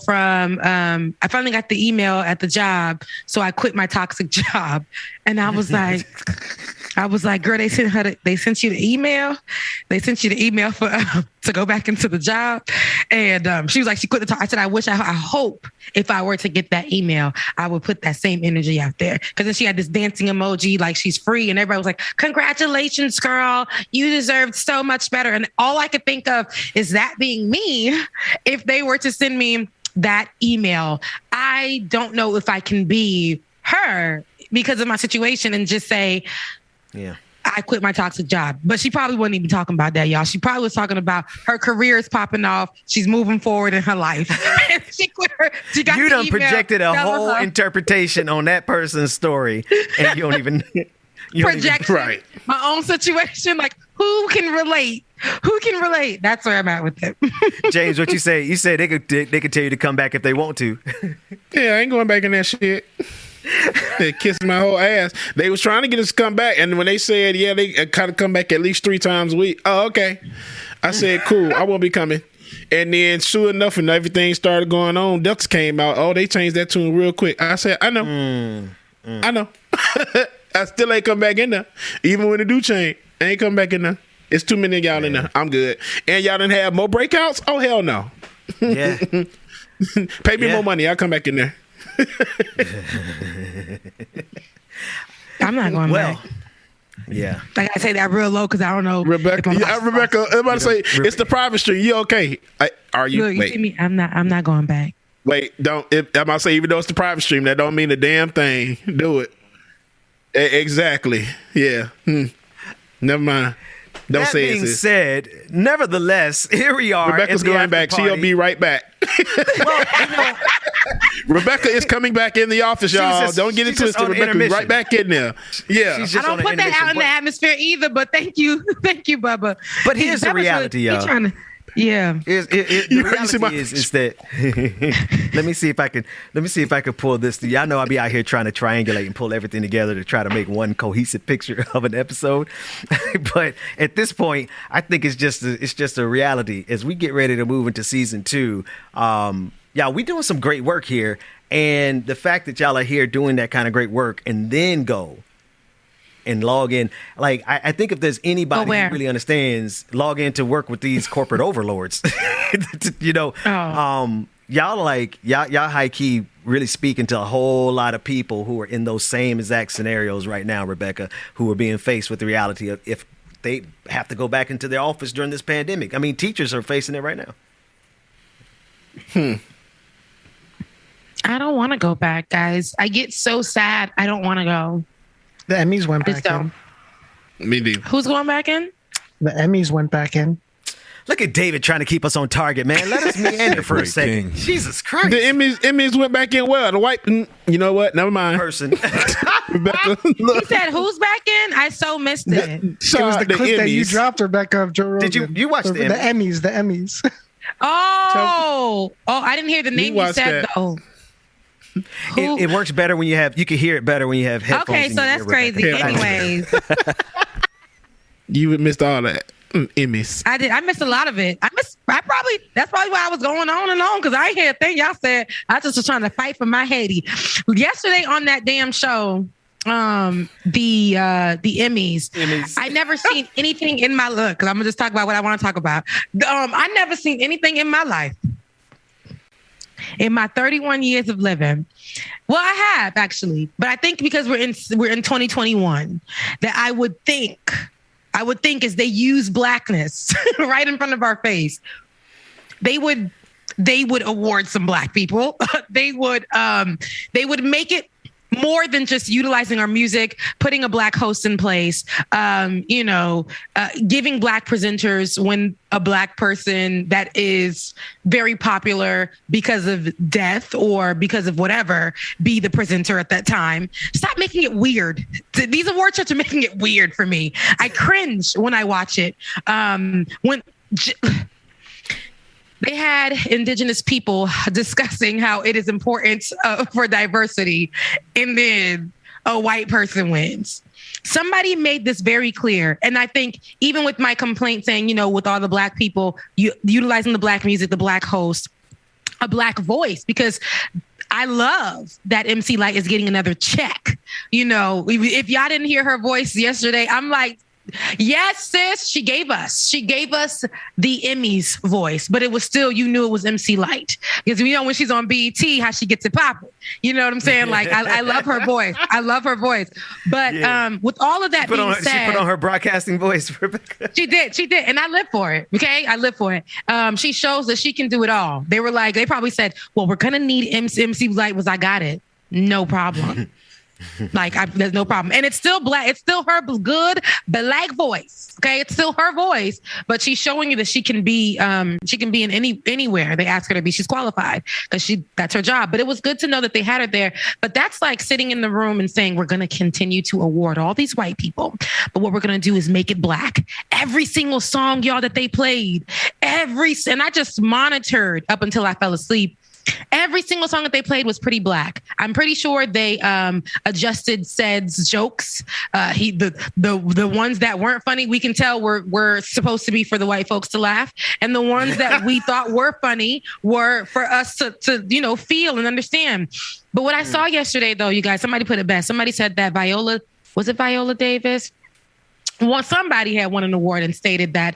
at the job, so I quit my toxic job." And I was like, "Girl, they sent you the email. They sent you the email for to go back into the job." And she was like, she quit the talk. I said, I hope if I were to get that email, I would put that same energy out there. Because then she had this dancing emoji, like she's free, and everybody was like, "Congratulations, girl! You deserved so much better." And all I could think of is that being me. If they were to send me that email, I don't know if I can be her because of my situation and just say, "Yeah, I quit my toxic job." But she probably wasn't even talking about that, y'all. She probably was talking about her career is popping off. She's moving forward in her life. She quit her. She got you done projected a whole interpretation on that person's story, and you don't even project my own situation. Like, who can relate? That's where I'm at with it. James, what you say? You say they could tell you to come back if they want to. Yeah, I ain't going back in that shit. They kissed my whole ass. They was trying to get us to come back, and when they said, yeah, they kind of come back at least 3 times a week. Oh, okay. I said, cool, I won't be coming. And then sure enough, and everything started going on, Ducks came out. Oh, they changed that tune real quick. I said, I know. I know. I still ain't come back in there. Even when it do change, I ain't come back in there. It's too many of y'all in there. I'm good. And y'all didn't have more breakouts? Oh, hell no. Yeah. Pay me more money. I'll come back in there. I'm not going back. Yeah. I gotta say that real low because I don't know. Rebecca, I'm about to say it's the private stream. You okay? Are you? Look, you wait. see me? I'm not going back. Wait, don't. I'm about to say even though it's the private stream, that don't mean a damn thing. Do it. Exactly. Yeah. Never mind. Don't that say being it. said, nevertheless, here we are. Rebecca's going back. She'll be right back. Well, Rebecca is coming back in the office, y'all. Don't get it twisted. Rebecca be right back in there. Yeah. I don't put that out in the atmosphere either, but thank you, Bubba. But here's the reality, y'all. The reality is that let me see if I can pull this. Y'all know I'll be out here trying to triangulate and pull everything together to try to make one cohesive picture of an episode. But at this point, I think it's just a reality as we get ready to move into season 2. Yeah, we doing some great work here, and the fact that y'all are here doing that kind of great work and then go and log in. Like, I think if there's anybody who really understands, log in to work with these corporate overlords. Y'all high key really speaking to a whole lot of people who are in those same exact scenarios right now, Rebecca, who are being faced with the reality of if they have to go back into their office during this pandemic. I mean, teachers are facing it right now. I don't want to go back, guys. I get so sad. I don't want to go. The Emmys went back in. Me neither. Who's going back in? The Emmys went back in. Look at David trying to keep us on target, man. Let us meander for a second. Jesus Christ. The Emmys went back in well. The white, you know what? Never mind. Person. Rebecca. You said who's back in? I so missed it. It was the clip that you dropped, Rebecca, of Joe Rogan. Did you watch the Emmys? The Emmys. Oh, I didn't hear the name you said though. It works better when you can hear it better when you have headphones. Okay, so that's crazy. Anyways, you missed all that. Emmys. I did. I missed a lot of it. That's probably why I was going on and on because I ain't hear a thing y'all said. I just was trying to fight for my Haiti. Yesterday on that damn show, the Emmys. I never seen anything in my look because I'm gonna just talk about what I want to talk about. I never seen anything in my life. In my 31 years of living. Well, I have actually, but I think because we're in 2021 that I would think as they use blackness right in front of our face, they would award some black people. They would make it more than just utilizing our music, putting a black host in place, giving black presenters when a black person that is very popular because of death or because of whatever, be the presenter at that time. Stop making it weird. These award shows are making it weird for me. I cringe when I watch it. They had indigenous people discussing how it is important for diversity, and then a white person wins. Somebody made this very clear. And I think even with my complaint saying, with all the black people, utilizing the black music, the black host, a black voice, because I love that MC Lyte is getting another check. If y'all didn't hear her voice yesterday, I'm like, yes, sis, she gave us the Emmys voice, but it was still, you knew it was MC Lyte because when she's on BET, how she gets it popping. You know what I'm saying? Like, I love her voice. I love her voice. But with all of that being said, she put on her broadcasting voice, Rebecca. She did. And I live for it. Okay. I live for it. She shows that she can do it all. They probably said, well, we're going to need MC Lyte. I got it. No problem. There's no problem. And it's still black. It's still her good black voice. Okay. It's still her voice, but she's showing you that she can be in anywhere they ask her to be. She's qualified because that's her job. But it was good to know that they had her there. But that's like sitting in the room and saying, we're going to continue to award all these white people. But what we're going to do is make it black. Every single song, y'all, that they played, and I just monitored up until I fell asleep. Every single song that they played was pretty black. I'm pretty sure they adjusted Ced's jokes. The ones that weren't funny, we can tell were supposed to be for the white folks to laugh, and the ones that we thought were funny were for us to feel and understand. But what I saw yesterday, though, you guys, somebody put it best. Somebody said that Viola Davis? Well, somebody had won an award and stated that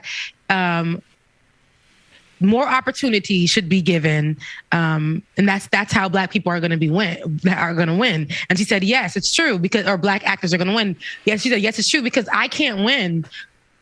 more opportunity should be given, and that's how Black people are going to win. And she said, yes, it's true, because or Black actors are going to win. Yes, she said, yes, it's true, because I can't win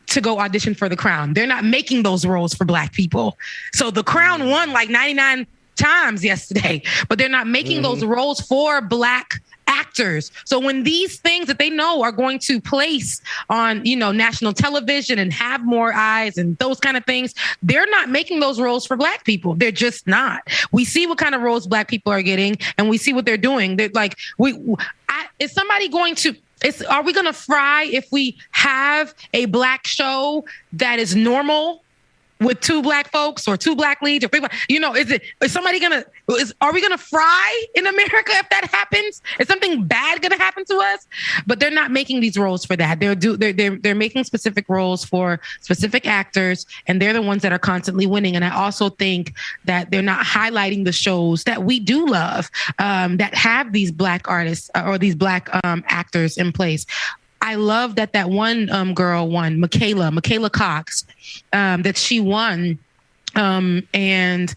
to go audition for The Crown. They're not making those roles for Black people. So The Crown won like 99 times yesterday, but they're not making those roles for Black actors. So when these things that they know are going to place on, national television and have more eyes and those kind of things, they're not making those roles for Black people. They're just not. We see what kind of roles Black people are getting, and we see what they're doing. They're like, is somebody going to? Are we going to fry if we have a Black show that is normal with 2 Black folks or 2 Black leads or 3 Black, are we gonna fry in America if that happens? Is something bad gonna happen to us? But they're not making these roles for that. They're making specific roles for specific actors, and they're the ones that are constantly winning. And I also think that they're not highlighting the shows that we do love, that have these Black artists or these Black actors in place. I love that one girl won, Michaela Cox, that she won. And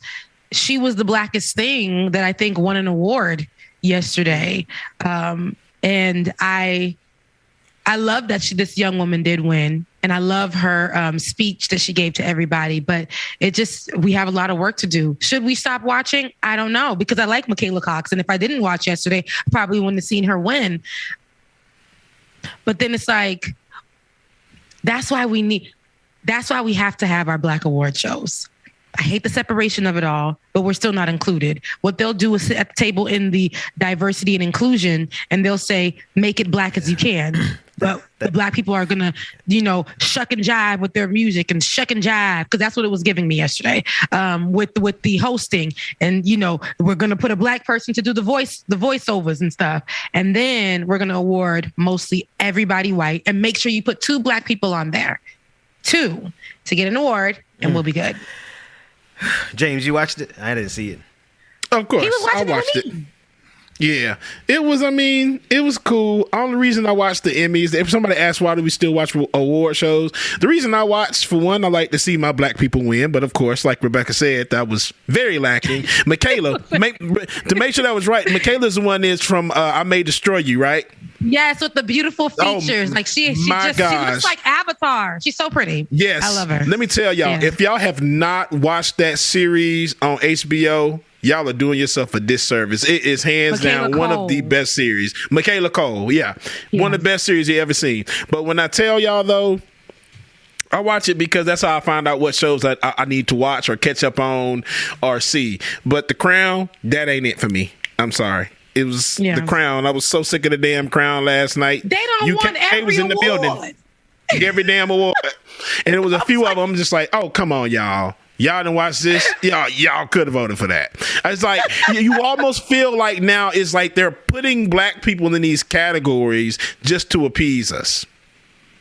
she was the Blackest thing that I think won an award yesterday. And I love that this young woman did win. And I love her speech that she gave to everybody. But we have a lot of work to do. Should we stop watching? I don't know, because I like Michaela Cox. And if I didn't watch yesterday, I probably wouldn't have seen her win. But then it's like, that's why we have to have our Black award shows. I hate the separation of it all, but we're still not included. What they'll do is sit at the table in the diversity and inclusion, and they'll say, make it Black as you can. But the Black people are going to, shuck and jive with their music and shuck and jive, because that's what it was giving me yesterday with the hosting. And, we're going to put a Black person to do the voiceovers and stuff. And then we're going to award mostly everybody white, and make sure you put 2 Black people on there, 2, to get an award, and we'll be good. James, you watched it? I didn't see it. Of course, I watched it. Yeah, it was cool. Only reason I watched the Emmys, if somebody asked why do we still watch award shows, the reason I watched, for one, I like to see my Black people win. But of course, like Rebecca said, that was very lacking. Michaela, to make sure that was right, Michaela's the one is from I May Destroy You, right? Yes, with the beautiful features. She looks like Avatar. She's so pretty. Yes. I love her. Let me tell y'all, if y'all have not watched that series on HBO, y'all are doing yourself a disservice. It is hands down one of the best series. Michaela Cole, yeah. One of the best series you ever seen. But when I tell y'all, though, I watch it because that's how I find out what shows I need to watch or catch up on or see. But The Crown, that ain't it for me. I'm sorry. It was The Crown. I was so sick of the damn Crown last night. They don't want every was in the award. Building. Every damn award. And it was a few of them. I'm just like, oh, come on, y'all. Y'all didn't watch this? Y'all could have voted for that. It's like, you almost feel like now it's like they're putting Black people in these categories just to appease us.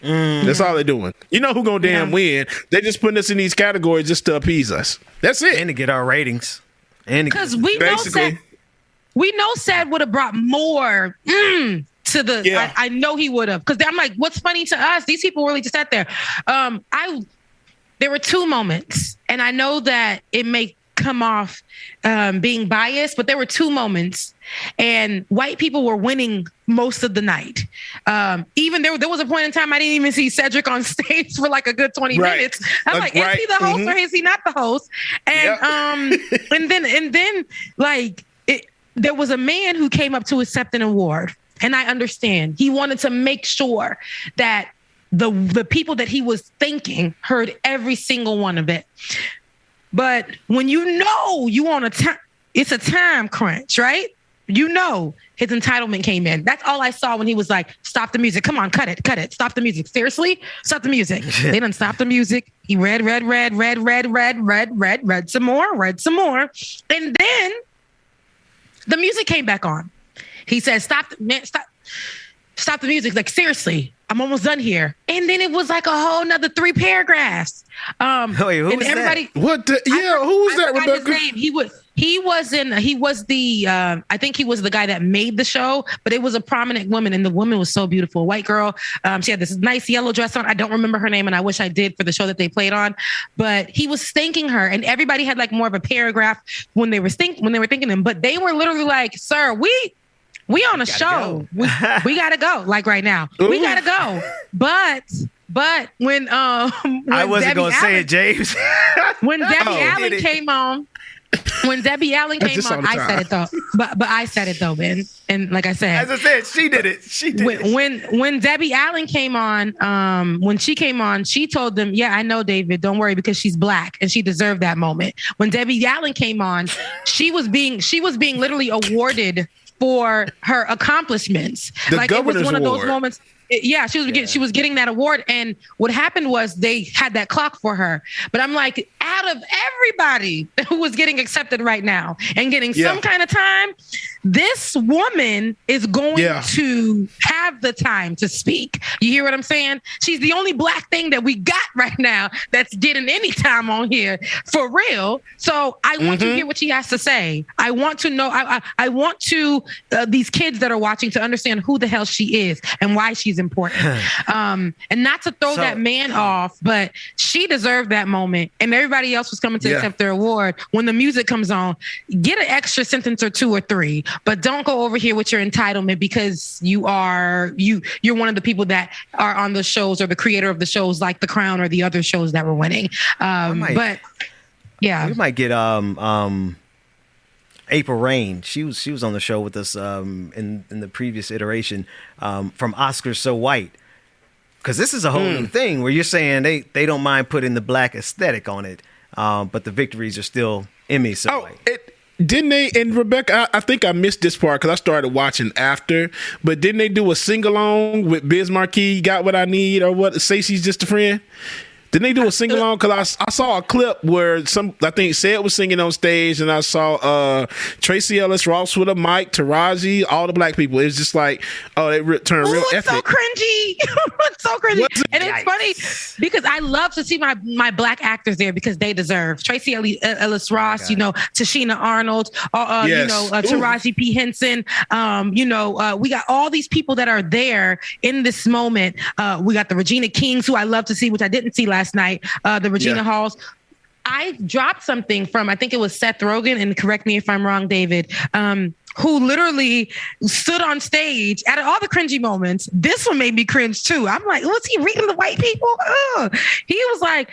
That's all they're doing. You know who gonna damn win? They're just putting us in these categories just to appease us. That's it. And to get our ratings. Because we know Sad would have brought more to the. I know he would have. Because I'm like, what's funny to us? These people really just sat there. There were 2 moments, and I know that it may come off being biased, but there were 2 moments, and white people were winning most of the night. Even there was a point in time I didn't even see Cedric on stage for like a good 20 minutes. I'm like, is he the host or is he not the host? And and then there was a man who came up to accept an award, and I understand he wanted to make sure that the people that he was thanking heard every single one of it. But when you on it's a time crunch, right? His entitlement came in. That's all I saw when he was like, stop the music. Come on, cut it. Stop the music. Seriously? Stop the music. They done stopped the music. He read some more. And then the music came back on. He said, stop the music. Like, seriously, I'm almost done here. And then it was like a whole nother 3 paragraphs. Wait, who was that? What? Who was that, Rebecca? His name. He was the I think he was the guy that made the show, but it was a prominent woman, and the woman was so beautiful. A white girl. She had this nice yellow dress on. I don't remember her name, and I wish I did for the show that they played on. But he was thanking her, and everybody had like more of a paragraph when they were thanking him. But they were literally like, "Sir, we on a show. We gotta go. Like right now, we gotta go." But when I wasn't gonna say it, James. When Debbie Allen came on. When Debbie Allen came on, I said it though. But I said it though, man. And like I said, as I said, she did it. She did it. When Debbie Allen came on, when she came on, she told them, "Yeah, I know, David. Don't worry, because she's black and she deserved that moment." When Debbie Allen came on, she was being literally awarded for her accomplishments. Like it was one of those moments. She was getting that award, and what happened was they had that clock for her. But I'm like, out of everybody who was getting accepted right now and getting some kind of time, this woman is going to have the time to speak. You hear what I'm saying? She's the only black thing that we got right now that's getting any time on here for real. So I want to hear what she has to say. I want to know. I want to these kids that are watching to understand who the hell she is and why she's important. And not to throw that man off, but she deserved that moment, and everybody else was coming to accept their award. When the music comes on, get an extra sentence or 2 or 3, but don't go over here with your entitlement because you're one of the people that are on the shows or the creator of the shows like The Crown or the other shows that were winning. But yeah, we might get April Rain. She was on the show with us in the previous iteration from Oscars So White. Because this is a whole new thing where you're saying they don't mind putting the black aesthetic on it, but the victories are still Emmy So White. Didn't they? And Rebecca, I think I missed this part because I started watching after. But didn't they do a sing along with Biz Markie? Got What I Need, or what? Say She's Just a Friend. Didn't they do a sing along? Because I saw a clip where I think Sed was singing on stage, and I saw Tracy Ellis Ross with a mic, Taraji, all the black people. It's just like, they turned real ethnic. So cringy. It's so cringy. And it's funny because I love to see my black actors there because they deserve. Tracy Ellis Ross, Tashina Arnold, Taraji P. Henson. We got all these people that are there in this moment. We got the Regina Kings, who I love to see, which I didn't see last night, the Regina Halls. I dropped something from, I think it was Seth Rogen, and correct me if I'm wrong, David, who literally stood on stage at all the cringy moments. This one made me cringe too. I'm like, was he reading the white people? He was like,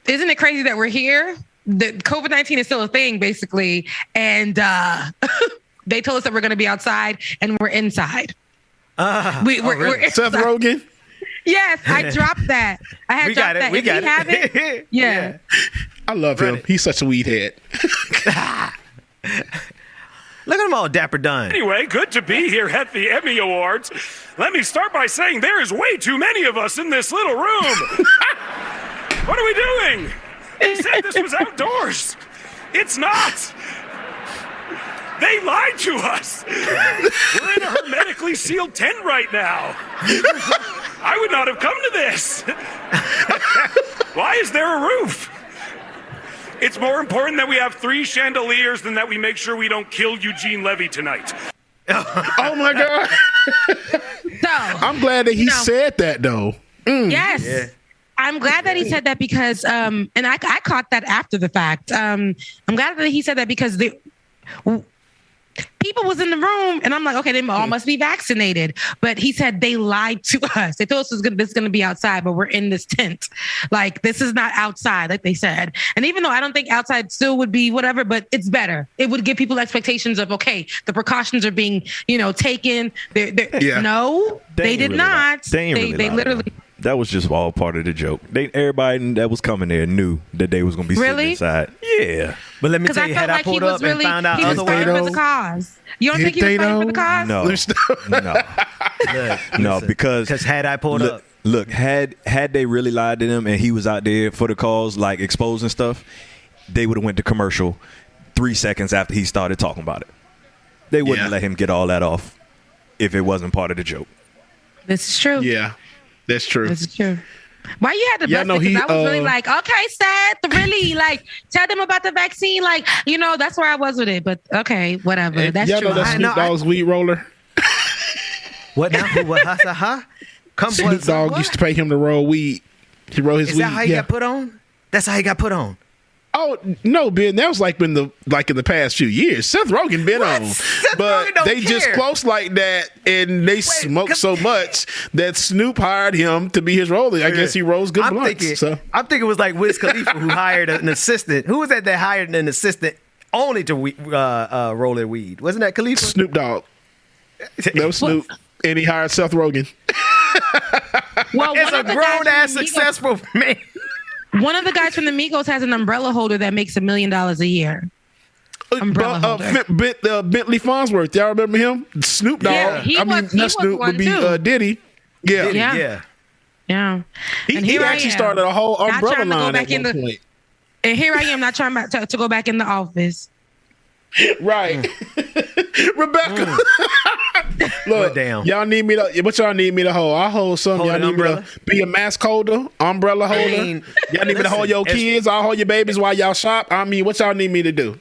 isn't it crazy that we're here? The COVID-19 is still a thing, basically. And they told us that we're going to be outside, and we're inside. We're inside. Seth Rogen? Yes, I dropped that. I had dropped that. We got it. Have it? Yeah. I love him. He's such a weed head. Look at them all dapper done. Anyway, good to be here at the Emmy Awards. Let me start by saying there is way too many of us in this little room. What are we doing? They said this was outdoors. It's not. They lied to us. We're in a hermetically sealed tent right now. I would not have come to this. Why is there a roof? It's more important that we have 3 chandeliers than that we make sure we don't kill Eugene Levy tonight. Oh my God. So I'm glad that he said that though. Yes. Yeah. I'm glad that he said that because, and I caught that after the fact. I'm glad that he said that because people was in the room, and I'm like, okay, they all must be vaccinated. But he said they lied to us. They told us this is going to be outside, but we're in this tent. Like, this is not outside, like they said. And even though I don't think outside still would be whatever, but it's better. It would give people expectations of, okay, the precautions are being, taken. No, they did not. They literally. That was just all part of the joke. Everybody that was coming there knew that they was going to be sitting inside. Yeah. But let me tell you, had I pulled up and found out otherwise. For the cause. You don't think he was fighting for the cause? No, because had I pulled up. Look, had they really lied to them and he was out there for the cause, like exposing stuff, they would have went to commercial 3 seconds after he started talking about it. They wouldn't let him get all that off if it wasn't part of the joke. This is true. Yeah. That's true. That's true. Why you had to bust it? 'Cause I was really like, okay, Seth, really, like, tell them about the vaccine. Like, that's where I was with it. But okay, whatever. That's y'all true. know that Snoop Dogg's weed roller? What now? Huh? Snoop Dogg used to pay him to roll weed. He rolled his weed. Is that how he got put on? That's how he got put on. Oh no, Ben! That was in the past few years. Seth Rogen been on, but they just close like that, and they smoke so much that Snoop hired him to be his roller. I guess he rolls good blunts. I'm thinking it was like Wiz Khalifa who hired an assistant. Who was that hired an assistant only to roll their weed? Wasn't that Khalifa? Snoop Dogg. That was Snoop, and he hired Seth Rogen. Well, it's a grown ass successful man. One of the guys from the Migos has an umbrella holder that makes $1 million a year. Umbrella holder. Bentley Farnsworth. Y'all remember him? Snoop Dogg. Yeah, not Snoop, would be Diddy. Yeah. He actually started a whole umbrella line at one point. And here I am not trying to go back in the office. Right. Rebecca. Look, damn. Y'all need me to. What y'all need me to hold? I hold something. Y'all need me to be a mask holder, umbrella holder. Y'all need me to hold your kids. I'll hold your babies while y'all shop. I mean, what y'all need me to do?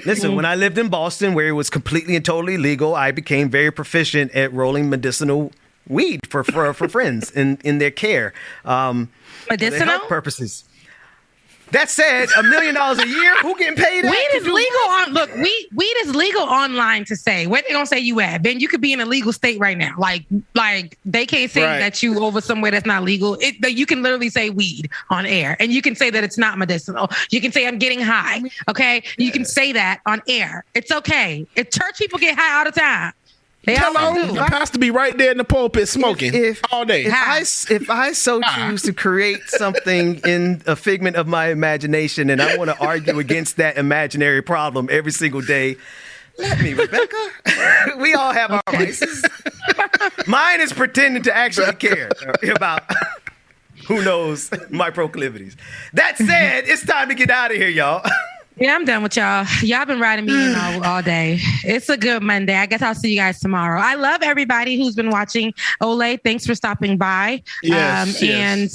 Listen, when I lived in Boston, where it was completely and totally legal, I became very proficient at rolling medicinal weed for friends in their care. Medicinal for health purposes. That said, $1 million a year. Who getting paid? Weed is legal weed is legal online to say. Where they gonna say you at? Ben, you could be in a legal state right now. Like they can't say that you over somewhere that's not legal. You can literally say weed on air, and you can say that it's not medicinal. You can say I'm getting high. Okay, you can say that on air. It's okay. Church people get high all the time. The pastor be right there in the pulpit smoking all day. If I so choose to create something in a figment of my imagination, and I want to argue against that imaginary problem every single day, let me, Rebecca. We all have our vices. Mine is pretending to actually care about who knows my proclivities. That said, it's time to get out of here, y'all. Yeah, I'm done with y'all. Y'all been riding me in all day. It's a good Monday. I guess I'll see you guys tomorrow. I love everybody who's been watching. Ole, thanks for stopping by. Yes. And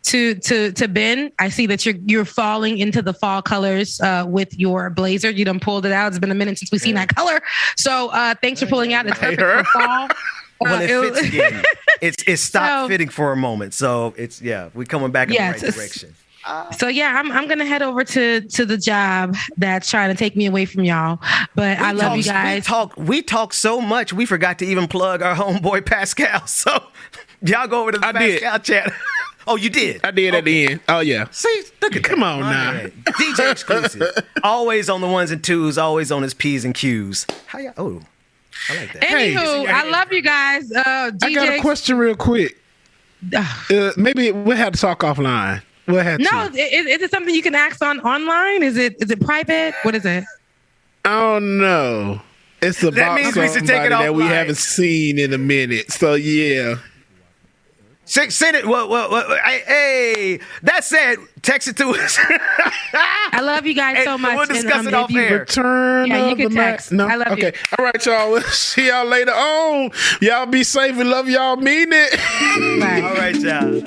to Ben, I see that you're falling into the fall colors with your blazer. You done pulled it out. It's been a minute since we've seen that color. So thanks for pulling out. It's perfect for fall. When it fits again, it stopped fitting for a moment. So we're coming back in the right direction. So I'm gonna head over to the job that's trying to take me away from y'all. But I love you guys. We talk so much we forgot to even plug our homeboy Pascal. So y'all go over to the Pascal chat. Oh, you did? I did at the end. Oh yeah. See, look at Come on now. DJ exclusive. Always on the ones and twos. Always on his P's and Q's. How y'all? Oh, I like that. Anywho, I love you guys. DJ, I got a question real quick. Maybe we'll have to talk offline. Is it something you can ask online? Is it private? What is it? I don't know. It's about somebody that we haven't seen in a minute. So yeah. Send it. Hey, that said, text it to us. I love you guys so much. We'll discuss it off air. You can text. No? I love you. All right, y'all. We'll see y'all later on. Y'all be safe. We love y'all. Mean it. Bye. All right, y'all.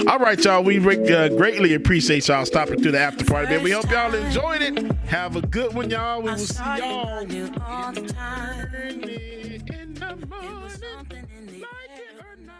All right, y'all. We greatly appreciate y'all stopping through the after party, man. We hope y'all enjoyed it. Have a good one, y'all. We will see y'all in the morning. Like it or not.